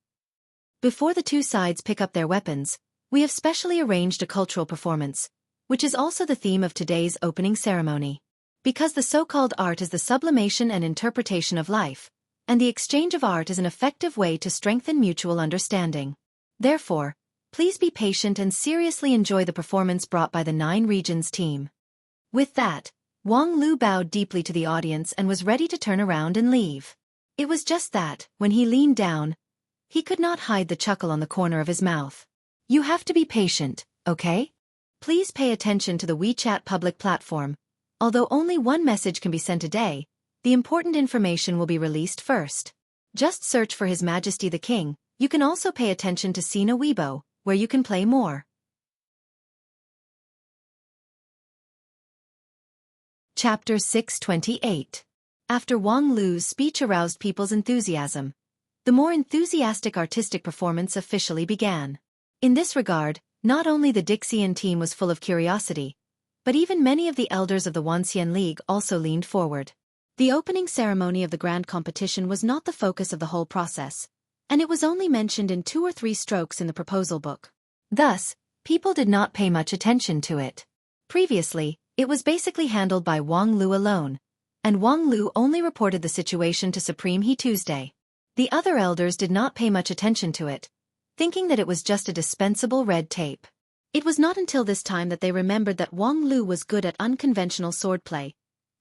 Before the 2 sides pick up their weapons, we have specially arranged a cultural performance, which is also the theme of today's opening ceremony. Because the so-called art is the sublimation and interpretation of life, and the exchange of art is an effective way to strengthen mutual understanding. Therefore, Please be patient and seriously enjoy the performance brought by the 9 Regions team. With that, Wang Lu bowed deeply to the audience and was ready to turn around and leave. It was just that, when he leaned down, he could not hide the chuckle on the corner of his mouth. You have to be patient, okay? Please pay attention to the WeChat public platform. Although only one message can be sent a day, the important information will be released first. Just search for His Majesty the King. You can also pay attention to Sina Weibo, where you can play more. Chapter 628. After Wang Lu's speech aroused people's enthusiasm, the more enthusiastic artistic performance officially began. In this regard, not only the Dixian team was full of curiosity, but even many of the elders of the Wanxian League also leaned forward. The opening ceremony of the grand competition was not the focus of the whole process, and it was only mentioned in 2 or 3 strokes in the proposal book. Thus, people did not pay much attention to it. Previously, it was basically handled by Wang Lu alone, and Wang Lu only reported the situation to Supreme He Tuesday. The other elders did not pay much attention to it, thinking that it was just a dispensable red tape. It was not until this time that they remembered that Wang Lu was good at unconventional swordplay,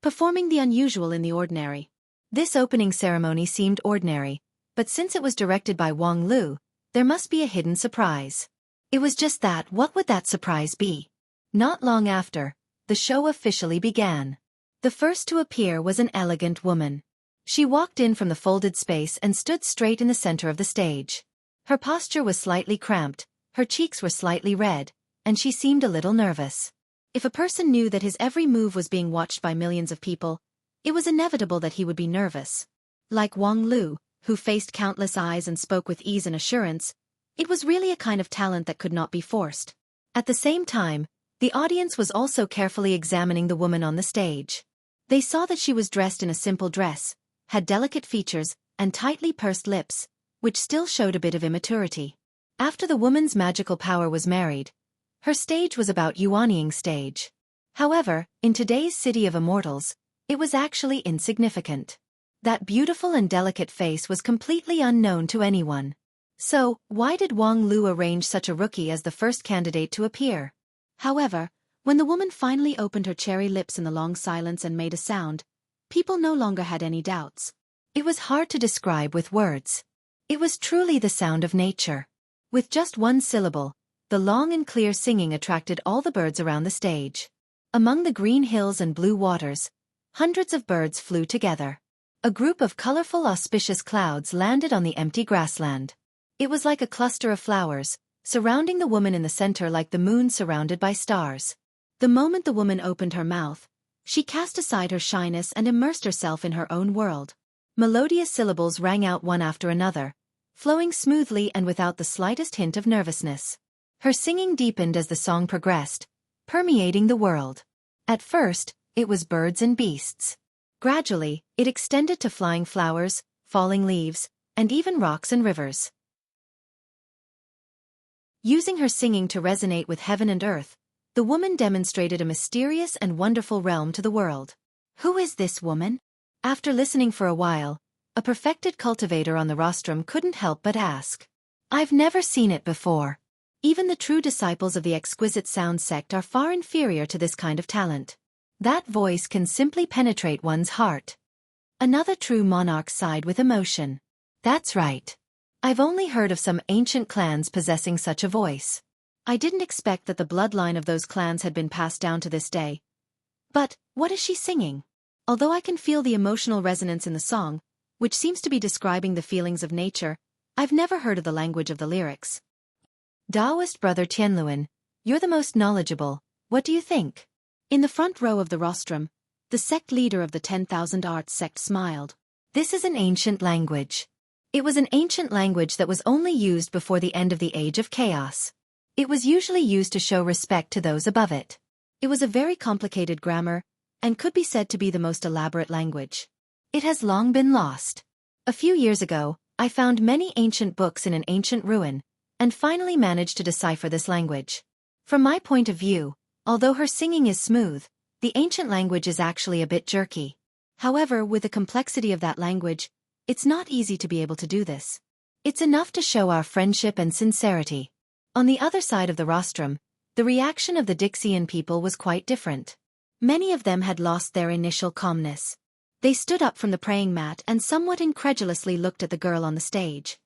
performing the unusual in the ordinary. This opening ceremony seemed ordinary, but since it was directed by Wang Lu, there must be a hidden surprise. It was just that. What would that surprise be? Not long after, the show officially began. The first to appear was an elegant woman. She walked in from the folded space and stood straight in the center of the stage. Her posture was slightly cramped, her cheeks were slightly red, and she seemed a little nervous. If a person knew that his every move was being watched by millions of people, it was inevitable that he would be nervous. Like Wang Lu, who faced countless eyes and spoke with ease and assurance, it was really a kind of talent that could not be forced. At the same time, the audience was also carefully examining the woman on the stage. They saw that she was dressed in a simple dress, had delicate features, and tightly pursed lips, which still showed a bit of immaturity. After the woman's magical power was married, her stage was about Yuanying stage. However, in today's city of immortals, it was actually insignificant. That beautiful and delicate face was completely unknown to anyone. So, why did Wang Lu arrange such a rookie as the first candidate to appear? However, when the woman finally opened her cherry lips in the long silence and made a sound, people no longer had any doubts. It was hard to describe with words. It was truly the sound of nature. With just one syllable, the long and clear singing attracted all the birds around the stage. Among the green hills and blue waters, hundreds of birds flew together. A group of colorful auspicious clouds landed on the empty grassland. It was like a cluster of flowers, surrounding the woman in the center like the moon surrounded by stars. The moment the woman opened her mouth, she cast aside her shyness and immersed herself in her own world. Melodious syllables rang out one after another, flowing smoothly and without the slightest hint of nervousness. Her singing deepened as the song progressed, permeating the world. At first, it was birds and beasts. Gradually, it extended to flying flowers, falling leaves, and even rocks and rivers. Using her singing to resonate with heaven and earth, the woman demonstrated a mysterious and wonderful realm to the world. Who is this woman? After listening for a while, a perfected cultivator on the rostrum couldn't help but ask. I've never seen it before. Even the true disciples of the exquisite sound sect are far inferior to this kind of talent. That voice can simply penetrate one's heart. Another true monarch sighed with emotion. That's right. I've only heard of some ancient clans possessing such a voice. I didn't expect that the bloodline of those clans had been passed down to this day. But, what is she singing? Although I can feel the emotional resonance in the song, which seems to be describing the feelings of nature, I've never heard of the language of the lyrics. Taoist brother Tianluan, you're the most knowledgeable, what do you think? In the front row of the rostrum, the sect leader of the 10,000 Arts sect smiled. This is an ancient language. It was an ancient language that was only used before the end of the Age of Chaos. It was usually used to show respect to those above it. It was a very complicated grammar, and could be said to be the most elaborate language. It has long been lost. A few years ago, I found many ancient books in an ancient ruin, and finally managed to decipher this language. From my point of view, although her singing is smooth, the ancient language is actually a bit jerky. However, with the complexity of that language, it's not easy to be able to do this. It's enough to show our friendship and sincerity. On the other side of the rostrum, the reaction of the Dixian people was quite different. Many of them had lost their initial calmness. They stood up from the praying mat and somewhat incredulously looked at the girl on the stage.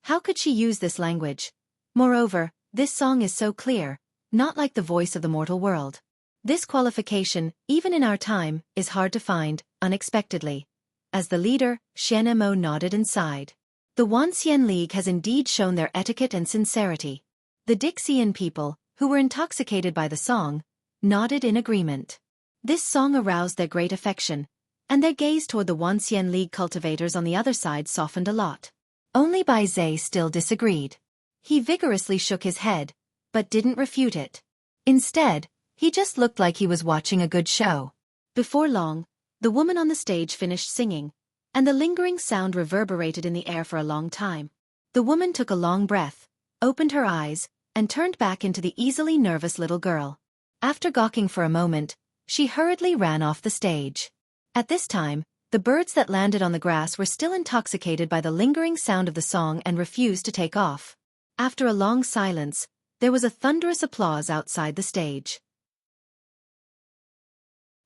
How could she use this language? Moreover, this song is so clear, not like the voice of the mortal world. This qualification, even in our time, is hard to find, unexpectedly. As the leader, Xueqi nodded and sighed. The Wanxian League has indeed shown their etiquette and sincerity. The Dixian people, who were intoxicated by the song, nodded in agreement. This song aroused their great affection, and their gaze toward the Wanxian League cultivators on the other side softened a lot. Only Bai Zhe still disagreed. He vigorously shook his head, but didn't refute it. Instead, he just looked like he was watching a good show. Before long, the woman on the stage finished singing, and the lingering sound reverberated in the air for a long time. The woman took a long breath, opened her eyes, and turned back into the easily nervous little girl. After gawking for a moment, she hurriedly ran off the stage. At this time, the birds that landed on the grass were still intoxicated by the lingering sound of the song and refused to take off. After a long silence, there was a thunderous applause outside the stage.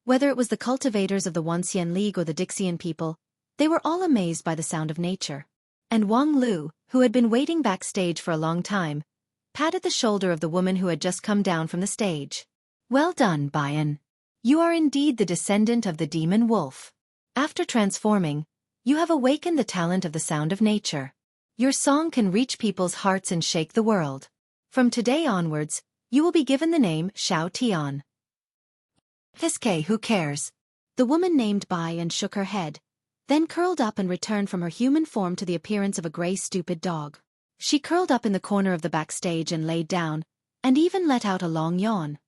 Whether it was the cultivators of the Wanxian League or the Dixian people, they were all amazed by the sound of nature. And Wang Lu, who had been waiting backstage for a long time, patted the shoulder of the woman who had just come down from the stage. "Well done, Bayan. You are indeed the descendant of the demon wolf. After transforming, you have awakened the talent of the sound of nature. Your song can reach people's hearts and shake the world. From today onwards, you will be given the name Xiao Tian." "Xueqi, who cares?" The woman named Bayan shook her head, then curled up and returned from her human form to the appearance of a gray stupid dog. She curled up in the corner of the backstage and laid down, and even let out a long yawn.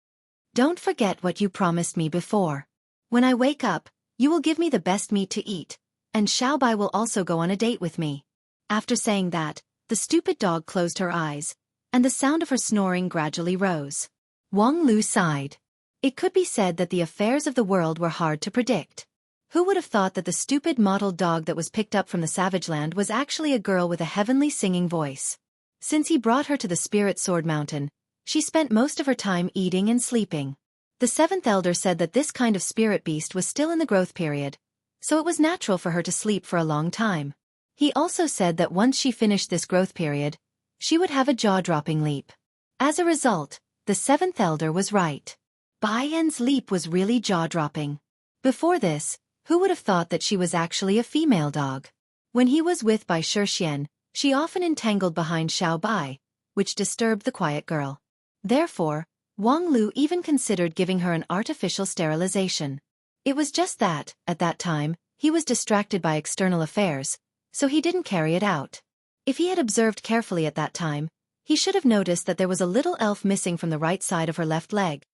"Don't forget what you promised me before. When I wake up, you will give me the best meat to eat, and Xiao Bai will also go on a date with me." After saying that, the stupid dog closed her eyes, and the sound of her snoring gradually rose. Wang Lu sighed. It could be said that the affairs of the world were hard to predict. Who would have thought that the stupid mottled dog that was picked up from the savage land was actually a girl with a heavenly singing voice? Since he brought her to the Spirit Sword Mountain, she spent most of her time eating and sleeping. The seventh elder said that this kind of spirit beast was still in the growth period, so it was natural for her to sleep for a long time. He also said that once she finished this growth period, she would have a jaw-dropping leap. As a result, the seventh elder was right. Bai Yan's leap was really jaw-dropping. Before this, who would have thought that she was actually a female dog? When he was with Bai Shixian, she often entangled behind Xiao Bai, which disturbed the quiet girl. Therefore, Wang Lu even considered giving her an artificial sterilization. It was just that, at that time, he was distracted by external affairs, so he didn't carry it out. If he had observed carefully at that time, he should have noticed that there was a little elf missing from the right side of her left leg.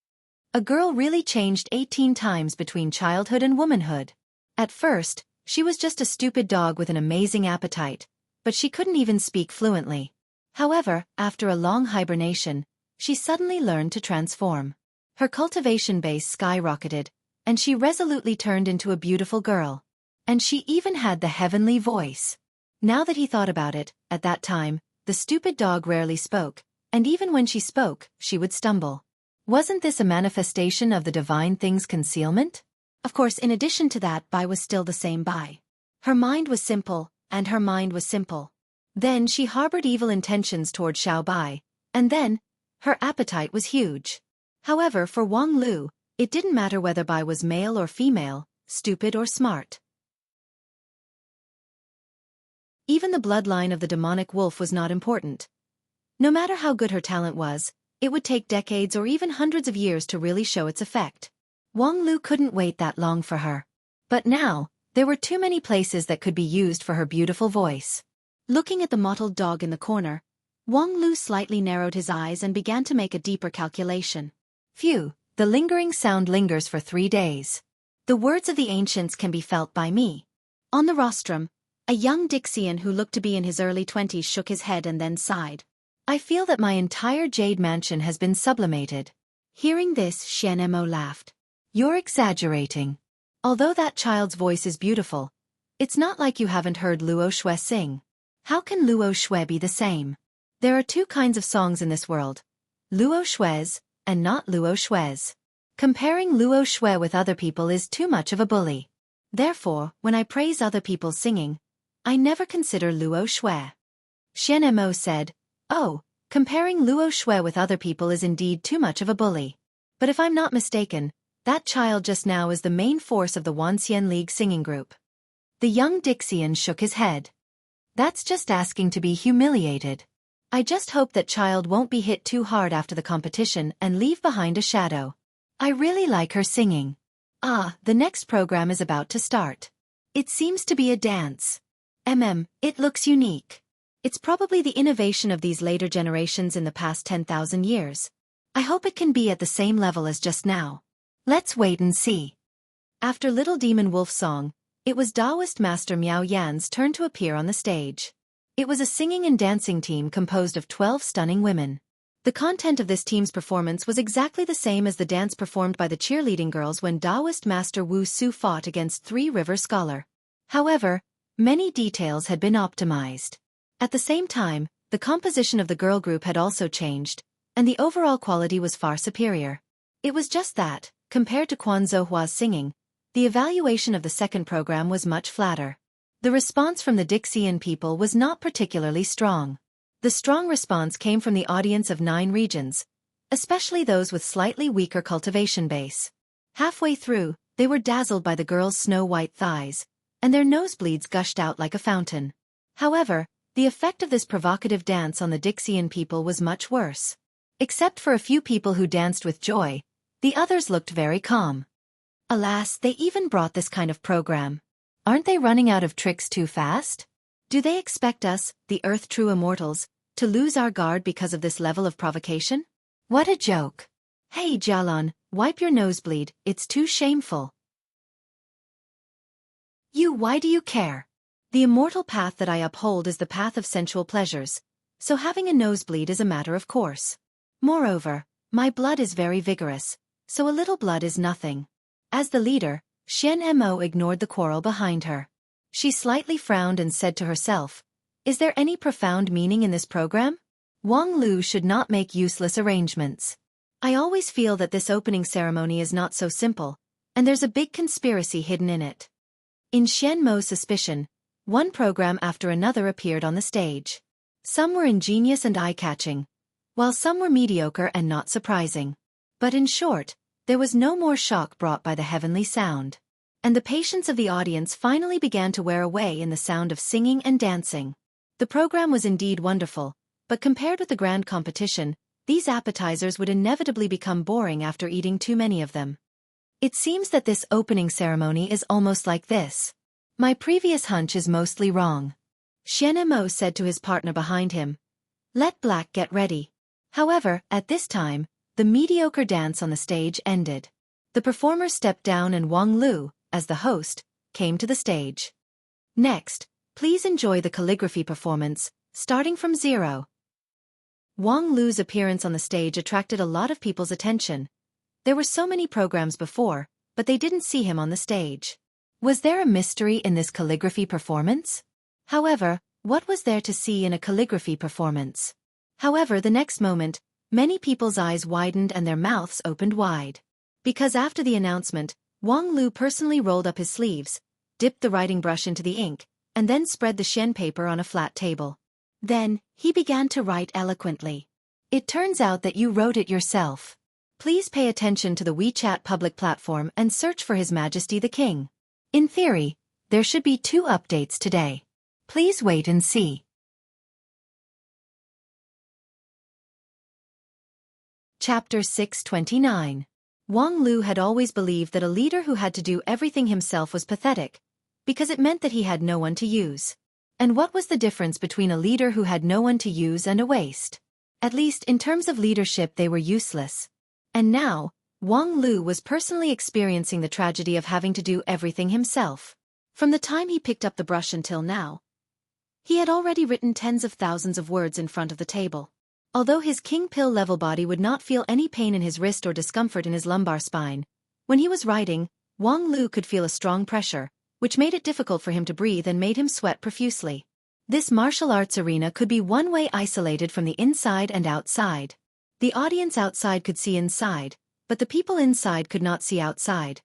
A girl really changed 18 times between childhood and womanhood. At first, she was just a stupid dog with an amazing appetite, but she couldn't even speak fluently. However, after a long hibernation, she suddenly learned to transform. Her cultivation base skyrocketed, and she resolutely turned into a beautiful girl. And she even had the heavenly voice. Now that he thought about it, at that time, the stupid dog rarely spoke, and even when she spoke, she would stumble. Wasn't this a manifestation of the divine thing's concealment? Of course, in addition to that, Bai was still the same Bai. Her mind was simple, and her mind was simple. Then she harbored evil intentions toward Xiao Bai, and then, her appetite was huge. However, for Wang Lu, it didn't matter whether Bai was male or female, stupid or smart. Even the bloodline of the demonic wolf was not important. No matter how good her talent was, it would take decades or even hundreds of years to really show its effect. Wang Lu couldn't wait that long for her. But now, there were too many places that could be used for her beautiful voice. Looking at the mottled dog in the corner, Wang Lu slightly narrowed his eyes and began to make a deeper calculation. Phew, the lingering sound lingers for 3 days. The words of the ancients can be felt by me. On the rostrum, a young Dixian who looked to be in his early 20s shook his head and then sighed. "I feel that my entire jade mansion has been sublimated." Hearing this, Xueqi laughed. "You're exaggerating. Although that child's voice is beautiful, it's not like you haven't heard Luo Xue sing. How can Luo Xue be the same?" There are two kinds of songs in this world: luo shues and not luo shues. Comparing luo shue with other people is too much of a bully. Therefore, when I praise other people's singing, I never consider luo shue. Xian Mo said, "Oh, comparing luo shue with other people is indeed too much of a bully. But if I'm not mistaken, that child just now is the main force of the Wanxian League singing group." The young Dixian shook his head. "That's just asking to be humiliated. I just hope that child won't be hit too hard after the competition and leave behind a shadow. I really like her singing. Ah, the next program is about to start. It seems to be a dance. It looks unique. It's probably the innovation of these later generations in the past 10,000 years. I hope it can be at the same level as just now. Let's wait and see." After Little Demon Wolf's song, it was Taoist Master Miao Yan's turn to appear on the stage. It was a singing and dancing team composed of 12 stunning women. The content of this team's performance was exactly the same as the dance performed by the cheerleading girls when Taoist Master Wu Su fought against Three River Scholar. However, many details had been optimized. At the same time, the composition of the girl group had also changed, and the overall quality was far superior. It was just that, compared to Quan Zhouhua's singing, the evaluation of the second program was much flatter. The response from the Dixian people was not particularly strong. The strong response came from the audience of 9 regions, especially those with slightly weaker cultivation base. Halfway through, they were dazzled by the girls' snow-white thighs, and their nosebleeds gushed out like a fountain. However, the effect of this provocative dance on the Dixian people was much worse. Except for a few people who danced with joy, the others looked very calm. Alas, they even brought this kind of program. Aren't they running out of tricks too fast? Do they expect us, the Earth True Immortals, to lose our guard because of this level of provocation? What a joke. Hey Jialon, wipe your nosebleed, it's too shameful. Why do you care? The immortal path that I uphold is the path of sensual pleasures, so having a nosebleed is a matter of course. Moreover, my blood is very vigorous, so a little blood is nothing. As the leader, Xian Mo ignored the quarrel behind her. She slightly frowned and said to herself, "Is there any profound meaning in this program? Wang Lu should not make useless arrangements. I always feel that this opening ceremony is not so simple, and there's a big conspiracy hidden in it." In Xian Mo's suspicion, one program after another appeared on the stage. Some were ingenious and eye-catching, while some were mediocre and not surprising. But in short, there was no more shock brought by the heavenly sound. And the patience of the audience finally began to wear away in the sound of singing and dancing. The program was indeed wonderful, but compared with the grand competition, these appetizers would inevitably become boring after eating too many of them. It seems that this opening ceremony is almost like this. My previous hunch is mostly wrong. Xian Mo said to his partner behind him. Let Black get ready. However, at this time, the mediocre dance on the stage ended. The performers stepped down and Wang Lu, as the host, came to the stage. Next, please enjoy the calligraphy performance, starting from 0. Wang Lu's appearance on the stage attracted a lot of people's attention. There were so many programs before, but they didn't see him on the stage. Was there a mystery in this calligraphy performance? However, what was there to see in a calligraphy performance? However, the next moment, many people's eyes widened and their mouths opened wide. Because after the announcement, Wang Lu personally rolled up his sleeves, dipped the writing brush into the ink, and then spread the Xian paper on a flat table. Then, he began to write eloquently. It turns out that you wrote it yourself. Please pay attention to the WeChat public platform and search for His Majesty the King. In theory, there should be 2 updates today. Please wait and see. Chapter 629. Wang Lu had always believed that a leader who had to do everything himself was pathetic, because it meant that he had no one to use. And what was the difference between a leader who had no one to use and a waste? At least in terms of leadership they were useless. And now, Wang Lu was personally experiencing the tragedy of having to do everything himself. From the time he picked up the brush until now, he had already written tens of thousands of words in front of the table. Although his king pill-level body would not feel any pain in his wrist or discomfort in his lumbar spine, when he was writing, Wang Lu could feel a strong pressure, which made it difficult for him to breathe and made him sweat profusely. This martial arts arena could be one-way isolated from the inside and outside. The audience outside could see inside, but the people inside could not see outside.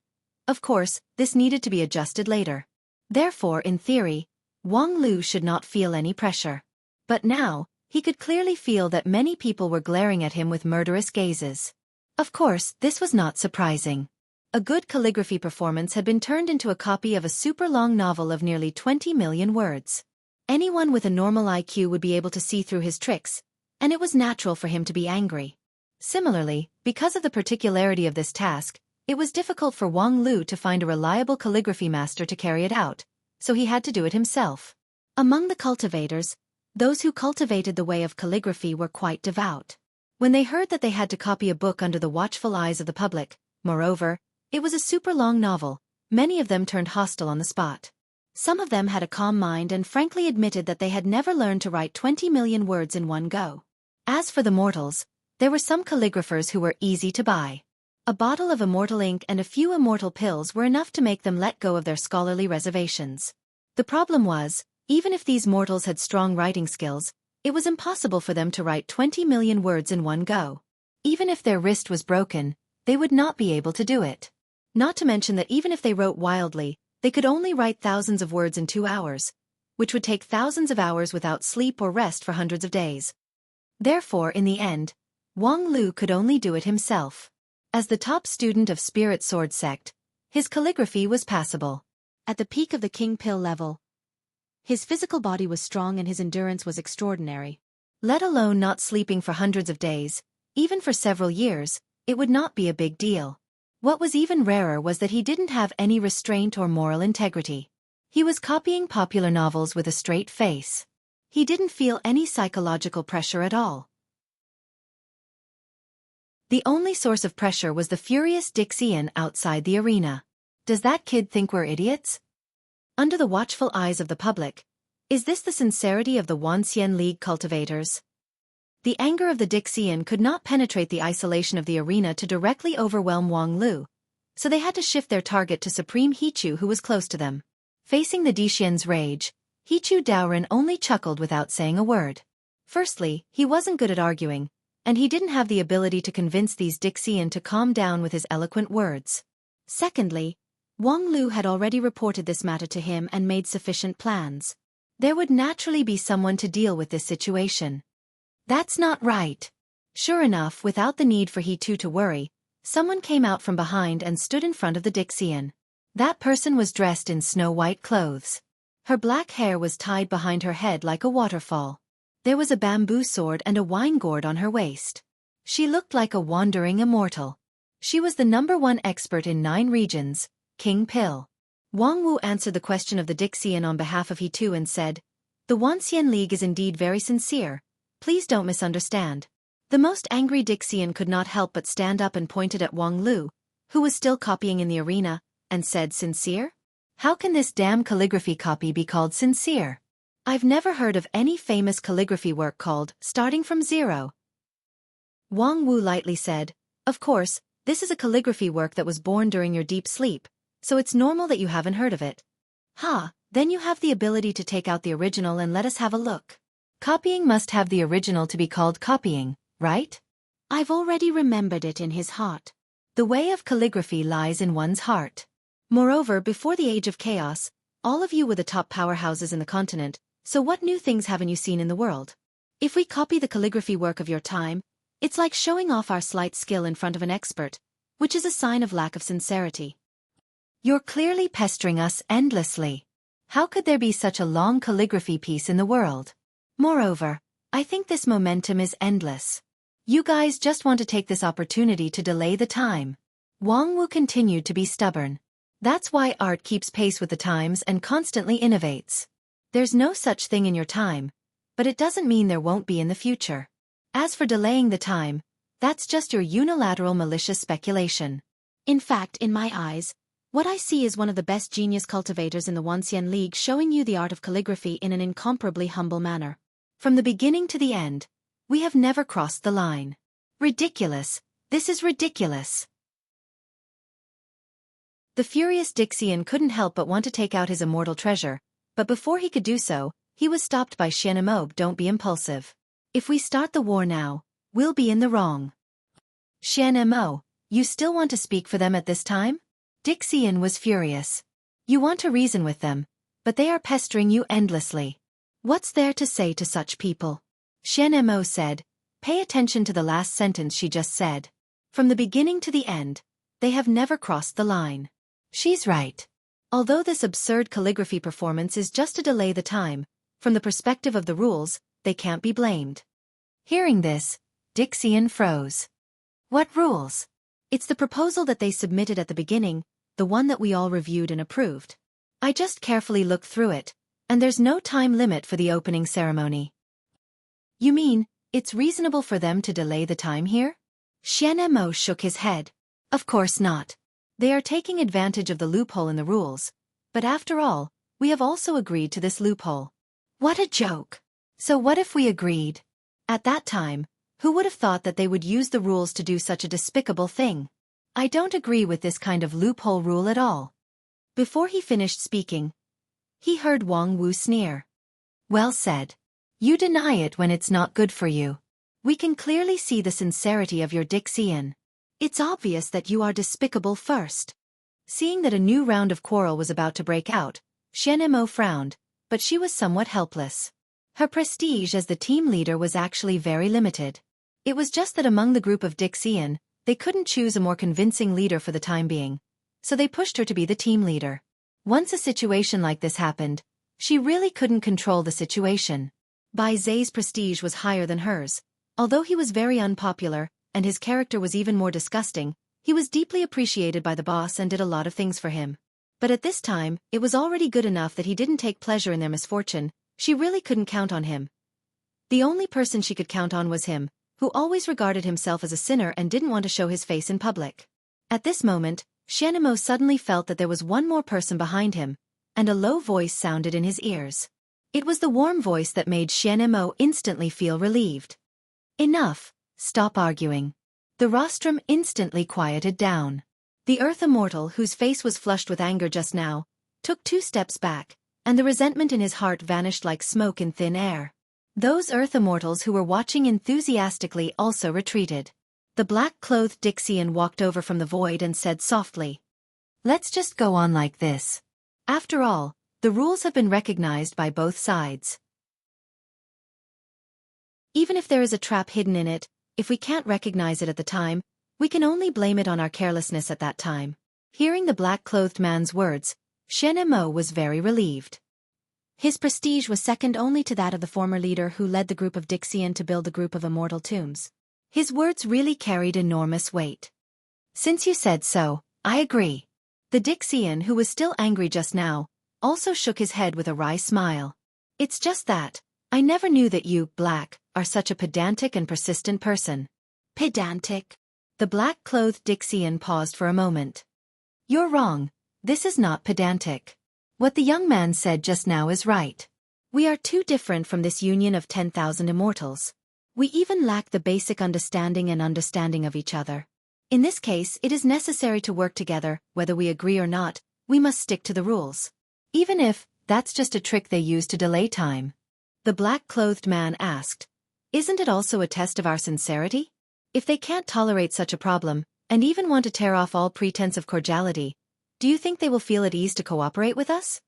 Of course, this needed to be adjusted later. Therefore, in theory, Wang Lu should not feel any pressure. But now, he could clearly feel that many people were glaring at him with murderous gazes. Of course, this was not surprising. A good calligraphy performance had been turned into a copy of a super-long novel of nearly 20 million words. Anyone with a normal IQ would be able to see through his tricks, and it was natural for him to be angry. Similarly, because of the particularity of this task, it was difficult for Wang Lu to find a reliable calligraphy master to carry it out, so he had to do it himself. Among the cultivators, those who cultivated the way of calligraphy were quite devout. When they heard that they had to copy a book under the watchful eyes of the public, moreover, it was a super-long novel, many of them turned hostile on the spot. Some of them had a calm mind and frankly admitted that they had never learned to write 20 million words in one go. As for the mortals, there were some calligraphers who were easy to buy. A bottle of immortal ink and a few immortal pills were enough to make them let go of their scholarly reservations. The problem was, even if these mortals had strong writing skills, it was impossible for them to write 20 million words in one go. Even if their wrist was broken, they would not be able to do it. Not to mention that even if they wrote wildly, they could only write thousands of words in 2 hours, which would take thousands of hours without sleep or rest for hundreds of days. Therefore, in the end, Wang Lu could only do it himself. As the top student of Spirit Sword sect, his calligraphy was passable. At the peak of the King Pill level, his physical body was strong and his endurance was extraordinary. Let alone not sleeping for hundreds of days, even for several years, it would not be a big deal. What was even rarer was that he didn't have any restraint or moral integrity. He was copying popular novels with a straight face. He didn't feel any psychological pressure at all. The only source of pressure was the furious Dixian outside the arena. Does that kid think we're idiots? Under the watchful eyes of the public, is this the sincerity of the Wanxian League cultivators? The anger of the Dixian could not penetrate the isolation of the arena to directly overwhelm Wang Lu, so they had to shift their target to Supreme Hichu, who was close to them. Facing the Dixian's rage, Hichu Daoren only chuckled without saying a word. Firstly, he wasn't good at arguing, and he didn't have the ability to convince these Dixian to calm down with his eloquent words. Secondly, Wang Lu had already reported this matter to him and made sufficient plans. There would naturally be someone to deal with this situation. That's not right. Sure enough, without the need for he too to worry, someone came out from behind and stood in front of the Dixian. That person was dressed in snow-white clothes. Her black hair was tied behind her head like a waterfall. There was a bamboo sword and a wine gourd on her waist. She looked like a wandering immortal. She was the #1 expert in 9 regions, King Pill. Wang Wu answered the question of the Dixian on behalf of he too and said, "The Wanxian League is indeed very sincere. Please don't misunderstand." The most angry Dixian could not help but stand up and pointed at Wang Lu, who was still copying in the arena, and said, "Sincere? How can this damn calligraphy copy be called sincere? I've never heard of any famous calligraphy work called Starting from Zero." Wang Wu lightly said, "Of course, this is a calligraphy work that was born during your deep sleep, so it's normal that you haven't heard of it. Ha, then you have the ability to take out the original and let us have a look. Copying must have the original to be called copying, right?" I've already remembered it in his heart. The way of calligraphy lies in one's heart. Moreover, before the age of chaos, all of you were the top powerhouses in the continent, so what new things haven't you seen in the world? If we copy the calligraphy work of your time, it's like showing off our slight skill in front of an expert, which is a sign of lack of sincerity. You're clearly pestering us endlessly. How could there be such a long calligraphy piece in the world? Moreover, I think this momentum is endless. You guys just want to take this opportunity to delay the time. Wang Wu continued to be stubborn. That's why art keeps pace with the times and constantly innovates. There's no such thing in your time, but it doesn't mean there won't be in the future. As for delaying the time, that's just your unilateral malicious speculation. In fact, in my eyes, what I see is one of the best genius cultivators in the Wanxian League showing you the art of calligraphy in an incomparably humble manner. From the beginning to the end, we have never crossed the line. Ridiculous. This is ridiculous. The furious Dixian couldn't help but want to take out his immortal treasure, but before he could do so, He was stopped by Xianemo. Don't be impulsive. If we start the war now, we'll be in the wrong. Xianemo, you still want to speak for them at this time? Dixian was furious. You want to reason with them, but they are pestering you endlessly. What's there to say to such people? Xianemo said. Pay attention to the last sentence she just said. From the beginning to the end, they have never crossed the line. She's right. Although this absurd calligraphy performance is just to delay the time, from the perspective of the rules, they can't be blamed. Hearing this, Dixian froze. What rules? It's the proposal that they submitted at the beginning, the one that we all reviewed and approved. I just carefully looked through it, and there's no time limit for the opening ceremony. You mean, it's reasonable for them to delay the time here? Xianemo shook his head. Of course not. They are taking advantage of the loophole in the rules, but after all, we have also agreed to this loophole. What a joke! So what if we agreed? At that time, who would have thought that they would use the rules to do such a despicable thing? I don't agree with this kind of loophole rule at all. Before he finished speaking, he heard Wang Wu sneer. Well said. You deny it when it's not good for you. We can clearly see the sincerity of your Dixian. It's obvious that you are despicable first. Seeing that a new round of quarrel was about to break out, Xianemo frowned, but she was somewhat helpless. Her prestige as the team leader was actually very limited. It was just that among the group of Dixian, they couldn't choose a more convincing leader for the time being, so they pushed her to be the team leader. Once a situation like this happened, she really couldn't control the situation. Bai Zai's prestige was higher than hers. Although he was very unpopular, and his character was even more disgusting, he was deeply appreciated by the boss and did a lot of things for him. But at this time, it was already good enough that he didn't take pleasure in their misfortune. She really couldn't count on him. The only person she could count on was him, who always regarded himself as a sinner and didn't want to show his face in public. At this moment, Xianemo suddenly felt that there was one more person behind him, and a low voice sounded in his ears. It was the warm voice that made Xianemo instantly feel relieved. Enough, stop arguing. The rostrum instantly quieted down. The Earth Immortal, whose face was flushed with anger just now, took 2 steps back, and the resentment in his heart vanished like smoke in thin air. Those Earth Immortals who were watching enthusiastically also retreated. The black-clothed Dixian walked over from the void and said softly, "Let's just go on like this. After all, the rules have been recognized by both sides. Even if there is a trap hidden in it, if we can't recognize it at the time, we can only blame it on our carelessness at that time." Hearing the black-clothed man's words, Xianemo was very relieved. His prestige was second only to that of the former leader who led the group of Dixian to build the group of immortal tombs. His words really carried enormous weight. Since you said so, I agree. The Dixian, who was still angry just now, also shook his head with a wry smile. It's just that, I never knew that you, Black, are such a pedantic and persistent person. Pedantic? The black-clothed Dixian paused for a moment. You're wrong. This is not pedantic. What the young man said just now is right. We are too different from this union of 10,000 immortals. We even lack the basic understanding of each other. In this case, it is necessary to work together, whether we agree or not. We must stick to the rules. Even if that's just a trick they use to delay time. The black-clothed man asked, "Isn't it also a test of our sincerity? If they can't tolerate such a problem, and even want to tear off all pretense of cordiality, do you think they will feel at ease to cooperate with us?"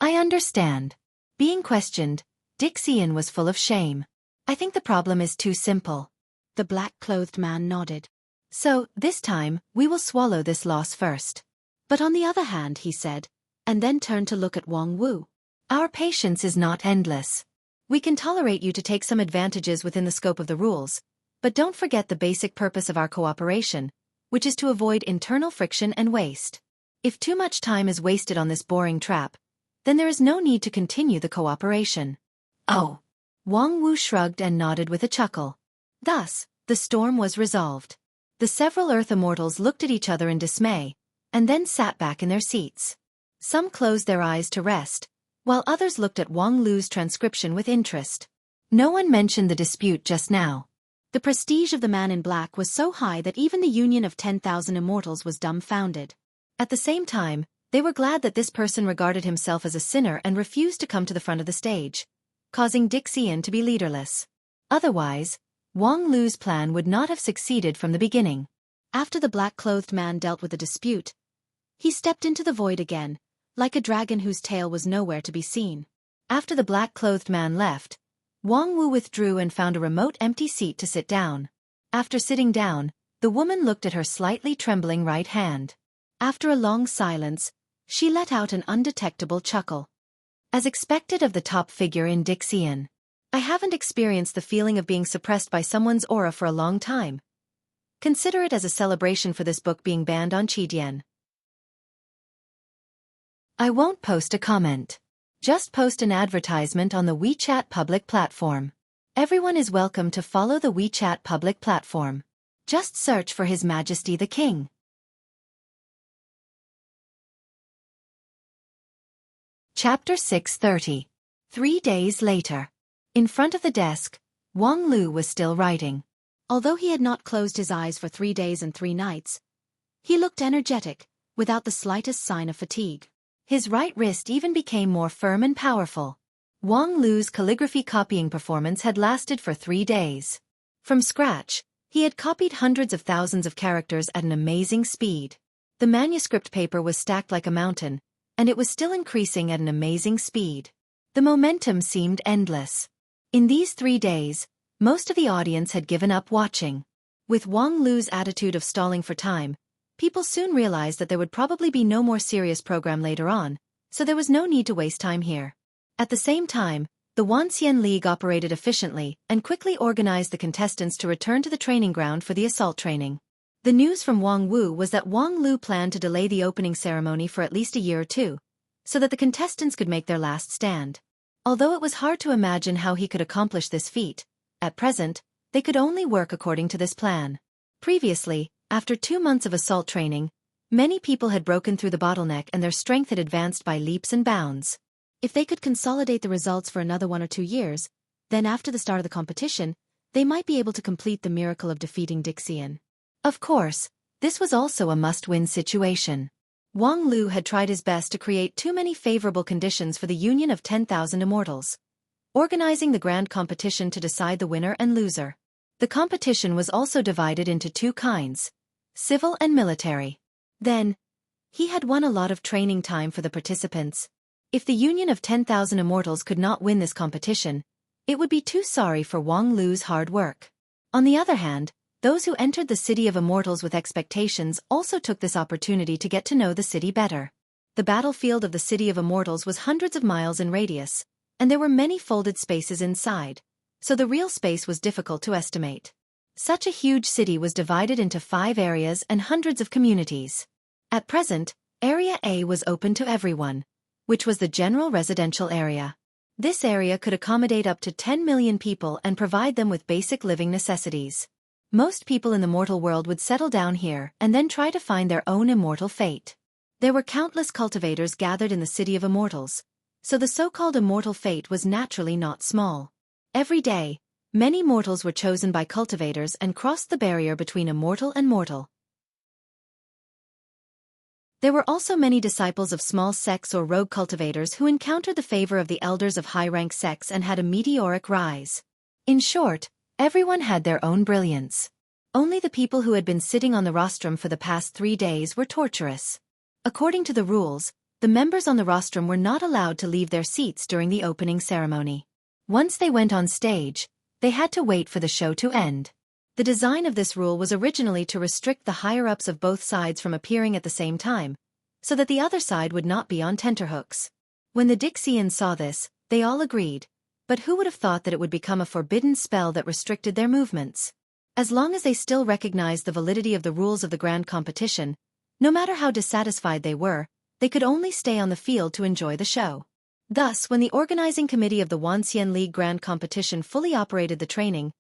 I understand. Being questioned, Dixian was full of shame. I think the problem is too simple. The black-clothed man nodded. So, this time, we will swallow this loss first. But on the other hand, he said, and then turned to look at Wang Wu. Our patience is not endless. We can tolerate you to take some advantages within the scope of the rules, but don't forget the basic purpose of our cooperation, which is to avoid internal friction and waste. If too much time is wasted on this boring trap, then there is no need to continue the cooperation. Oh. Wang Wu shrugged and nodded with a chuckle. Thus, the storm was resolved. The several Earth Immortals looked at each other in dismay, and then sat back in their seats. Some closed their eyes to rest, while others looked at Wang Lu's transcription with interest. No one mentioned the dispute just now. The prestige of the man in black was so high that even the union of 10,000 immortals was dumbfounded. At the same time, They were glad that this person regarded himself as a sinner and refused to come to the front of the stage, causing Dixian to be leaderless. Otherwise, Wang Lu's plan would not have succeeded from the beginning. After the black-clothed man dealt with the dispute, he stepped into the void again, like a dragon whose tail was nowhere to be seen. After the black-clothed man left, Wang Wu withdrew and found a remote empty seat to sit down. After sitting down, the woman looked at her slightly trembling right hand. After a long silence, she let out an undetectable chuckle. As expected of the top figure in Dixian, I haven't experienced the feeling of being suppressed by someone's aura for a long time. Consider it as a celebration for this book being banned on Qidian. I won't post a comment. Just post an advertisement on the WeChat public platform. Everyone is welcome to follow the WeChat public platform. Just search for His Majesty the King. Chapter 630. 3 days later. In front of the desk, Wang Lu was still writing. Although he had not closed his eyes for 3 days and 3 nights, he looked energetic, without the slightest sign of fatigue. His right wrist even became more firm and powerful. Wang Lu's calligraphy copying performance had lasted for 3 days. From scratch, he had copied hundreds of thousands of characters at an amazing speed. The manuscript paper was stacked like a mountain, and it was still increasing at an amazing speed. The momentum seemed endless. In these 3 days, most of the audience had given up watching. With Wang Lu's attitude of stalling for time, people soon realized that there would probably be no more serious program later on, so there was no need to waste time here. At the same time, the Wanxian League operated efficiently and quickly organized the contestants to return to the training ground for the assault training. The news from Wang Wu was that Wang Lu planned to delay the opening ceremony for at least a year or two, so that the contestants could make their last stand. Although it was hard to imagine how he could accomplish this feat, at present, they could only work according to this plan. Previously, after 2 months of assault training, many people had broken through the bottleneck and their strength had advanced by leaps and bounds. If they could consolidate the results for another 1 or 2 years, then after the start of the competition, they might be able to complete the miracle of defeating Dixian. Of course, this was also a must-win situation. Wang Lu had tried his best to create too many favorable conditions for the union of 10,000 immortals, organizing the grand competition to decide the winner and loser. The competition was also divided into 2 kinds, civil and military. Then, he had won a lot of training time for the participants. If the union of 10,000 immortals could not win this competition, it would be too sorry for Wang Lu's hard work. On the other hand, those who entered the City of Immortals with expectations also took this opportunity to get to know the city better. The battlefield of the City of Immortals was hundreds of miles in radius, and there were many folded spaces inside, so the real space was difficult to estimate. Such a huge city was divided into 5 areas and hundreds of communities. At present, Area A was open to everyone, which was the general residential area. This area could accommodate up to 10 million people and provide them with basic living necessities. Most people in the mortal world would settle down here and then try to find their own immortal fate. There were countless cultivators gathered in the City of Immortals, so the so-called immortal fate was naturally not small. Every day, many mortals were chosen by cultivators and crossed the barrier between immortal and mortal. There were also many disciples of small sects or rogue cultivators who encountered the favor of the elders of high-rank sects and had a meteoric rise. In short, everyone had their own brilliance. Only the people who had been sitting on the rostrum for the past 3 days were torturous. According to the rules, the members on the rostrum were not allowed to leave their seats during the opening ceremony. Once they went on stage, they had to wait for the show to end. The design of this rule was originally to restrict the higher-ups of both sides from appearing at the same time, so that the other side would not be on tenterhooks. When the Dixians saw this, they all agreed, but who would have thought that it would become a forbidden spell that restricted their movements? As long as they still recognized the validity of the rules of the grand competition, no matter how dissatisfied they were, they could only stay on the field to enjoy the show. Thus, when the organizing committee of the Wanxian League Grand Competition fully operated the training,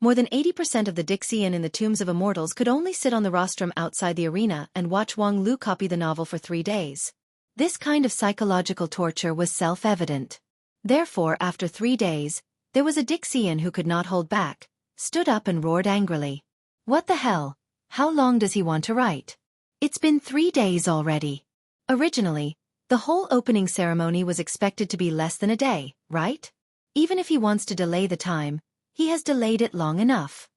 more than 80% of the Dixian in the Tombs of Immortals could only sit on the rostrum outside the arena and watch Wang Lu copy the novel for 3 days. This kind of psychological torture was self-evident. Therefore, after 3 days, there was a Dixian who could not hold back, stood up and roared angrily. "What the hell? How long does he want to write? It's been 3 days already." Originally, the whole opening ceremony was expected to be less than a day, right? Even if he wants to delay the time, he has delayed it long enough.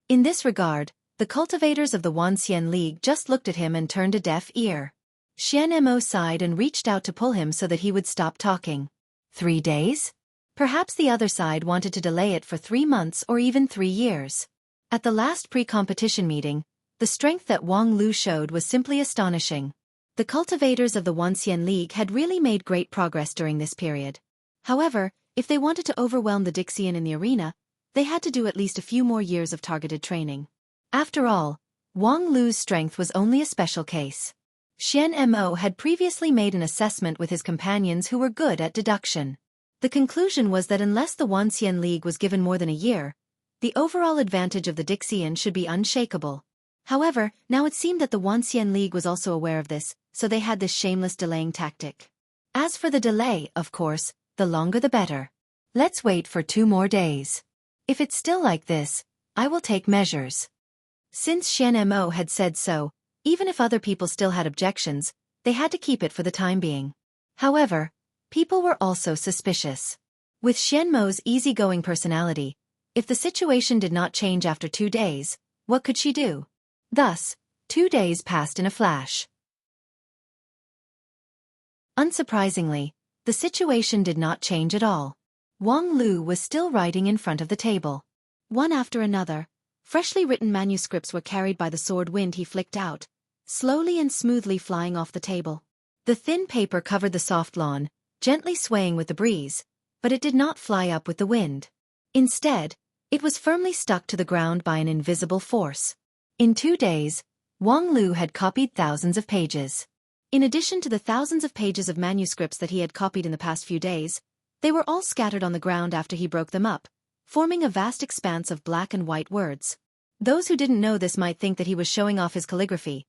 In this regard, the cultivators of the Wanxian League just looked at him and turned a deaf ear. Xian Mo sighed and reached out to pull him so that he would stop talking. 3 days? Perhaps the other side wanted to delay it for 3 months or even 3 years. At the last pre-competition meeting, the strength that Wang Lu showed was simply astonishing. The cultivators of the Wanxian League had really made great progress during this period. However, if they wanted to overwhelm the Dixian in the arena, they had to do at least a few more years of targeted training. After all, Wang Lu's strength was only a special case. Xian Mo had previously made an assessment with his companions who were good at deduction. The conclusion was that unless the Wanxian League was given more than a year, the overall advantage of the Dixian should be unshakable. However, now it seemed that the Wanxian League was also aware of this, so they had this shameless delaying tactic. As for the delay, of course, the longer the better. Let's wait for 2 more days. If it's still like this, I will take measures. Since Xian Mo had said so, even if other people still had objections, they had to keep it for the time being. However, people were also suspicious. With Xian Mo's easygoing personality, if the situation did not change after 2 days, what could she do? Thus, 2 days passed in a flash. Unsurprisingly, the situation did not change at all. Wang Lu was still writing in front of the table. One after another, freshly written manuscripts were carried by the sword wind he flicked out, slowly and smoothly flying off the table. The thin paper covered the soft lawn, gently swaying with the breeze, but it did not fly up with the wind. Instead, it was firmly stuck to the ground by an invisible force. In 2 days, Wang Lu had copied thousands of pages. In addition to the thousands of pages of manuscripts that he had copied in the past few days, they were all scattered on the ground after he broke them up, forming a vast expanse of black and white words. Those who didn't know this might think that he was showing off his calligraphy,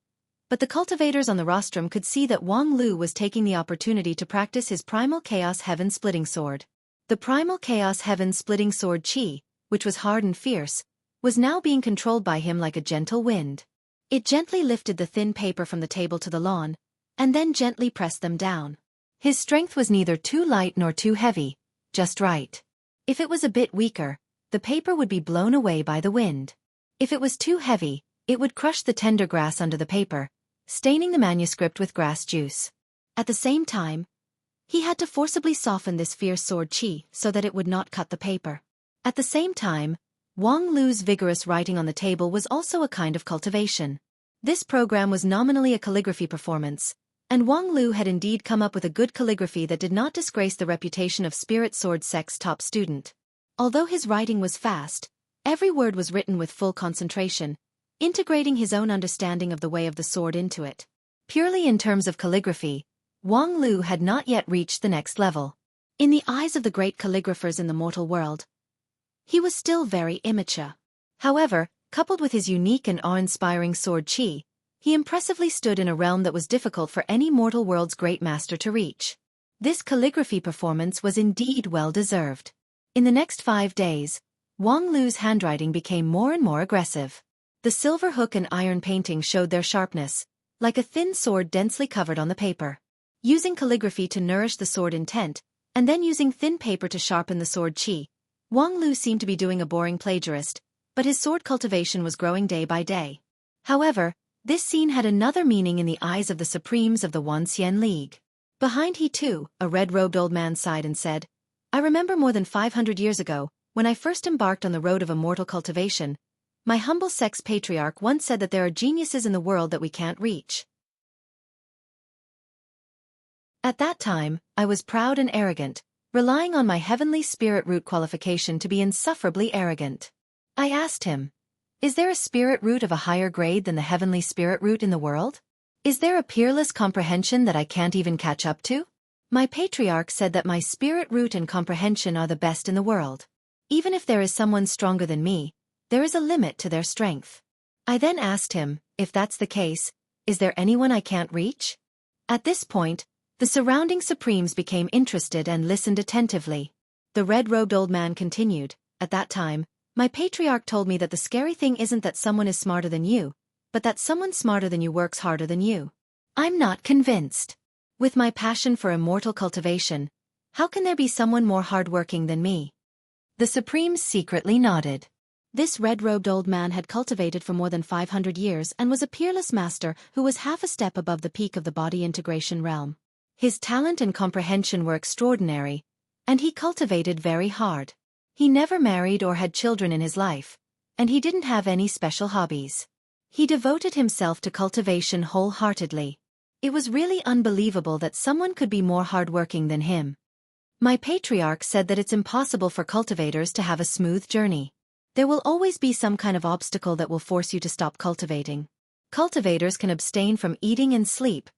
but the cultivators on the rostrum could see that Wang Lu was taking the opportunity to practice his primal chaos heaven-splitting sword. The primal chaos heaven-splitting sword Qi, which was hard and fierce, was now being controlled by him like a gentle wind. It gently lifted the thin paper from the table to the lawn, and then gently pressed them down. His strength was neither too light nor too heavy, just right. If it was a bit weaker, the paper would be blown away by the wind. If it was too heavy, it would crush the tender grass under the paper, staining the manuscript with grass juice. At the same time, he had to forcibly soften this fierce sword Qi so that it would not cut the paper. At the same time, Wang Lu's vigorous writing on the table was also a kind of cultivation. This program was nominally a calligraphy performance, and Wang Lu had indeed come up with a good calligraphy that did not disgrace the reputation of Spirit Sword Sect's top student. Although his writing was fast, every word was written with full concentration, integrating his own understanding of the way of the sword into it. Purely in terms of calligraphy, Wang Lu had not yet reached the next level. In the eyes of the great calligraphers in the mortal world, he was still very immature. However, coupled with his unique and awe-inspiring sword Qi, he impressively stood in a realm that was difficult for any mortal world's great master to reach. This calligraphy performance was indeed well-deserved. In the next 5 days, Wang Lu's handwriting became more and more aggressive. The silver hook and iron painting showed their sharpness, like a thin sword densely covered on the paper. Using calligraphy to nourish the sword intent, and then using thin paper to sharpen the sword Qi, Wang Lu seemed to be doing a boring plagiarist, but his sword cultivation was growing day by day. However, this scene had another meaning in the eyes of the supremes of the Wanxian League. Behind he too, a red-robed old man sighed and said, "I remember more than 500 years ago, when I first embarked on the road of immortal cultivation, my humble sex patriarch once said that there are geniuses in the world that we can't reach. At that time, I was proud and arrogant, relying on my heavenly spirit root qualification to be insufferably arrogant. I asked him, is there a spirit root of a higher grade than the heavenly spirit root in the world? Is there a peerless comprehension that I can't even catch up to? My patriarch said that my spirit root and comprehension are the best in the world. Even if there is someone stronger than me, there is a limit to their strength. I then asked him, if that's the case, is there anyone I can't reach? At this point, the surrounding supremes became interested and listened attentively. The red-robed old man continued, at that time, my patriarch told me that the scary thing isn't that someone is smarter than you, but that someone smarter than you works harder than you. I'm not convinced. With my passion for immortal cultivation, how can there be someone more hardworking than me? The Supremes secretly nodded. This red-robed old man had cultivated for more than 500 years and was a peerless master who was half a step above the peak of the body integration realm. His talent and comprehension were extraordinary, and he cultivated very hard. He never married or had children in his life, and he didn't have any special hobbies. He devoted himself to cultivation wholeheartedly. It was really unbelievable that someone could be more hardworking than him. My patriarch said that it's impossible for cultivators to have a smooth journey. There will always be some kind of obstacle that will force you to stop cultivating. Cultivators can abstain from eating and sleep,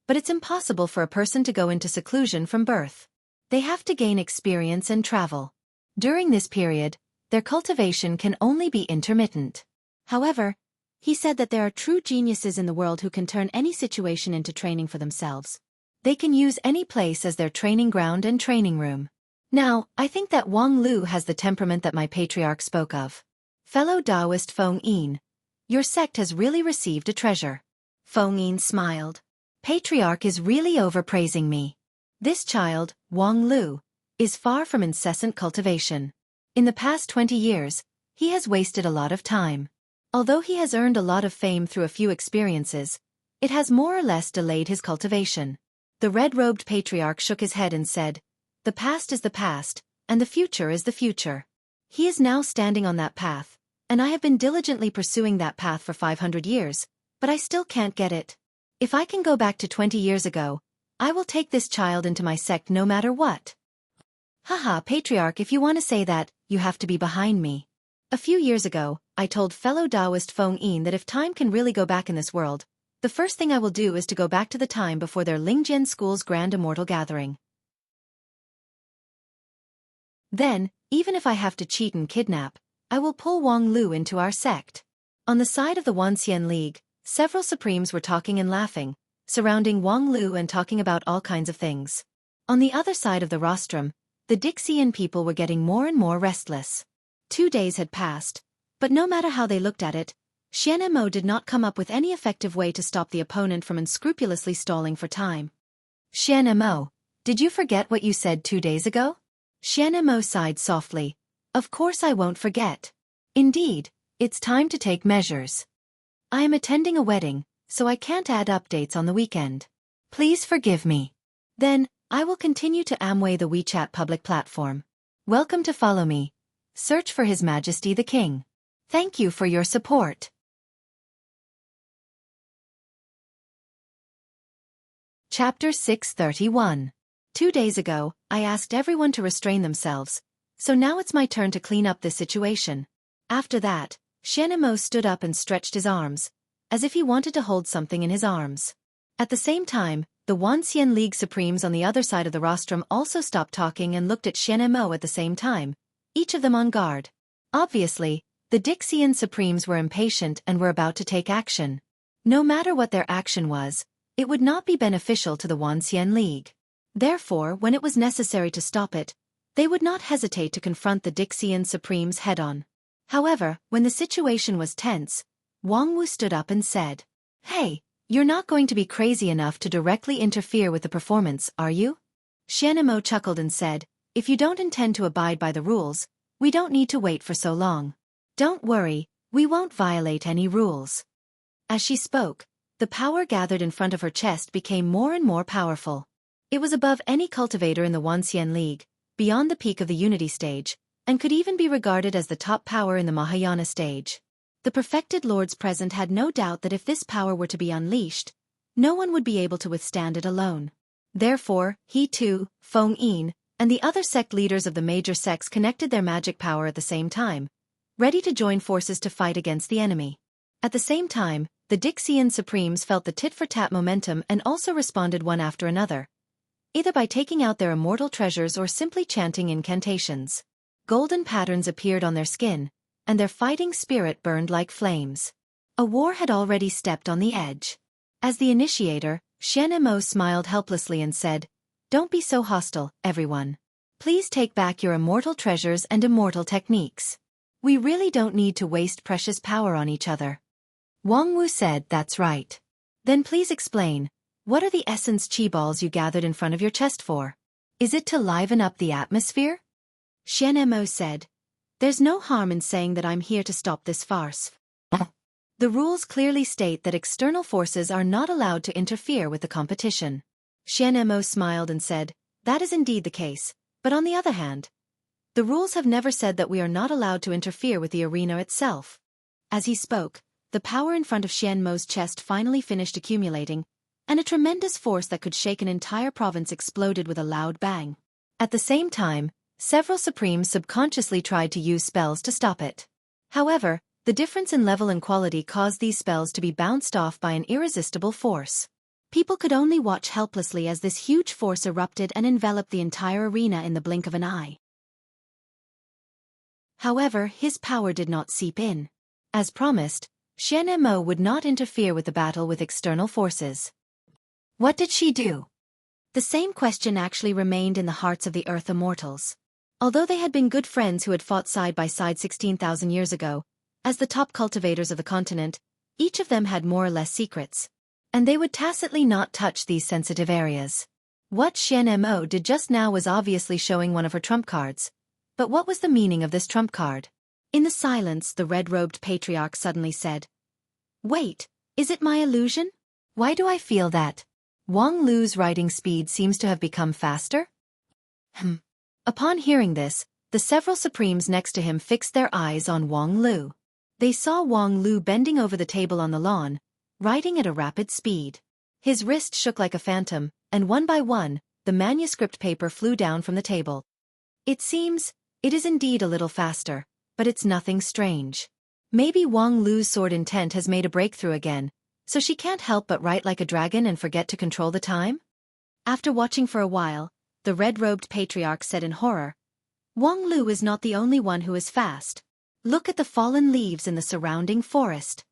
but it's impossible for a person to go into seclusion from birth. They have to gain experience and travel. During this period, their cultivation can only be intermittent. However, he said that there are true geniuses in the world who can turn any situation into training for themselves. They can use any place as their training ground and training room. Now, I think that Wang Lu has the temperament that my patriarch spoke of. Fellow Taoist Feng Yin, your sect has really received a treasure. Feng Yin smiled. Patriarch is really overpraising me. This child, Wang Lu, is far from incessant cultivation. In the past 20 years, he has wasted a lot of time. Although he has earned a lot of fame through a few experiences, it has more or less delayed his cultivation. The red-robed patriarch shook his head and said, the past is the past, and the future is the future. He is now standing on that path, and I have been diligently pursuing that path for 500 years, but I still can't get it. If I can go back to 20 years ago, I will take this child into my sect no matter what. Haha, patriarch, if you want to say that, you have to be behind me. A few years ago, I told fellow Taoist Feng Yin that if time can really go back in this world, the first thing I will do is to go back to the time before their Lingjian school's grand immortal gathering. Then, even if I have to cheat and kidnap, I will pull Wang Lu into our sect. On the side of the Wanxian League, several Supremes were talking and laughing, surrounding Wang Lu and talking about all kinds of things. On the other side of the rostrum, the Dixian people were getting more and more restless. 2 days had passed, but no matter how they looked at it, Xuan Mo did not come up with any effective way to stop the opponent from unscrupulously stalling for time. Xuan Mo, did you forget what you said 2 days ago? Xuan Mo sighed softly. Of course I won't forget. Indeed, it's time to take measures. I am attending a wedding, so I can't add updates on the weekend. Please forgive me. Then, I will continue to Amway the WeChat public platform. Welcome to follow me. Search for His Majesty the King. Thank you for your support. Chapter 631. 2 days ago, I asked everyone to restrain themselves, so now it's my turn to clean up this situation. After that, Xuan Mo stood up and stretched his arms, as if he wanted to hold something in his arms. At the same time, the Wanxian League Supremes on the other side of the rostrum also stopped talking and looked at Xuan Mo at the same time, each of them on guard. Obviously, the Dixian Supremes were impatient and were about to take action. No matter what their action was, it would not be beneficial to the Wanxian League. Therefore, when it was necessary to stop it, they would not hesitate to confront the Dixian Supremes head-on. However, when the situation was tense, Wang Wu stood up and said, Hey, you're not going to be crazy enough to directly interfere with the performance, are you? Xuan Mo chuckled and said, If you don't intend to abide by the rules, we don't need to wait for so long. Don't worry, we won't violate any rules. As she spoke, the power gathered in front of her chest became more and more powerful. It was above any cultivator in the Wanxian League, beyond the peak of the Unity stage, and could even be regarded as the top power in the Mahayana stage. The perfected lords present had no doubt that if this power were to be unleashed, no one would be able to withstand it alone. Therefore, he too, Feng Yin, and the other sect leaders of the major sects connected their magic power at the same time, ready to join forces to fight against the enemy. At the same time, the Dixian Supremes felt the tit-for-tat momentum and also responded one after another, either by taking out their immortal treasures or simply chanting incantations. Golden patterns appeared on their skin, and their fighting spirit burned like flames. A war had already stepped on the edge. As the initiator, Xuan Mo smiled helplessly and said, Don't be so hostile, everyone. Please take back your immortal treasures and immortal techniques. We really don't need to waste precious power on each other. Wang Wu said, That's right. Then please explain, What are the essence chi balls you gathered in front of your chest for? Is it to liven up the atmosphere? Xianmo said, "There's no harm in saying that I'm here to stop this farce. The rules clearly state that external forces are not allowed to interfere with the competition." Xianmo smiled and said, "That is indeed the case, but on the other hand, the rules have never said that we are not allowed to interfere with the arena itself." As he spoke, the power in front of Xianmo's chest finally finished accumulating, and a tremendous force that could shake an entire province exploded with a loud bang. At the same time, several Supremes subconsciously tried to use spells to stop it. However, the difference in level and quality caused these spells to be bounced off by an irresistible force. People could only watch helplessly as this huge force erupted and enveloped the entire arena in the blink of an eye. However, his power did not seep in. As promised, Xianmo would not interfere with the battle with external forces. What did she do? The same question actually remained in the hearts of the Earth Immortals. Although they had been good friends who had fought side by side 16,000 years ago, as the top cultivators of the continent, each of them had more or less secrets, and they would tacitly not touch these sensitive areas. What Xianmo did just now was obviously showing one of her trump cards. But what was the meaning of this trump card? In the silence, the red-robed patriarch suddenly said, "Wait, is it my illusion? Why do I feel that Wang Lu's writing speed seems to have become faster?" Upon hearing this, the several Supremes next to him fixed their eyes on Wang Lu. They saw Wang Lu bending over the table on the lawn, writing at a rapid speed. His wrist shook like a phantom, and one by one, the manuscript paper flew down from the table. It seems, it is indeed a little faster, but it's nothing strange. Maybe Wang Lu's sword intent has made a breakthrough again, so she can't help but write like a dragon and forget to control the time? After watching for a while, the red-robed patriarch said in horror, "Wang Lu is not the only one who is fast. Look at the fallen leaves in the surrounding forest.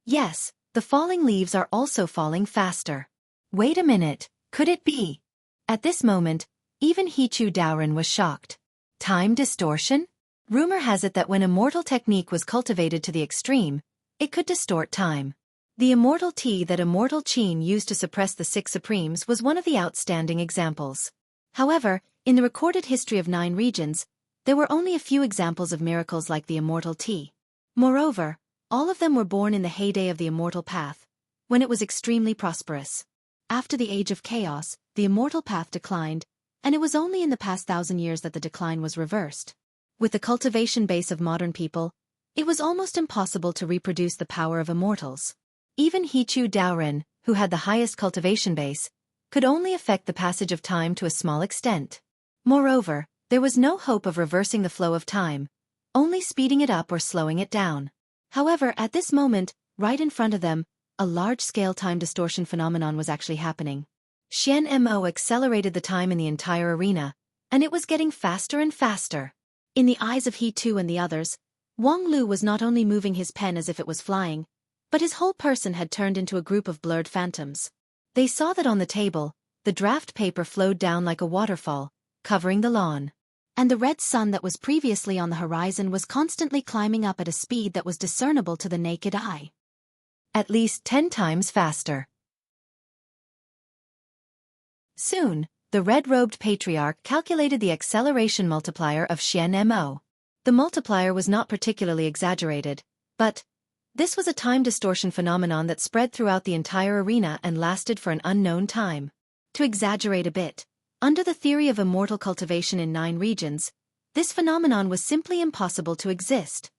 Yes, the falling leaves are also falling faster. Wait a minute, could it be?" At this moment, even Hichu Daoren was shocked. Time distortion? Rumor has it that when immortal technique was cultivated to the extreme, it could distort time. The immortal tea that Immortal Qin used to suppress the six Supremes was one of the outstanding examples. However, in the recorded history of 9 regions, there were only a few examples of miracles like the immortal tea. Moreover, all of them were born in the heyday of the immortal path, when it was extremely prosperous. After the age of chaos, the immortal path declined, and it was only in the past 1,000 years that the decline was reversed. With the cultivation base of modern people, it was almost impossible to reproduce the power of immortals. Even Hichu Daoren, who had the highest cultivation base, could only affect the passage of time to a small extent. Moreover, there was no hope of reversing the flow of time, only speeding it up or slowing it down. However, at this moment, right in front of them, a large-scale time distortion phenomenon was actually happening. Xianmo accelerated the time in the entire arena, and it was getting faster and faster. In the eyes of He-Tu and the others, Wang Lu was not only moving his pen as if it was flying, but his whole person had turned into a group of blurred phantoms. They saw that on the table, the draft paper flowed down like a waterfall, covering the lawn. And the red sun that was previously on the horizon was constantly climbing up at a speed that was discernible to the naked eye. At least 10 times faster. Soon, the red-robed patriarch calculated the acceleration multiplier of Xianmo. The multiplier was not particularly exaggerated, but this was a time distortion phenomenon that spread throughout the entire arena and lasted for an unknown time. To exaggerate a bit, under the theory of immortal cultivation in 9 regions, this phenomenon was simply impossible to exist.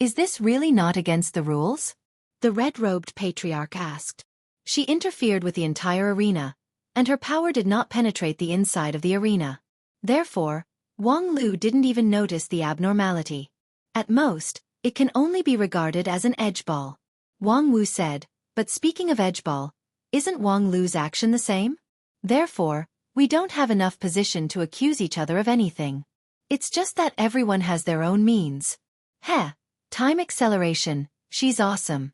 Is this really not against the rules? The red-robed patriarch asked. She interfered with the entire arena, and her power did not penetrate the inside of the arena. Therefore, Wang Lu didn't even notice the abnormality. At most, it can only be regarded as an edge ball. Wang Wu said, but speaking of edge ball, isn't Wang Lu's action the same? Therefore, we don't have enough position to accuse each other of anything. It's just that everyone has their own means. Heh, time acceleration, she's awesome.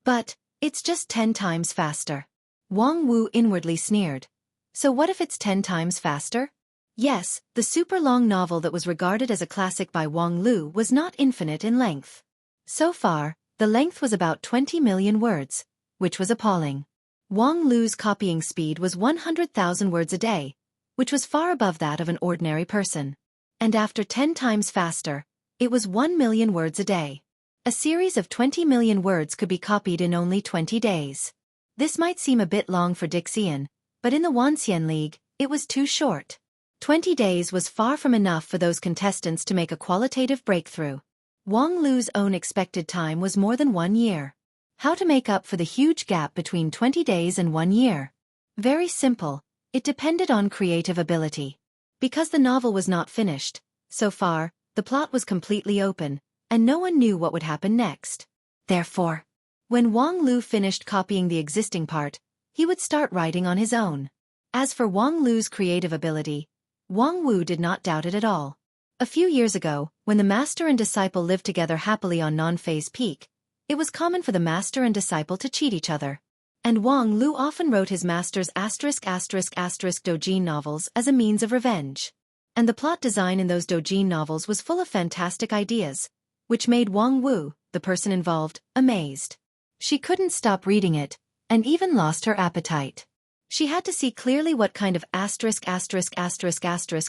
But, it's just 10 times faster. Wang Wu inwardly sneered. So what if it's 10 times faster? Yes, the super-long novel that was regarded as a classic by Wang Lu was not infinite in length. So far, the length was about 20 million words, which was appalling. Wang Lu's copying speed was 100,000 words a day, which was far above that of an ordinary person. And after 10 times faster, it was 1 million words a day. A series of 20 million words could be copied in only 20 days. This might seem a bit long for Dixian, but in the Wanxian League, it was too short. 20 days was far from enough for those contestants to make a qualitative breakthrough. Wang Lu's own expected time was more than 1 year. How to make up for the huge gap between 20 days and 1 year? Very simple, it depended on creative ability. Because the novel was not finished, so far, the plot was completely open, and no one knew what would happen next. Therefore, when Wang Lu finished copying the existing part, he would start writing on his own. As for Wang Lu's creative ability, Wang Wu did not doubt it at all. A few years ago, when the master and disciple lived together happily on Non-Phase Peak, it was common for the master and disciple to cheat each other. And Wang Lu often wrote his master's ***** doujin novels as a means of revenge. And the plot design in those doujin novels was full of fantastic ideas, which made Wang Wu, the person involved, amazed. She couldn't stop reading it, and even lost her appetite. She had to see clearly what kind of ****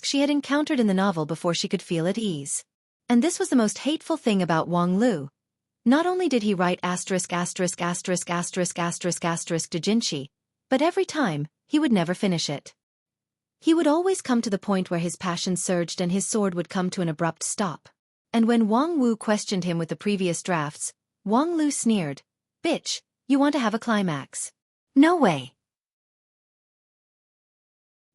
she had encountered in the novel before she could feel at ease. And this was the most hateful thing about Wang Lu. Not only did he write ***** doujinshi, but every time, he would never finish it. He would always come to the point where his passion surged and his sword would come to an abrupt stop. And when Wang Wu questioned him with the previous drafts, Wang Lu sneered, "Bitch, you want to have a climax? No way."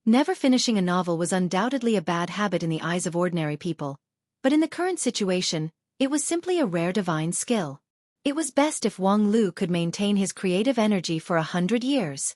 Never finishing a novel was undoubtedly a bad habit in the eyes of ordinary people, but in the current situation, it was simply a rare divine skill. It was best if Wang Lu could maintain his creative energy for 100 years.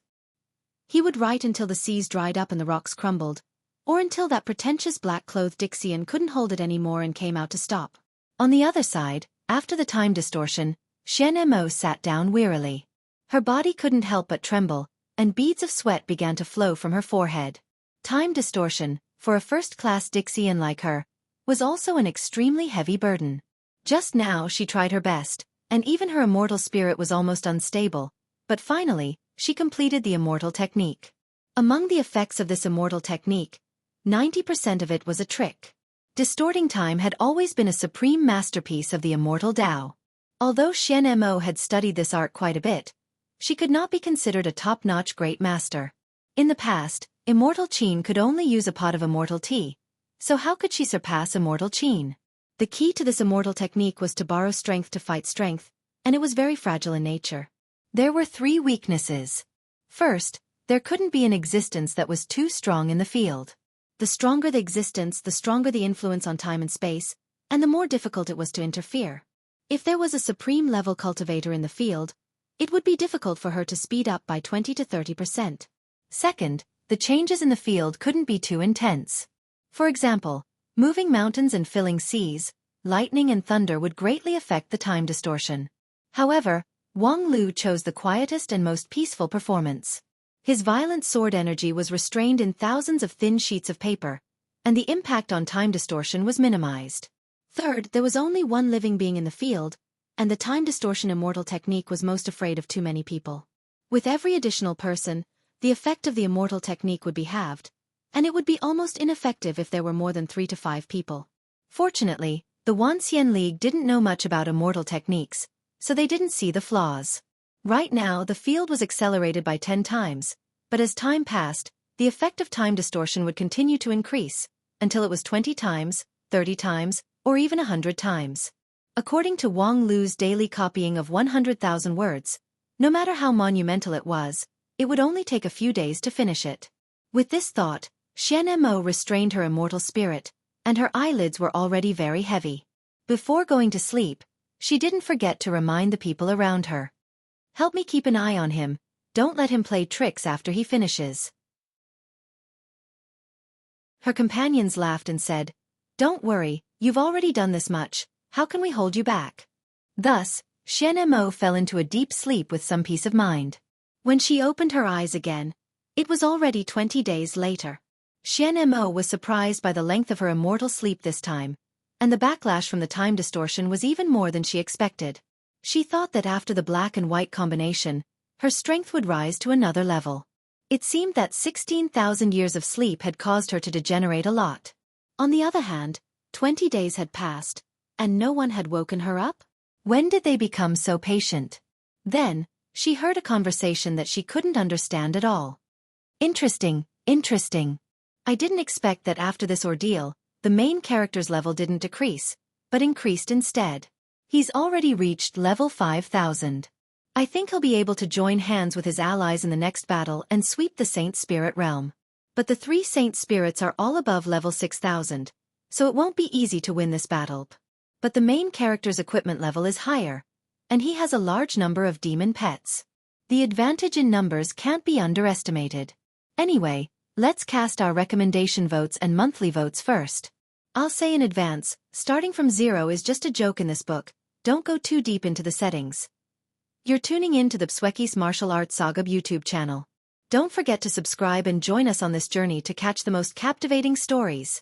He would write until the seas dried up and the rocks crumbled, or until that pretentious black-clothed Dixian couldn't hold it anymore and came out to stop. On the other side, after the time distortion, Xian Mo sat down wearily. Her body couldn't help but tremble, and beads of sweat began to flow from her forehead. Time distortion, for a first-class Dixian like her, was also an extremely heavy burden. Just now she tried her best, and even her immortal spirit was almost unstable, but finally, she completed the immortal technique. Among the effects of this immortal technique, 90% of it was a trick. Distorting time had always been a supreme masterpiece of the immortal Tao. Although Xian Mo had studied this art quite a bit, she could not be considered a top-notch great master. In the past, immortal Qin could only use a pot of immortal tea, so how could she surpass immortal Qin? The key to this immortal technique was to borrow strength to fight strength, and it was very fragile in nature. There were 3 weaknesses. First, there couldn't be an existence that was too strong in the field. The stronger the existence, the stronger the influence on time and space, and the more difficult it was to interfere. If there was a supreme-level cultivator in the field, it would be difficult for her to speed up by 20 to 30%. Second, the changes in the field couldn't be too intense. For example, moving mountains and filling seas, lightning and thunder would greatly affect the time distortion. However, Wang Lu chose the quietest and most peaceful performance. His violent sword energy was restrained in thousands of thin sheets of paper, and the impact on time distortion was minimized. Third, there was only one living being in the field, and the time distortion immortal technique was most afraid of too many people. With every additional person, the effect of the immortal technique would be halved, and it would be almost ineffective if there were more than 3 to 5 people. Fortunately, the Wanxian League didn't know much about immortal techniques, so they didn't see the flaws. Right now, the field was accelerated by 10 times, but as time passed, the effect of time distortion would continue to increase, until it was 20 times, 30 times, or even 100 times. According to Wang Lu's daily copying of 100,000 words, no matter how monumental it was, it would only take a few days to finish it. With this thought, Xian Mo restrained her immortal spirit, and her eyelids were already very heavy. Before going to sleep, she didn't forget to remind the people around her. "Help me keep an eye on him, don't let him play tricks after he finishes." Her companions laughed and said, "Don't worry, you've already done this much, how can we hold you back?" Thus, Xian Mo fell into a deep sleep with some peace of mind. When she opened her eyes again, it was already 20 days later. Xian Mo was surprised by the length of her immortal sleep this time, and the backlash from the time distortion was even more than she expected. She thought that after the black and white combination, her strength would rise to another level. It seemed that 16,000 years of sleep had caused her to degenerate a lot. On the other hand, 20 days had passed, and no one had woken her up? When did they become so patient? Then, she heard a conversation that she couldn't understand at all. Interesting, interesting. I didn't expect that after this ordeal, the main character's level didn't decrease, but increased instead. He's already reached level 5,000. I think he'll be able to join hands with his allies in the next battle and sweep the Saint Spirit realm. But the 3 Saint Spirits are all above level 6,000, so it won't be easy to win this battle. But the main character's equipment level is higher, and he has a large number of demon pets. The advantage in numbers can't be underestimated. Anyway, let's cast our recommendation votes and monthly votes first. I'll say in advance, starting from 0 is just a joke in this book, don't go too deep into the settings. You're tuning in to the Xueqi's Martial Arts Saga YouTube channel. Don't forget to subscribe and join us on this journey to catch the most captivating stories.